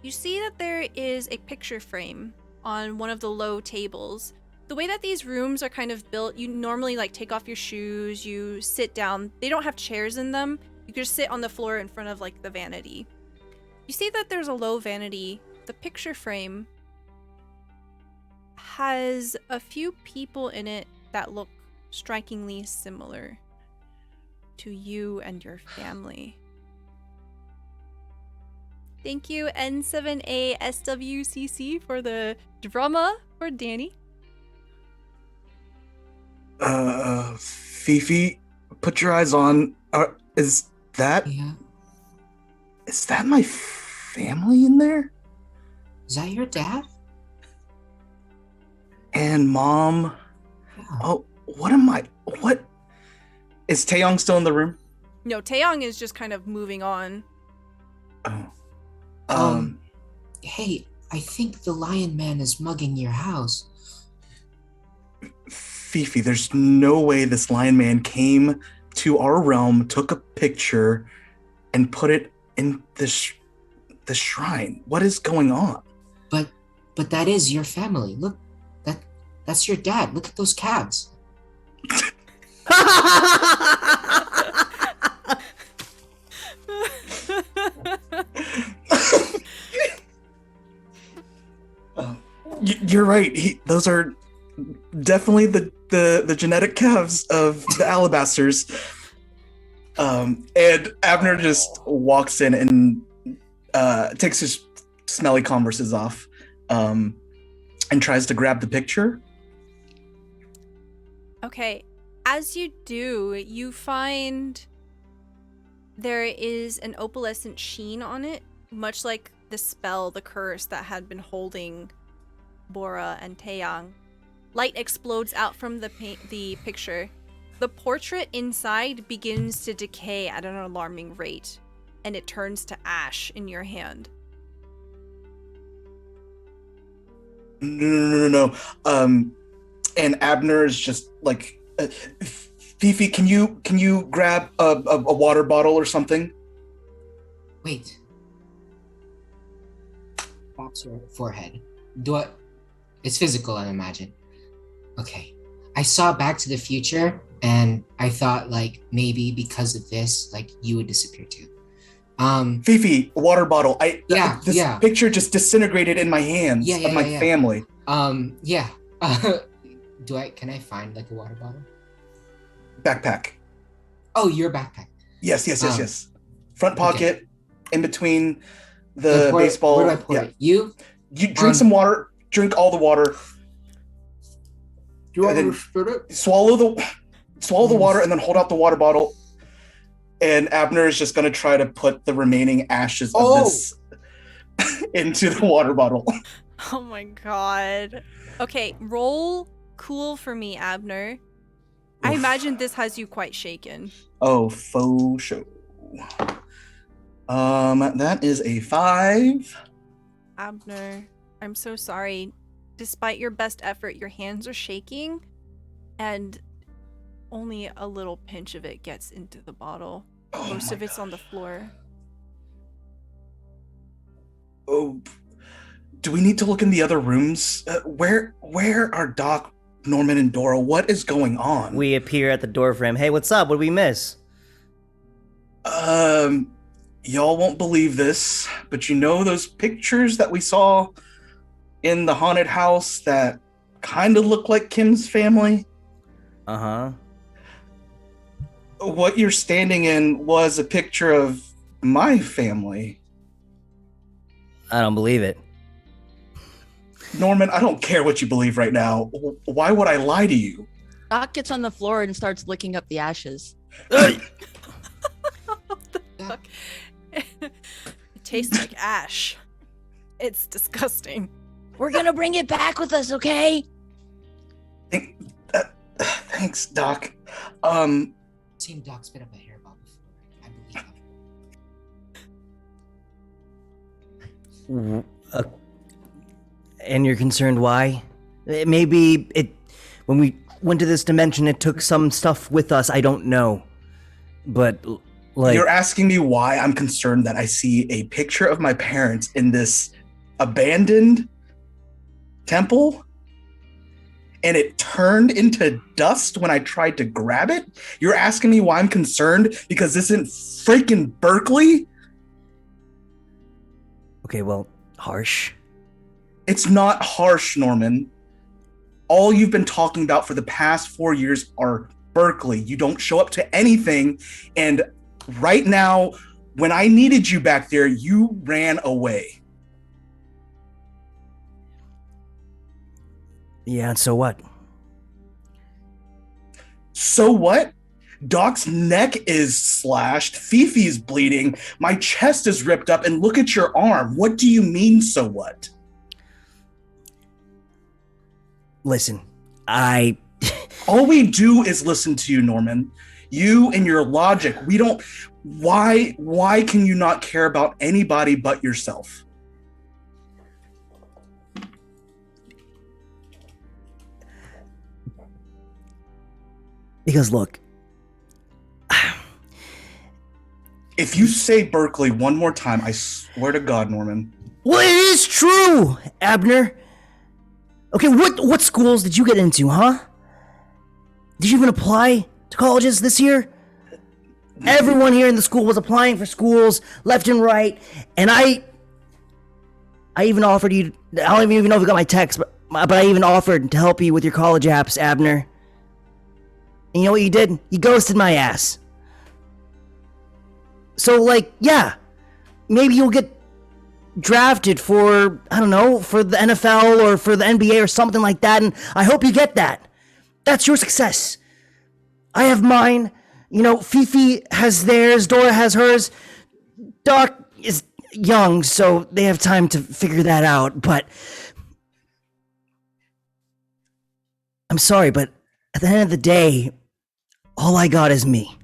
Speaker 1: you see that there is a picture frame on one of the low tables. The way that these rooms are kind of built, you normally like take off your shoes, you sit down. They don't have chairs in them. You can just sit on the floor in front of like the vanity. You see that there's a low vanity. The picture frame has a few people in it that look strikingly similar to you and your family. Thank you, N7A SWCC, for the drama for Danny.
Speaker 2: Fifi, put your eyes on. Is that my family in there?
Speaker 3: Is that your dad?
Speaker 2: And Mom?
Speaker 3: Yeah.
Speaker 2: Oh, what is Taeyong still in the room?
Speaker 1: No, Taeyong is just kind of moving on.
Speaker 2: Oh.
Speaker 3: Hey, I think the Lion Man is mugging your house.
Speaker 2: Fifi, there's no way this Lion Man came to our realm, took a picture, and put it in this shrine. What is going on?
Speaker 3: But that is your family. Look, that's your dad. Look at those calves.
Speaker 2: You're right. Those are definitely the genetic calves of the Alabasters. And Abner just walks in and takes his smelly Converses off, and tries to grab the picture.
Speaker 1: Okay, as you do, you find there is an opalescent sheen on it, much like the spell, the curse that had been holding Bora and Taeyang. Light explodes out from the picture. The portrait inside begins to decay at an alarming rate, and it turns to ash in your hand.
Speaker 2: No. And Abner is just like, Fifi, can you grab a water bottle or something?
Speaker 3: Wait. Taps your forehead. It's physical, I imagine. Okay. I saw Back to the Future, and I thought, like, maybe because of this, like, you would disappear too.
Speaker 2: Fifi, a water bottle. This
Speaker 3: yeah.
Speaker 2: picture just disintegrated in my hands of my family.
Speaker 3: Yeah. Can I find, like, a water bottle?
Speaker 2: Backpack.
Speaker 3: Oh, your backpack.
Speaker 2: Yes. Front pocket, okay. In between the baseball.
Speaker 3: Where do I pour it? You
Speaker 2: drink some water. Drink all the water.
Speaker 3: Do you want to spit it?
Speaker 2: Swallow the water and then hold out the water bottle. And Abner is just going to try to put the remaining ashes of this into the water bottle.
Speaker 1: Oh my god. Okay, roll cool for me, Abner. Oof. I imagine this has you quite shaken.
Speaker 2: Oh, faux show. That is a 5.
Speaker 1: Abner, I'm so sorry. Despite your best effort, your hands are shaking, and only a little pinch of it gets into the bottle. Most of it's on the floor.
Speaker 2: Oh, do we need to look in the other rooms? Where are Doc, Norman, and Dora? What is going on?
Speaker 5: We appear at the doorframe. Hey, what's up? What did we miss?
Speaker 2: Y'all won't believe this, but you know those pictures that we saw in the haunted house that kind of look like Kim's family?
Speaker 5: Uh-huh.
Speaker 2: What you're standing in was a picture of my family.
Speaker 5: I don't believe it.
Speaker 2: Norman, I don't care what you believe right now. Why would I lie to you?
Speaker 6: Doc gets on the floor and starts licking up the ashes.
Speaker 1: What the fuck? It tastes like ash. It's disgusting.
Speaker 6: We're gonna bring it back with us, okay?
Speaker 2: Thanks, Doc.
Speaker 3: Seen Doc spit up a hairball before. I believe him.
Speaker 5: And you're concerned why? Maybe when we went to this dimension, it took some stuff with us. I don't know. But, like...
Speaker 2: You're asking me why I'm concerned that I see a picture of my parents in this abandoned temple, and it turned into dust when I tried to grab it? You're asking me why I'm concerned because this isn't freaking Berkeley?
Speaker 5: Okay, well, harsh.
Speaker 2: It's not harsh, Norman. All you've been talking about for the past 4 years are Berkeley. You don't show up to anything, and right now, when I needed you back there, you ran away.
Speaker 5: Yeah, and so what?
Speaker 2: So what? Doc's neck is slashed, Fifi's bleeding, my chest is ripped up, and look at your arm. What do you mean, so what?
Speaker 5: Listen,
Speaker 2: All we do is listen to you, Norman. You and your logic. We don't... Why can you not care about anybody but yourself?
Speaker 5: Because look...
Speaker 2: If you say Berkeley one more time, I swear to God, Norman.
Speaker 5: Well, it is true, Abner. Okay, what schools did you get into, huh? Did you even apply to colleges this year? Everyone here in the school was applying for schools left and right, and I even offered you... I don't even know if you got my text, but I even offered to help you with your college apps, Abner. And you know what you did? You ghosted my ass. So, like, yeah, maybe you'll get drafted for, I don't know, for the NFL or for the NBA or something like that, and I hope you get that. That's your success. I have mine. You know, Fifi has theirs, Dora has hers. Doc is young, so they have time to figure that out, but... I'm sorry, but at the end of the day, all I got is me.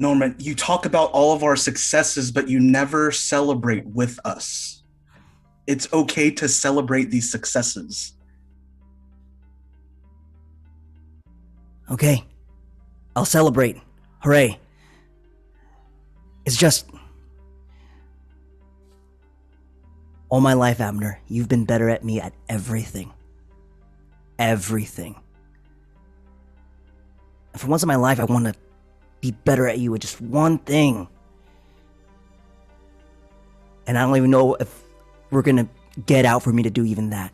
Speaker 2: Norman, you talk about all of our successes, but you never celebrate with us. It's okay to celebrate these successes.
Speaker 5: Okay. I'll celebrate. Hooray. It's just... all my life, Abner, you've been better at me at everything. Everything. And for once in my life, I want to be better at you with just one thing. And I don't even know if we're gonna get out for me to do even that.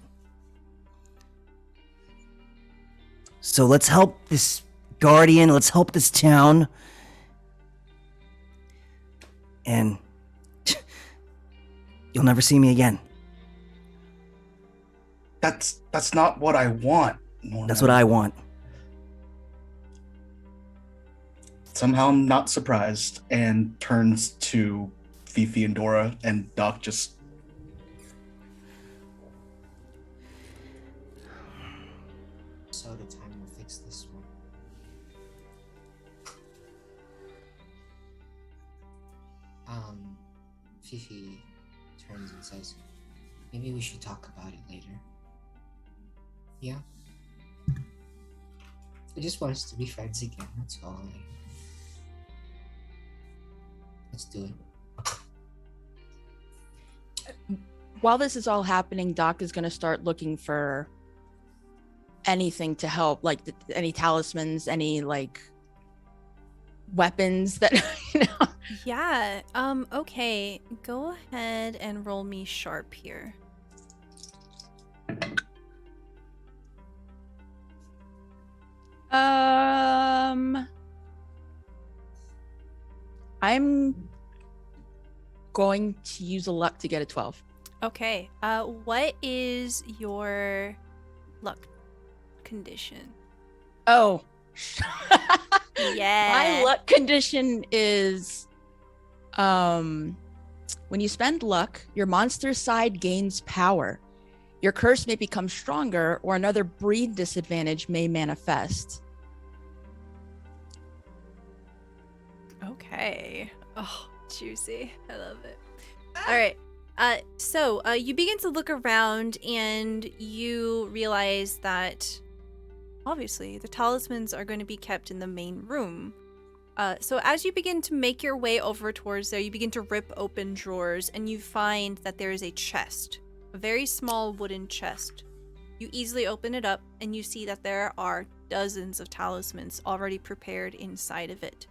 Speaker 5: So let's help this guardian, let's help this town. And you'll never see me again.
Speaker 2: That's not what I want, Norman.
Speaker 5: That's what I want.
Speaker 2: Somehow I'm not surprised, and turns to Fifi and Dora, and Doc just...
Speaker 3: So the time will fix this one. Fifi turns and says, maybe we should talk about it later. Yeah? I just want us to be friends again, that's all. Let's do it.
Speaker 6: While this is all happening, Doc is going to start looking for anything to help, like any talismans, any like weapons that, you know.
Speaker 1: Yeah. Okay. Go ahead and roll me sharp here.
Speaker 6: I'm going to use a luck to get a 12.
Speaker 1: Okay. What is your luck condition?
Speaker 6: Oh.
Speaker 1: Yeah.
Speaker 6: My luck condition is when you spend luck, your monster's side gains power. Your curse may become stronger, or another breed disadvantage may manifest.
Speaker 1: Okay. Oh, juicy. I love it. All right. So you begin to look around and you realize that obviously the talismans are going to be kept in the main room. So as you begin to make your way over towards there, you begin to rip open drawers and you find that there is a chest, a very small wooden chest. You easily open it up and you see that there are dozens of talismans already prepared inside of it.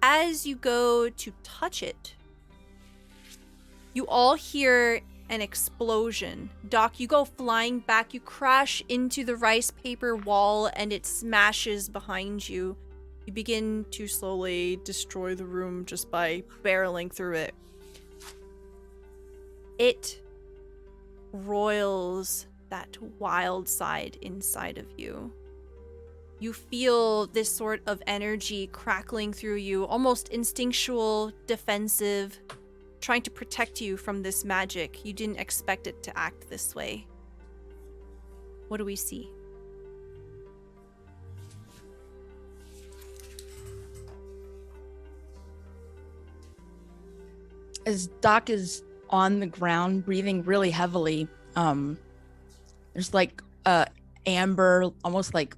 Speaker 1: As you go to touch it, you all hear an explosion. Doc, you go flying back, you crash into the rice paper wall and it smashes behind you. You begin to slowly destroy the room just by barreling through it. It roils that wild side inside of you. You feel this sort of energy crackling through you, almost instinctual, defensive, trying to protect you from this magic. You didn't expect it to act this way. What do we see?
Speaker 6: As Doc is on the ground, breathing really heavily, there's like amber, almost like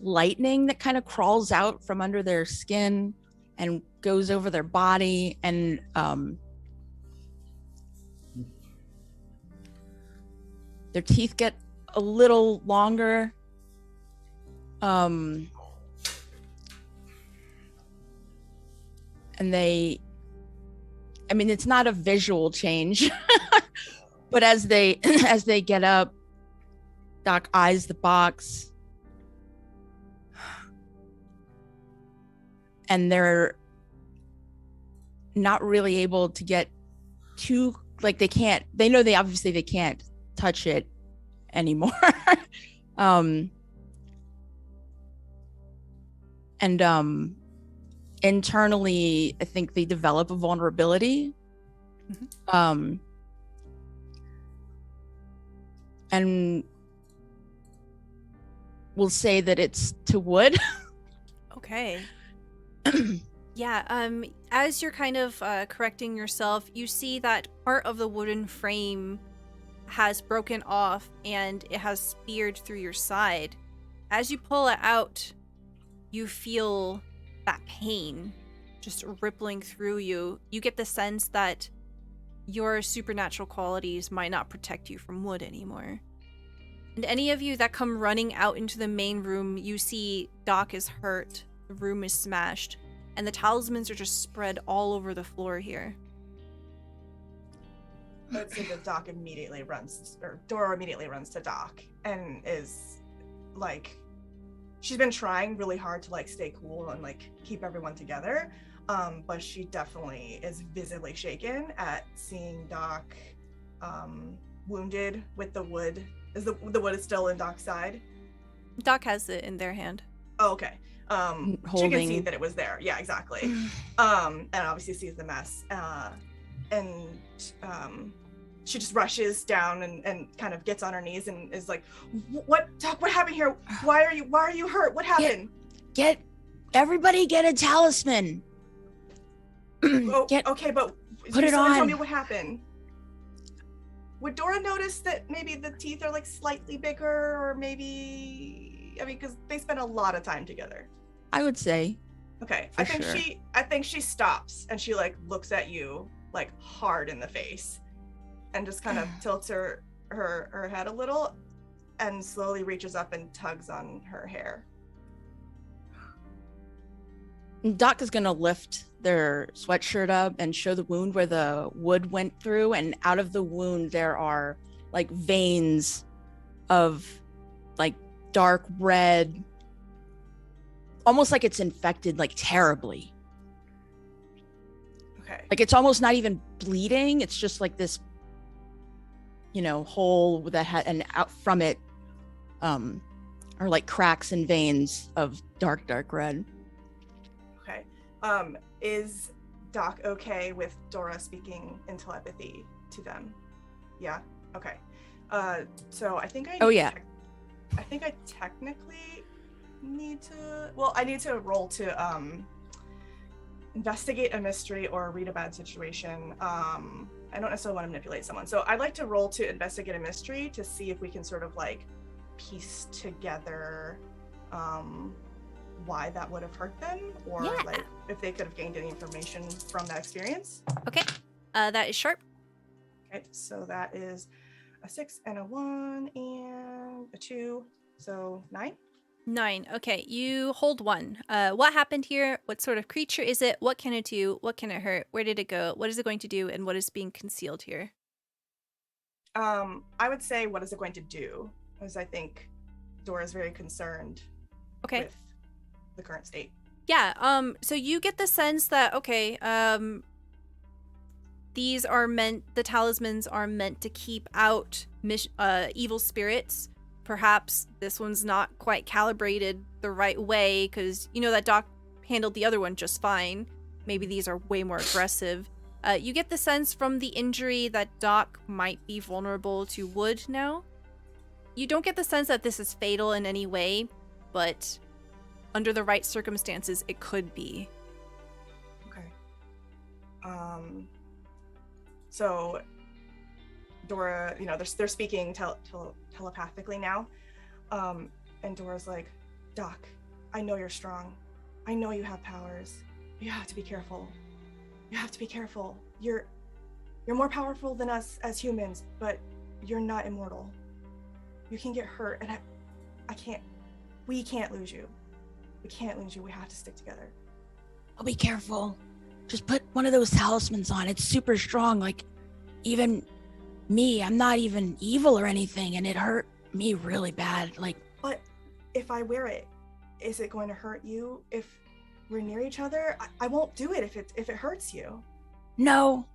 Speaker 6: lightning that kind of crawls out from under their skin and goes over their body, and their teeth get a little longer. And they, I mean, it's not a visual change, but as they get up, Doc eyes the box, and they're not really able to get too, like, they know they obviously can't touch it anymore. Internally, I think they develop a vulnerability.
Speaker 1: Mm-hmm.
Speaker 6: And we'll say that it's to wood.
Speaker 1: Okay. Yeah, as you're kind of correcting yourself, you see that part of the wooden frame has broken off and it has speared through your side. As you pull it out, you feel that pain just rippling through you. You get the sense that your supernatural qualities might not protect you from wood anymore. And any of you that come running out into the main room, you see Doc is hurt, the room is smashed, and the talismans are just spread all over the floor here.
Speaker 4: I'd say that Doc immediately runs, or Dora immediately runs to Doc and is like, she's been trying really hard to like stay cool and like keep everyone together, but she definitely is visibly shaken at seeing Doc wounded with the wood. Is the wood is still in Doc's side?
Speaker 1: Doc has it in their hand.
Speaker 4: Oh, okay.
Speaker 6: Holding.
Speaker 4: She can see that it was there. Yeah, exactly. And obviously sees the mess. And she just rushes down and kind of gets on her knees and is like, "What, Doc? What happened here? Why are you hurt? What happened?
Speaker 6: Everybody get a talisman."
Speaker 4: Okay, but
Speaker 6: put it on.
Speaker 4: Tell me what happened. Would Dora notice that maybe the teeth are like slightly bigger, or maybe, I mean, because they spend a lot of time together.
Speaker 6: I would say.
Speaker 4: Okay,
Speaker 6: For sure.
Speaker 4: I think she stops and she like looks at you like hard in the face, and just kind of tilts her head a little, and slowly reaches up and tugs on her hair.
Speaker 6: Doc is gonna lift their sweatshirt up and show the wound where the wood went through, and out of the wound there are like veins of like dark red, almost like it's infected like terribly.
Speaker 4: Okay.
Speaker 6: Like it's almost not even bleeding, it's just like this, hole that had, and out from it are like cracks and veins of dark red.
Speaker 4: Okay. Is Doc okay with Dora speaking in telepathy to them? Yeah. Okay. So I think I think I technically need to. Well, I need to roll to investigate a mystery or read a bad situation. I don't necessarily want to manipulate someone. So I'd like to roll to investigate a mystery to see if we can sort of like piece together why that would have hurt them, or like if they could have gained any information from that experience.
Speaker 1: Okay. That is sharp.
Speaker 4: Okay, so that is a 6 and a 1 and a 2, so 9.
Speaker 1: 9. Okay, you hold 1. What happened here? What sort of creature is it? What can it do? What can it hurt? Where did it go? What is it going to do? And what is being concealed here?
Speaker 4: I would say, what is it going to do? Because I think Dora is very concerned with the current state.
Speaker 1: Yeah, so you get the sense that, okay, the talismans are meant to keep out evil spirits. Perhaps this one's not quite calibrated the right way, because you know that Doc handled the other one just fine. Maybe these are way more aggressive. You get the sense from the injury that Doc might be vulnerable to wood now. You don't get the sense that this is fatal in any way, but under the right circumstances, it could be.
Speaker 4: Okay. So Dora, you know, they're speaking telepathically now. And Dora's like, Doc, I know you're strong. I know you have powers. You have to be careful. You have to be careful. You're more powerful than us as humans, but you're not immortal. You can get hurt, and we can't lose you. We can't lose you. We have to stick together.
Speaker 6: I'll be careful. Just put one of those talismans on. It's super strong. Like, even me, I'm not even evil or anything, and it hurt me really bad. Like,
Speaker 4: but if I wear it, is it going to hurt you if we're near each other? I won't do it if it hurts you.
Speaker 6: No.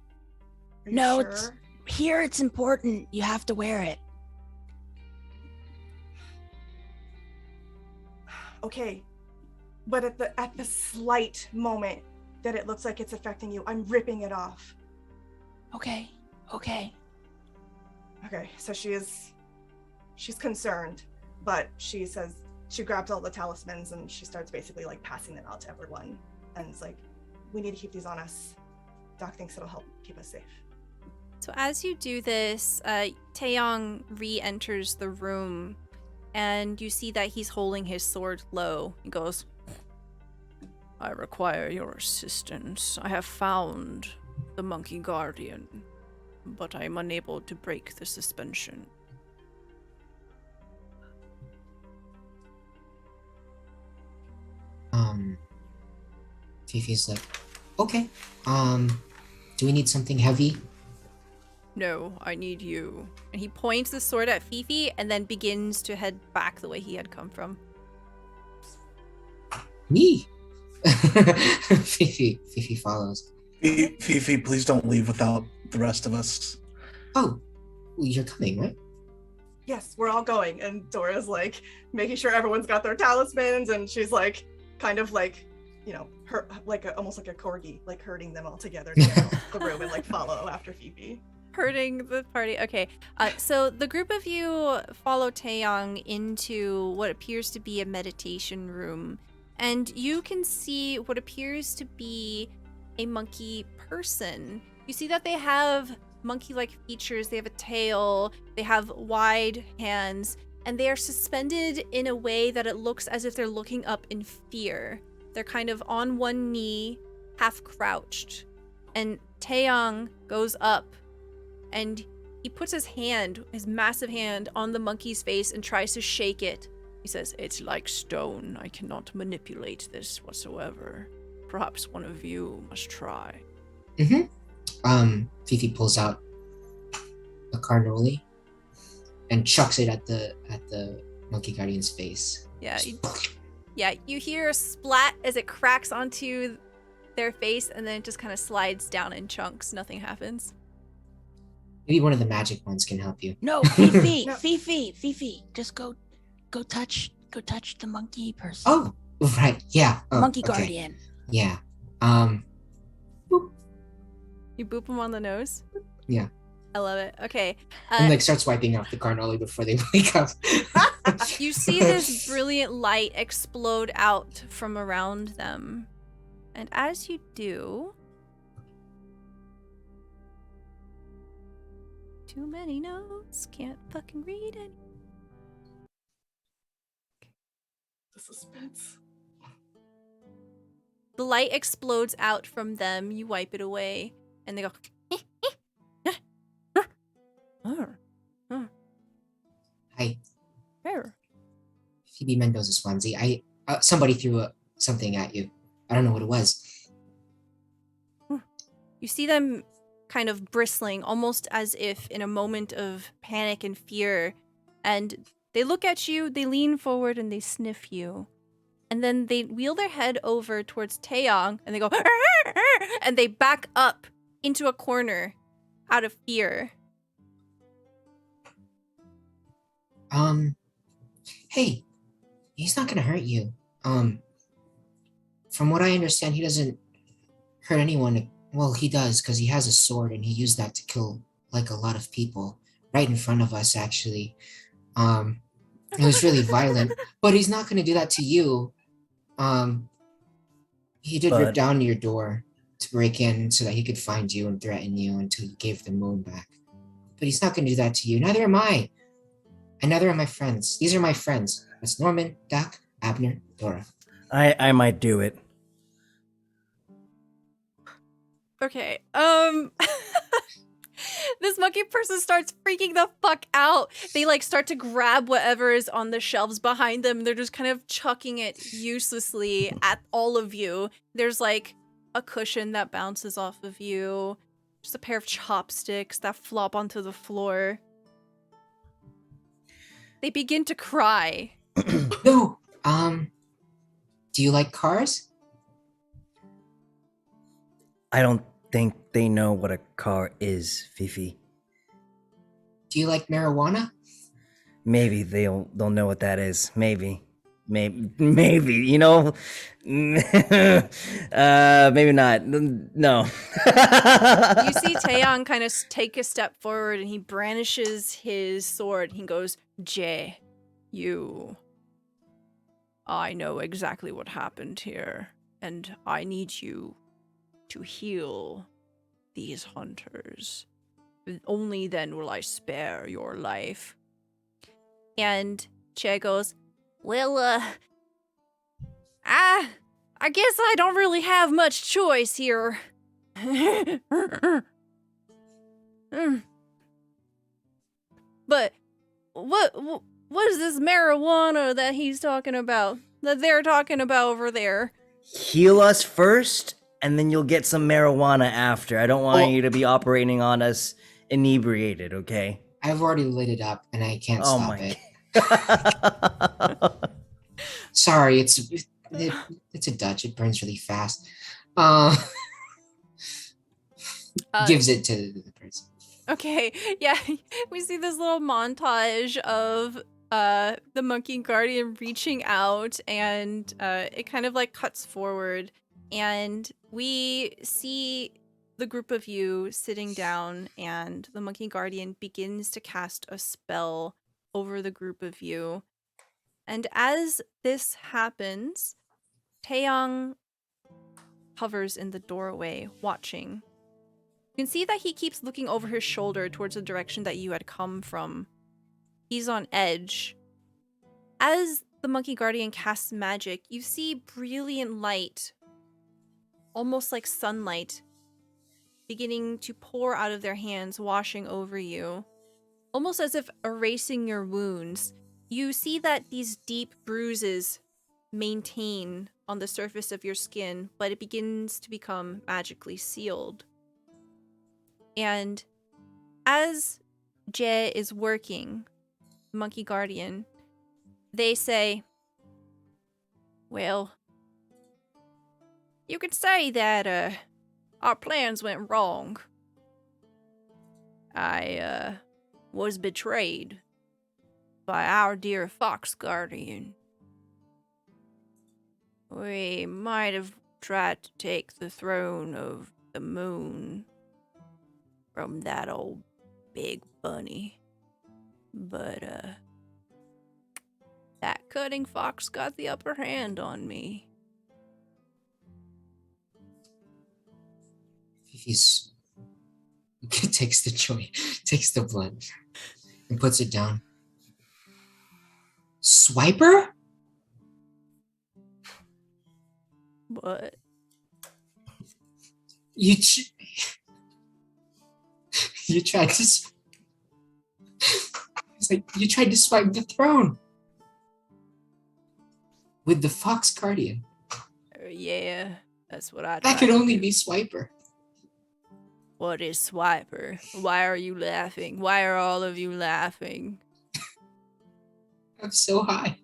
Speaker 4: Are you
Speaker 6: No,
Speaker 4: sure?
Speaker 6: Here it's important. You have to wear it.
Speaker 4: Okay. But at the slight moment that it looks like it's affecting you, I'm ripping it off.
Speaker 6: Okay.
Speaker 4: Okay, so she's concerned, but she says, she grabs all the talismans and she starts basically like passing them out to everyone. And it's like, we need to keep these on us. Doc thinks it'll help keep us safe.
Speaker 1: So as you do this, Taeyong re-enters the room, and you see that he's holding his sword low. He goes, I require your assistance. I have found the monkey guardian, but I am unable to break the suspension.
Speaker 3: Fifi's like, okay. Do we need something heavy?
Speaker 1: No, I need you. And he points the sword at Fifi and then begins to head back the way he had come from.
Speaker 3: Me? Fifi follows.
Speaker 2: Fifi, please don't leave without the rest of us.
Speaker 3: Oh, well, you're coming, right?
Speaker 4: Yes, we're all going. And Dora's like making sure everyone's got their talismans, and she's like kind of like, you know, her like almost like a corgi, like herding them all together to get out the room and like follow after Fifi.
Speaker 1: Hurting the party. Okay. So the group of you follow Taeyong into what appears to be a meditation room. And you can see what appears to be a monkey person. You see that they have monkey-like features. They have a tail. They have wide hands. And they are suspended in a way that it looks as if they're looking up in fear. They're kind of on one knee, half crouched. And Taeyong goes up and he puts his hand, his massive hand, on the monkey's face and tries to shake it. He says, it's like stone. I cannot manipulate this whatsoever. Perhaps one of you must try.
Speaker 3: Fifi pulls out a cannoli and chucks it at the monkey guardian's face.
Speaker 1: Yeah, you hear a splat as it cracks onto their face, and then it just kind of slides down in chunks. Nothing happens.
Speaker 3: Maybe one of the magic ones can help you.
Speaker 6: No, Fifi, Fifi, just go touch the monkey person.
Speaker 3: Oh, right, yeah. Oh,
Speaker 6: monkey
Speaker 3: okay.
Speaker 6: guardian.
Speaker 3: Yeah.
Speaker 1: You boop him on the nose?
Speaker 3: Yeah.
Speaker 1: I love it. Okay.
Speaker 3: And like starts wiping off the cannoli before they wake up.
Speaker 1: You see this brilliant light explode out from around them. And as you do... Too many notes. Can't fucking read any.
Speaker 4: The suspense.
Speaker 1: The light explodes out from them. You wipe it away. And they go...
Speaker 3: Hi,
Speaker 1: Where?
Speaker 3: Phoebe Mendoza Swansea. Somebody threw something at you. I don't know what it was.
Speaker 1: You see them kind of bristling, almost as if in a moment of panic and fear. And they look at you, they lean forward, and they sniff you. And then they wheel their head over towards Taeyong, and they go, and they back up into a corner out of fear.
Speaker 3: Hey, he's not gonna hurt you. From what I understand, he doesn't hurt anyone. Well, he does, because he has a sword, and he used that to kill, like, a lot of people. Right in front of us, actually. It was really violent. But he's not gonna do that to you. He did rip down your door to break in so that he could find you and threaten you until you gave the moon back. But he's not gonna do that to you. Neither am I. And neither are my friends. These are my friends. That's Norman, Doc, Abner, Dora.
Speaker 5: I might do it.
Speaker 1: Okay, this monkey person starts freaking the fuck out. They like start to grab whatever is on the shelves behind them. They're just kind of chucking it uselessly at all of you. There's like a cushion that bounces off of you. Just a pair of chopsticks that flop onto the floor. They begin to cry.
Speaker 3: No. Do you like cars?
Speaker 5: I don't think they know what a car is, Fifi.
Speaker 3: Do you like marijuana?
Speaker 5: Maybe they'll know what that is. Maybe, you know. Maybe not. No.
Speaker 1: You see Taeyong kind of take a step forward and he brandishes his sword. He goes, Jay, I know exactly what happened here, and I need you to heal these hunters. Only then will I spare your life. And Che goes, well, I guess I don't really have much choice here. But what is this marijuana that he's talking about? That they're talking about over there?
Speaker 5: Heal us first, and then you'll get some marijuana after. I don't want you to be operating on us inebriated, okay?
Speaker 3: I've already lit it up, and I can't stop it.
Speaker 5: God.
Speaker 3: Sorry, it's a Dutch. It burns really fast. Gives it to the person.
Speaker 1: Okay, yeah, we see this little montage of the monkey guardian reaching out, and it kind of like cuts forward, and we see the group of you sitting down, and the monkey guardian begins to cast a spell over the group of you. And as this happens, Taeyong hovers in the doorway, watching. You can see that he keeps looking over his shoulder towards the direction that you had come from. He's on edge. As the monkey guardian casts magic, you see brilliant light, almost like sunlight, beginning to pour out of their hands, washing over you, almost as if erasing your wounds. You see that these deep bruises maintain on the surface of your skin, but it begins to become magically sealed. And as Jay is working, Monkey Guardian, they say, well, you could say that our plans went wrong. I was betrayed by our dear Fox Guardian. We might have tried to take the throne of the moon from that old big bunny. But, that cutting fox got the upper hand on me.
Speaker 3: Fifi's takes the blood and puts it down. Swiper?
Speaker 1: What?
Speaker 3: You tried to. It's like you tried to swipe the throne with the Fox Guardian.
Speaker 1: Yeah, that's what I.
Speaker 3: That could only be Swiper.
Speaker 1: What is Swiper? Why are you laughing? Why are all of you laughing?
Speaker 3: I'm so high.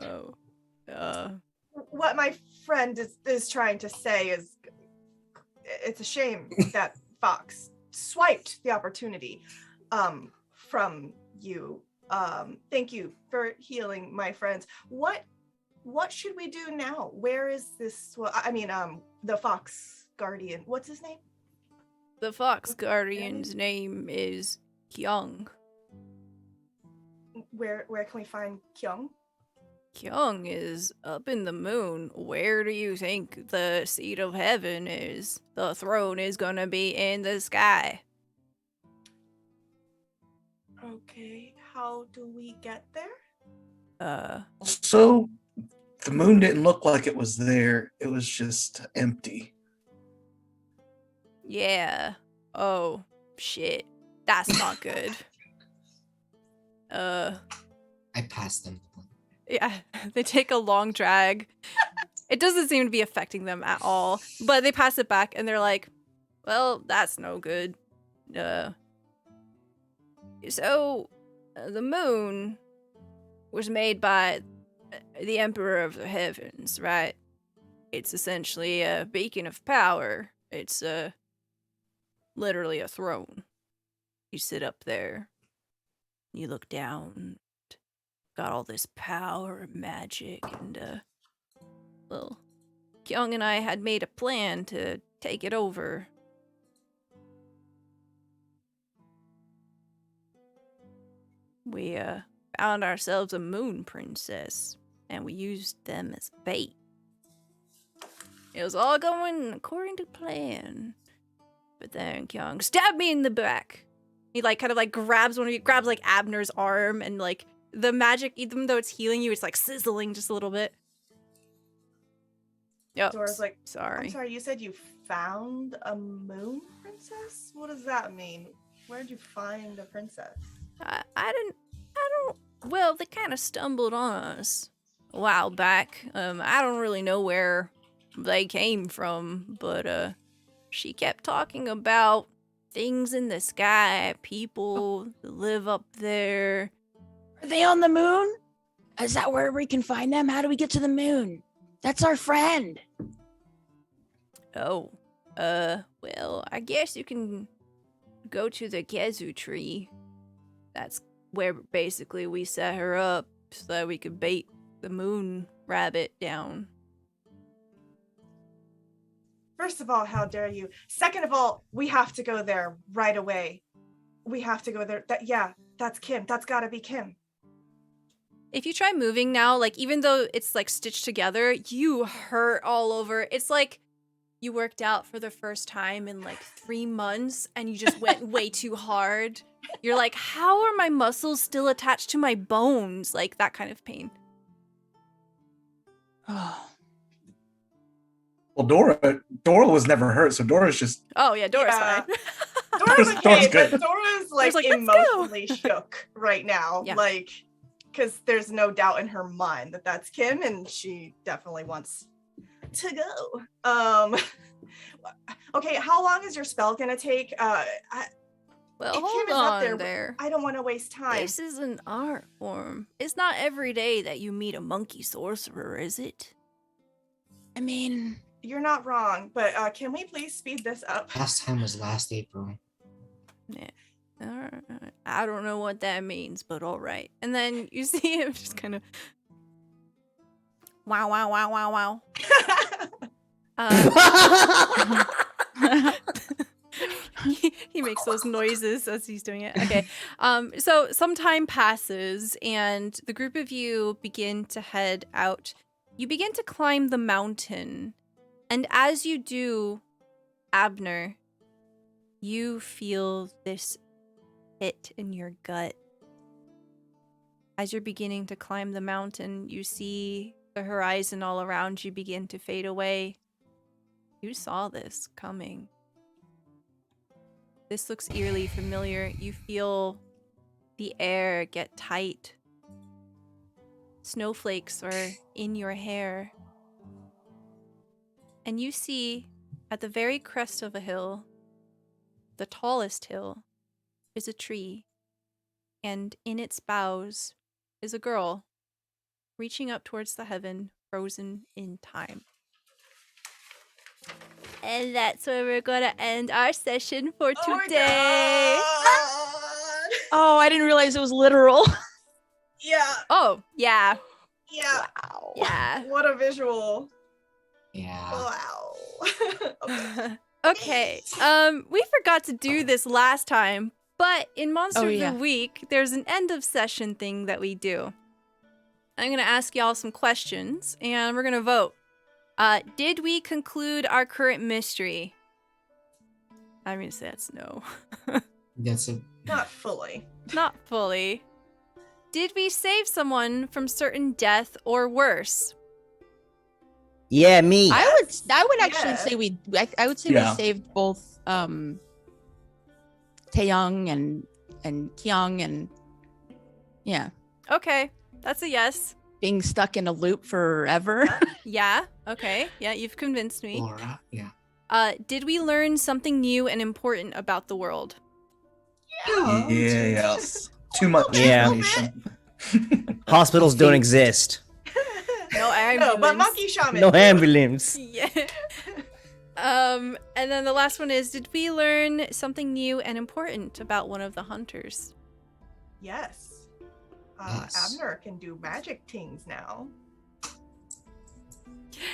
Speaker 1: Oh.
Speaker 4: What my friend is trying to say is it's a shame that Fox swiped the opportunity from you. Thank you for healing my friends. What should we do now? Where is this? Well, I mean, the Fox Guardian. What's his name?
Speaker 1: The Fox Guardian's name is Kyung.
Speaker 4: Where can we find Kyung?
Speaker 1: Kyung is up in the moon. Where do you think the seat of heaven is? The throne is gonna be in the sky.
Speaker 4: Okay, how do we get there?
Speaker 2: So the moon didn't look like it was there. It was just empty.
Speaker 1: Yeah. Oh, shit. That's not good.
Speaker 3: I passed them.
Speaker 1: Yeah, they take a long drag. It doesn't seem to be affecting them at all, but they pass it back and they're like, well, that's no good. So, the moon was made by the Emperor of the Heavens, right? It's essentially a beacon of power. It's literally a throne. You sit up there, you look down, got all this power and magic, and well, Kyung and I had made a plan to take it over. We found ourselves a moon princess, and we used them as bait. It was all going according to plan. But then Kyung stabbed me in the back. He kind of grabs grabs Abner's arm, and the magic, even though it's healing you, it's sizzling just a little bit. Yep.
Speaker 4: Dora's like,
Speaker 1: sorry.
Speaker 4: I'm sorry, you said you found a moon princess? What does that mean? Where'd you find a princess?
Speaker 1: Well, they kind of stumbled on us a while back. I don't really know where they came from, but she kept talking about things in the sky, people that live up there.
Speaker 6: Are they on the moon? Is that where we can find them? How do we get to the moon? That's our friend.
Speaker 1: Oh, well, I guess you can go to the Kezu tree. That's where basically we set her up so that we could bait the moon rabbit down.
Speaker 4: First of all, how dare you? Second of all, we have to go there right away. We have to go there. That's Kim. That's gotta be Kim.
Speaker 1: If you try moving now, even though it's stitched together, you hurt all over. It's like you worked out for the first time in 3 months and you just went way too hard. You're like, how are my muscles still attached to my bones? That kind of pain.
Speaker 6: Oh.
Speaker 2: Well, Dora was never hurt, so Dora's just.
Speaker 1: Oh yeah, Dora's
Speaker 4: Yeah.
Speaker 1: fine.
Speaker 4: Dora's okay,
Speaker 2: good.
Speaker 4: but Dora's
Speaker 1: Dora's like, "Let's
Speaker 4: emotionally shook right now.
Speaker 1: Yeah.
Speaker 4: Because there's no doubt in her mind that that's Kim, and she definitely wants to go. Okay, how long is your spell gonna take?
Speaker 1: Well,
Speaker 4: if Kim
Speaker 1: hold
Speaker 4: is up
Speaker 1: on there.
Speaker 4: I don't want to waste time.
Speaker 1: This is an art form. It's not every day that you meet a monkey sorcerer, is it?
Speaker 6: I mean,
Speaker 4: You're not wrong, but can we please speed this up?
Speaker 3: Last time was last April.
Speaker 1: Yeah. Alright. I don't know what that means, but all right. And then you see him just kind of wow, wow, wow, wow, wow. He makes those noises as he's doing it. Okay. So some time passes and the group of you begin to head out You begin to climb the mountain, and as you do, Abner, you feel this hit in your gut. As you're beginning to climb the mountain, you see the horizon all around you begin to fade away. You saw this coming. This looks eerily familiar. You feel the air get tight. Snowflakes are in your hair. And you see, at the very crest of a hill, the tallest hill, is a tree. And in its boughs is a girl, reaching up towards the heaven, frozen in time. And that's where we're gonna end our session for today.
Speaker 6: Oh, I didn't realize it was literal.
Speaker 4: Yeah.
Speaker 1: Oh, yeah.
Speaker 4: Yeah.
Speaker 6: Wow.
Speaker 1: Yeah.
Speaker 4: What a visual.
Speaker 3: Yeah.
Speaker 4: Wow.
Speaker 1: Okay. We forgot to do this last time, but in Monster of the Week, there's an end of session thing that we do. I'm gonna ask y'all some questions, and we're gonna vote. Did we conclude our current mystery? I'm gonna say that's no.
Speaker 3: That's a
Speaker 4: Not fully.
Speaker 1: Not fully. Did we save someone from certain death or worse?
Speaker 5: Yeah, me.
Speaker 6: I would actually
Speaker 4: Yeah.
Speaker 6: say I would say we saved both Taeyong and Kyung and yeah,
Speaker 1: Okay, that's a yes.
Speaker 6: being stuck in a loop forever.
Speaker 1: Yeah, okay. Yeah, you've convinced me.
Speaker 3: Laura. Yeah.
Speaker 1: Did we learn something new and important about the world?
Speaker 4: Yeah.
Speaker 2: Yes. Too much
Speaker 5: Yeah.
Speaker 2: information.
Speaker 5: Hospitals don't exist.
Speaker 1: No,
Speaker 4: No, but monkey shaman.
Speaker 5: No ambulance.
Speaker 1: Yeah. And then the last one is, did we learn something new and important about one of the hunters?
Speaker 4: Yes.
Speaker 3: Yes.
Speaker 4: Abner can do magic things now.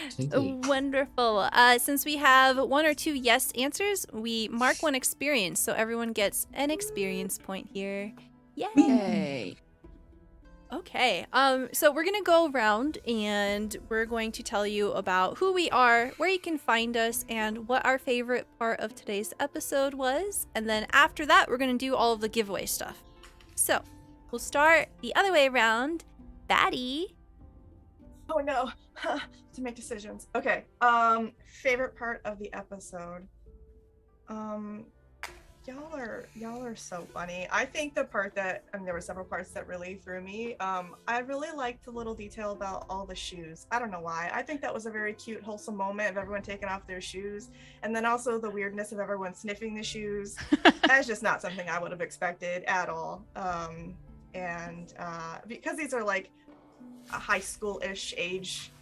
Speaker 3: Simply.
Speaker 1: Wonderful. Since we have 1 or 2 yes answers, we mark 1 experience, so everyone gets an experience point here. Yay!
Speaker 6: Yay.
Speaker 1: Okay, so we're gonna go around and we're going to tell you about who we are, where you can find us, and what our favorite part of today's episode was. And then after that, we're gonna do all of the giveaway stuff. So, we'll start the other way around. Batty.
Speaker 4: Oh no. To make decisions. Okay. Favorite part of the episode. Y'all are so funny. I think the part that, and there were several parts that really threw me. I really liked the little detail about all the shoes. I don't know why. I think that was a very cute, wholesome moment of everyone taking off their shoes, and then also the weirdness of everyone sniffing the shoes. That's just not something I would have expected at all. And because these are like a high school-ish age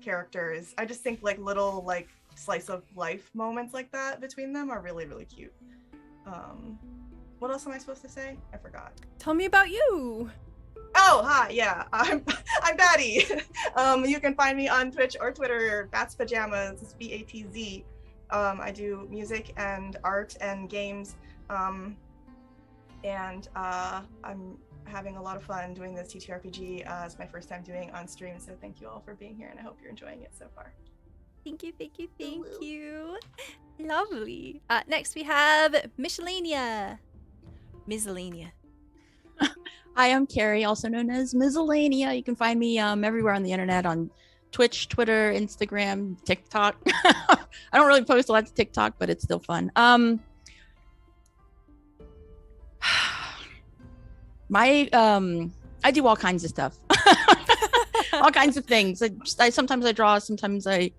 Speaker 4: characters, I just think like little like slice of life moments like that between them are really, really cute. What else am I supposed to say? I forgot.
Speaker 1: Tell me about you.
Speaker 4: Oh, hi, yeah, I'm Batty. You can find me on Twitch or Twitter, Bats Pajamas, it's BATZ. I do music and art and games, and I'm having a lot of fun doing this TTRPG. It's my first time doing on stream, so thank you all for being here, and I hope you're enjoying it so far.
Speaker 1: Thank you, thank you, thank you. Lovely. Next we have Miscellanea. Miscellanea.
Speaker 6: Hi, I'm Carrie, also known as Miscellanea. You can find me everywhere on the internet, on Twitch, Twitter, Instagram, TikTok. I don't really post a lot to TikTok, but it's still fun. I do all kinds of stuff. All kinds of things. I sometimes draw, sometimes I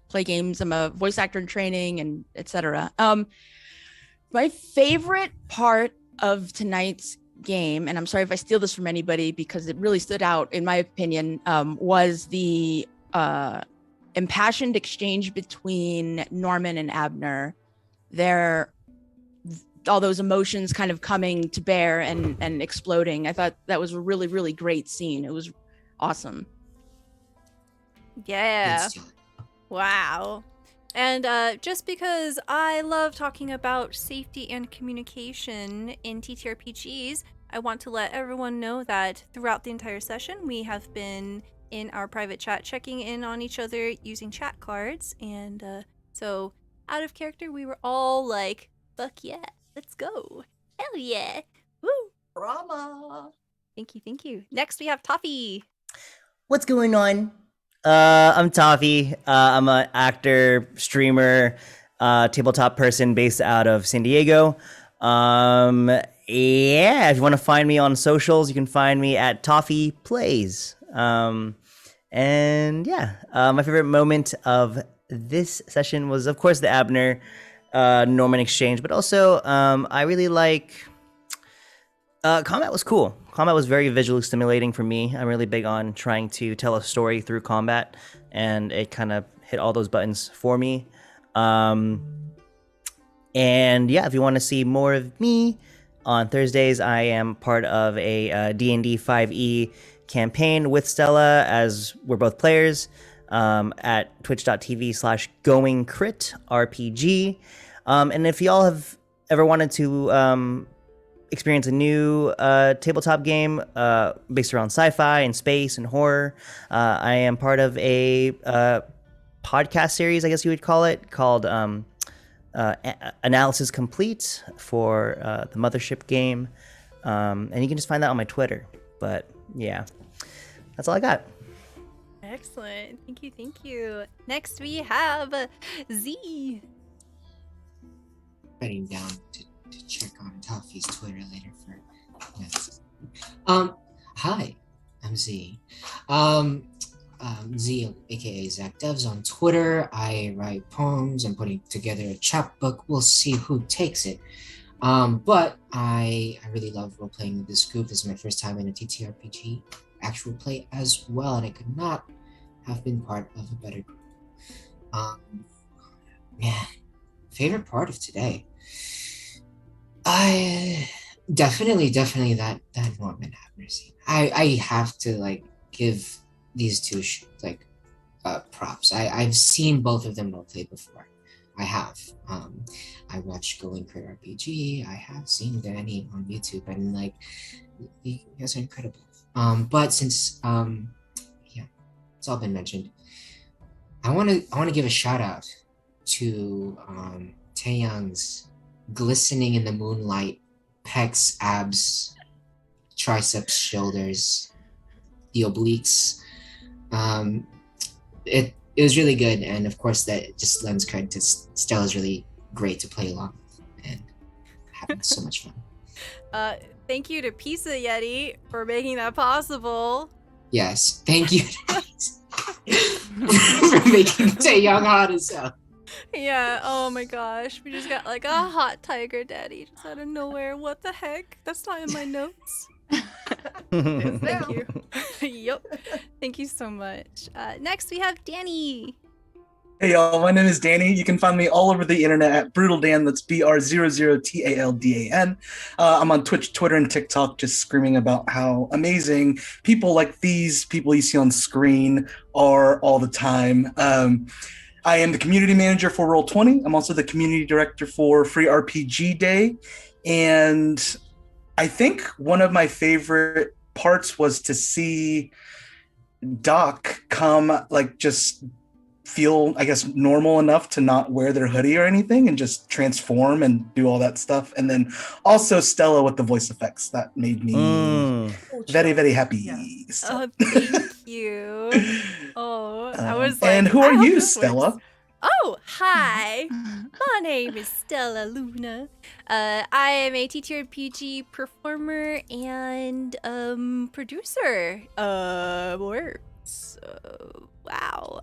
Speaker 6: play games. I'm a voice actor in training, and etc. My favorite part of tonight's game, and I'm sorry if I steal this from anybody because it really stood out in my opinion, was the impassioned exchange between Norman and Abner. All those emotions kind of coming to bear and exploding. I thought that was a really, really great scene. It was awesome.
Speaker 1: Yeah. Wow. And just because I love talking about safety and communication in TTRPGs, I want to let everyone know that throughout the entire session, we have been in our private chat, checking in on each other using chat cards. And so out of character, we were all like, fuck yeah, let's go. Hell yeah. Woo.
Speaker 4: Drama.
Speaker 1: Thank you. Next, we have Toffee.
Speaker 5: What's going on? I'm Toffee. I'm an actor, streamer, tabletop person based out of San Diego. Yeah, if you want to find me on socials, you can find me at Toffee Plays. And yeah, my favorite moment of this session was, of course, the Abner Norman exchange, but also I really like combat was cool. Combat was very visually stimulating for me. I'm really big on trying to tell a story through combat, and it kind of hit all those buttons for me. And yeah, if you want to see more of me, on Thursdays I am part of a D&D 5e campaign with Stella, as we're both players, at twitch.tv/goingcritrpg. And if y'all have ever wanted to experience a new tabletop game based around sci-fi and space and horror, I am part of a podcast series, I guess you would call it, called Analysis Complete for the Mothership game. And you can just find that on my Twitter. But yeah, that's all I got.
Speaker 1: Excellent. Thank you. Next, we have Z.
Speaker 3: Writing down to check on Toffee's Twitter later for yes. Hi, I'm Z. Z, aka Zach Devs on Twitter. I write poems. I'm putting together a chapbook. We'll see who takes it. But I really love role playing with this group. This is my first time in a TTRPG actual play as well, and I could not have been part of a better group. Man, favorite part of today. I definitely that Norman Abner scene. I have to like give these two props. I've seen both of them role play before. I have. I watched Going Crit RPG. I have seen Danny on YouTube, and like, you guys are incredible. But since it's all been mentioned, I want to give a shout out to Taeyang's glistening in the moonlight pecs, abs, triceps, shoulders, the obliques. It was really good, and of course that just lends credit to Stella's really great to play along with and having so much fun.
Speaker 1: Thank you to Pizza Yeti for making that possible.
Speaker 3: Yes, thank you for making Taeyang hot as hell.
Speaker 1: Yeah, oh my gosh. We just got like a hot tiger daddy just out of nowhere. What the heck? That's not in my notes. Thank you. Yep. Thank you so much. Next, we have Danny.
Speaker 2: Hey y'all, my name is Danny. You can find me all over the internet at BrutalDan. That's BR00TALDAN. I'm on Twitch, Twitter, and TikTok just screaming about how amazing people like these people you see on screen are all the time. I am the community manager for Roll20. I'm also the community director for Free RPG Day. And I think one of my favorite parts was to see Doc come, like, just feel, I guess, normal enough to not wear their hoodie or anything and just transform and do all that stuff. And then also Stella with the voice effects. That made me very, very happy.
Speaker 4: Yeah.
Speaker 1: Oh, thank you. Oh, I was like,
Speaker 2: and who
Speaker 1: I
Speaker 2: are
Speaker 1: hope
Speaker 2: you,
Speaker 1: this
Speaker 2: Stella?
Speaker 1: works. Oh, hi. My name is Stella Luna. I am a TTRPG performer and producer. Works. Wow.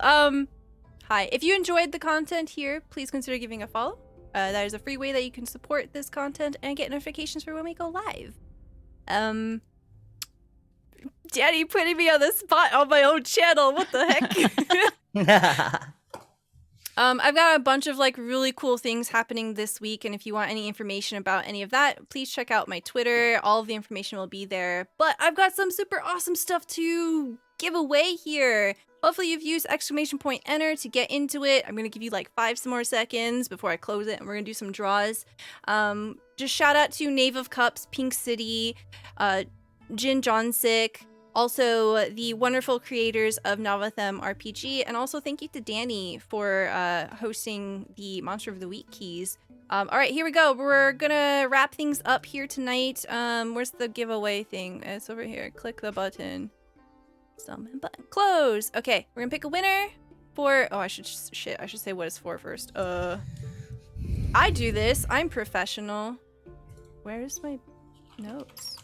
Speaker 1: Hi. If you enjoyed the content here, please consider giving a follow. That is a free way that you can support this content and get notifications for when we go live. Daddy putting me on the spot on my own channel. What the heck? I've got a bunch of like really cool things happening this week, and if you want any information about any of that, please check out my Twitter. All of the information will be there. But I've got some super awesome stuff to give away here. Hopefully you've used !enter to get into it. I'm gonna give you like 5 more seconds before I close it, and we're gonna do some draws. Just shout out to Knave of Cups, Pink City, Jin Johnsick, Also, the wonderful creators of Navatham RPG, and also thank you to Danny for hosting the Monster of the Week keys. All right, here we go. We're gonna wrap things up here tonight. Where's the giveaway thing? It's over here. Click the button. Summon button. Close. Okay, we're gonna pick a winner for. Oh, I should say what it's for first. I do this. I'm professional. Where's my notes?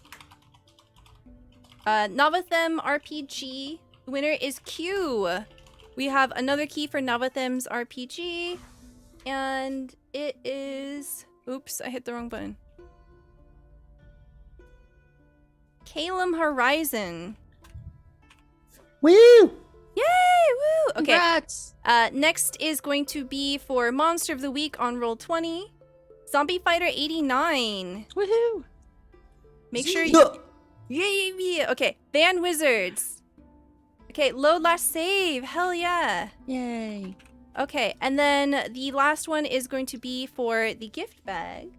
Speaker 1: Navatham RPG. The winner is Q. We have another key for Navatham's RPG. And it is... Oops, I hit the wrong button. Calum Horizon.
Speaker 5: Woo!
Speaker 1: Yay! Woo! Okay.
Speaker 6: Congrats.
Speaker 1: Next is going to be for Monster of the Week on Roll20. Zombie Fighter 89.
Speaker 6: Woohoo.
Speaker 1: Make sure you... Yeah. Okay, Van Wizards. Okay, load last save. Hell yeah.
Speaker 6: Yay.
Speaker 1: Okay, and then the last one is going to be for the gift bag.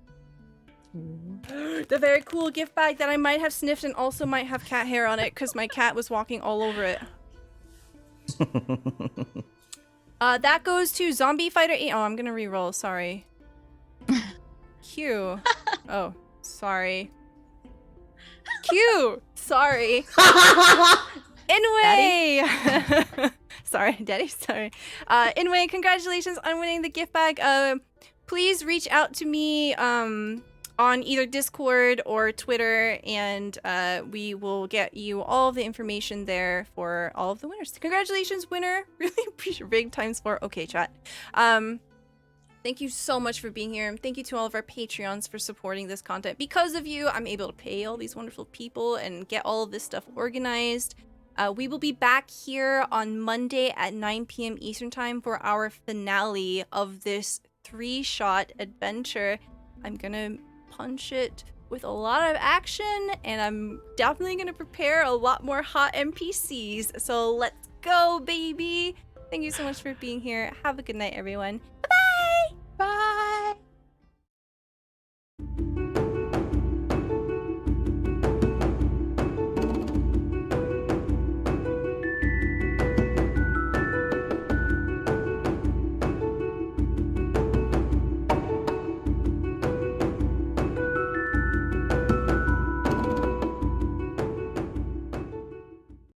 Speaker 1: The very cool gift bag that I might have sniffed and also might have cat hair on it because my cat was walking all over it. That goes to Zombie Fighter 8. Oh, I'm gonna re-roll. Sorry. Q. Oh, sorry. Q. Sorry. Anyway. Sorry, Daddy. Sorry. Anyway, congratulations on winning the gift bag. Please reach out to me on either Discord or Twitter, and we will get you all of the information there for all of the winners. Congratulations, winner. Really appreciate big times for okay, chat. Thank you so much for being here, and thank you to all of our Patreons for supporting this content. Because of you, I'm able to pay all these wonderful people and get all of this stuff organized. We will be back here on Monday at 9 p.m. Eastern Time for our finale of this 3-shot adventure. I'm gonna punch it with a lot of action, and I'm definitely gonna prepare a lot more hot NPCs. So let's go, baby! Thank you so much for being here. Have a good night, everyone. Bye.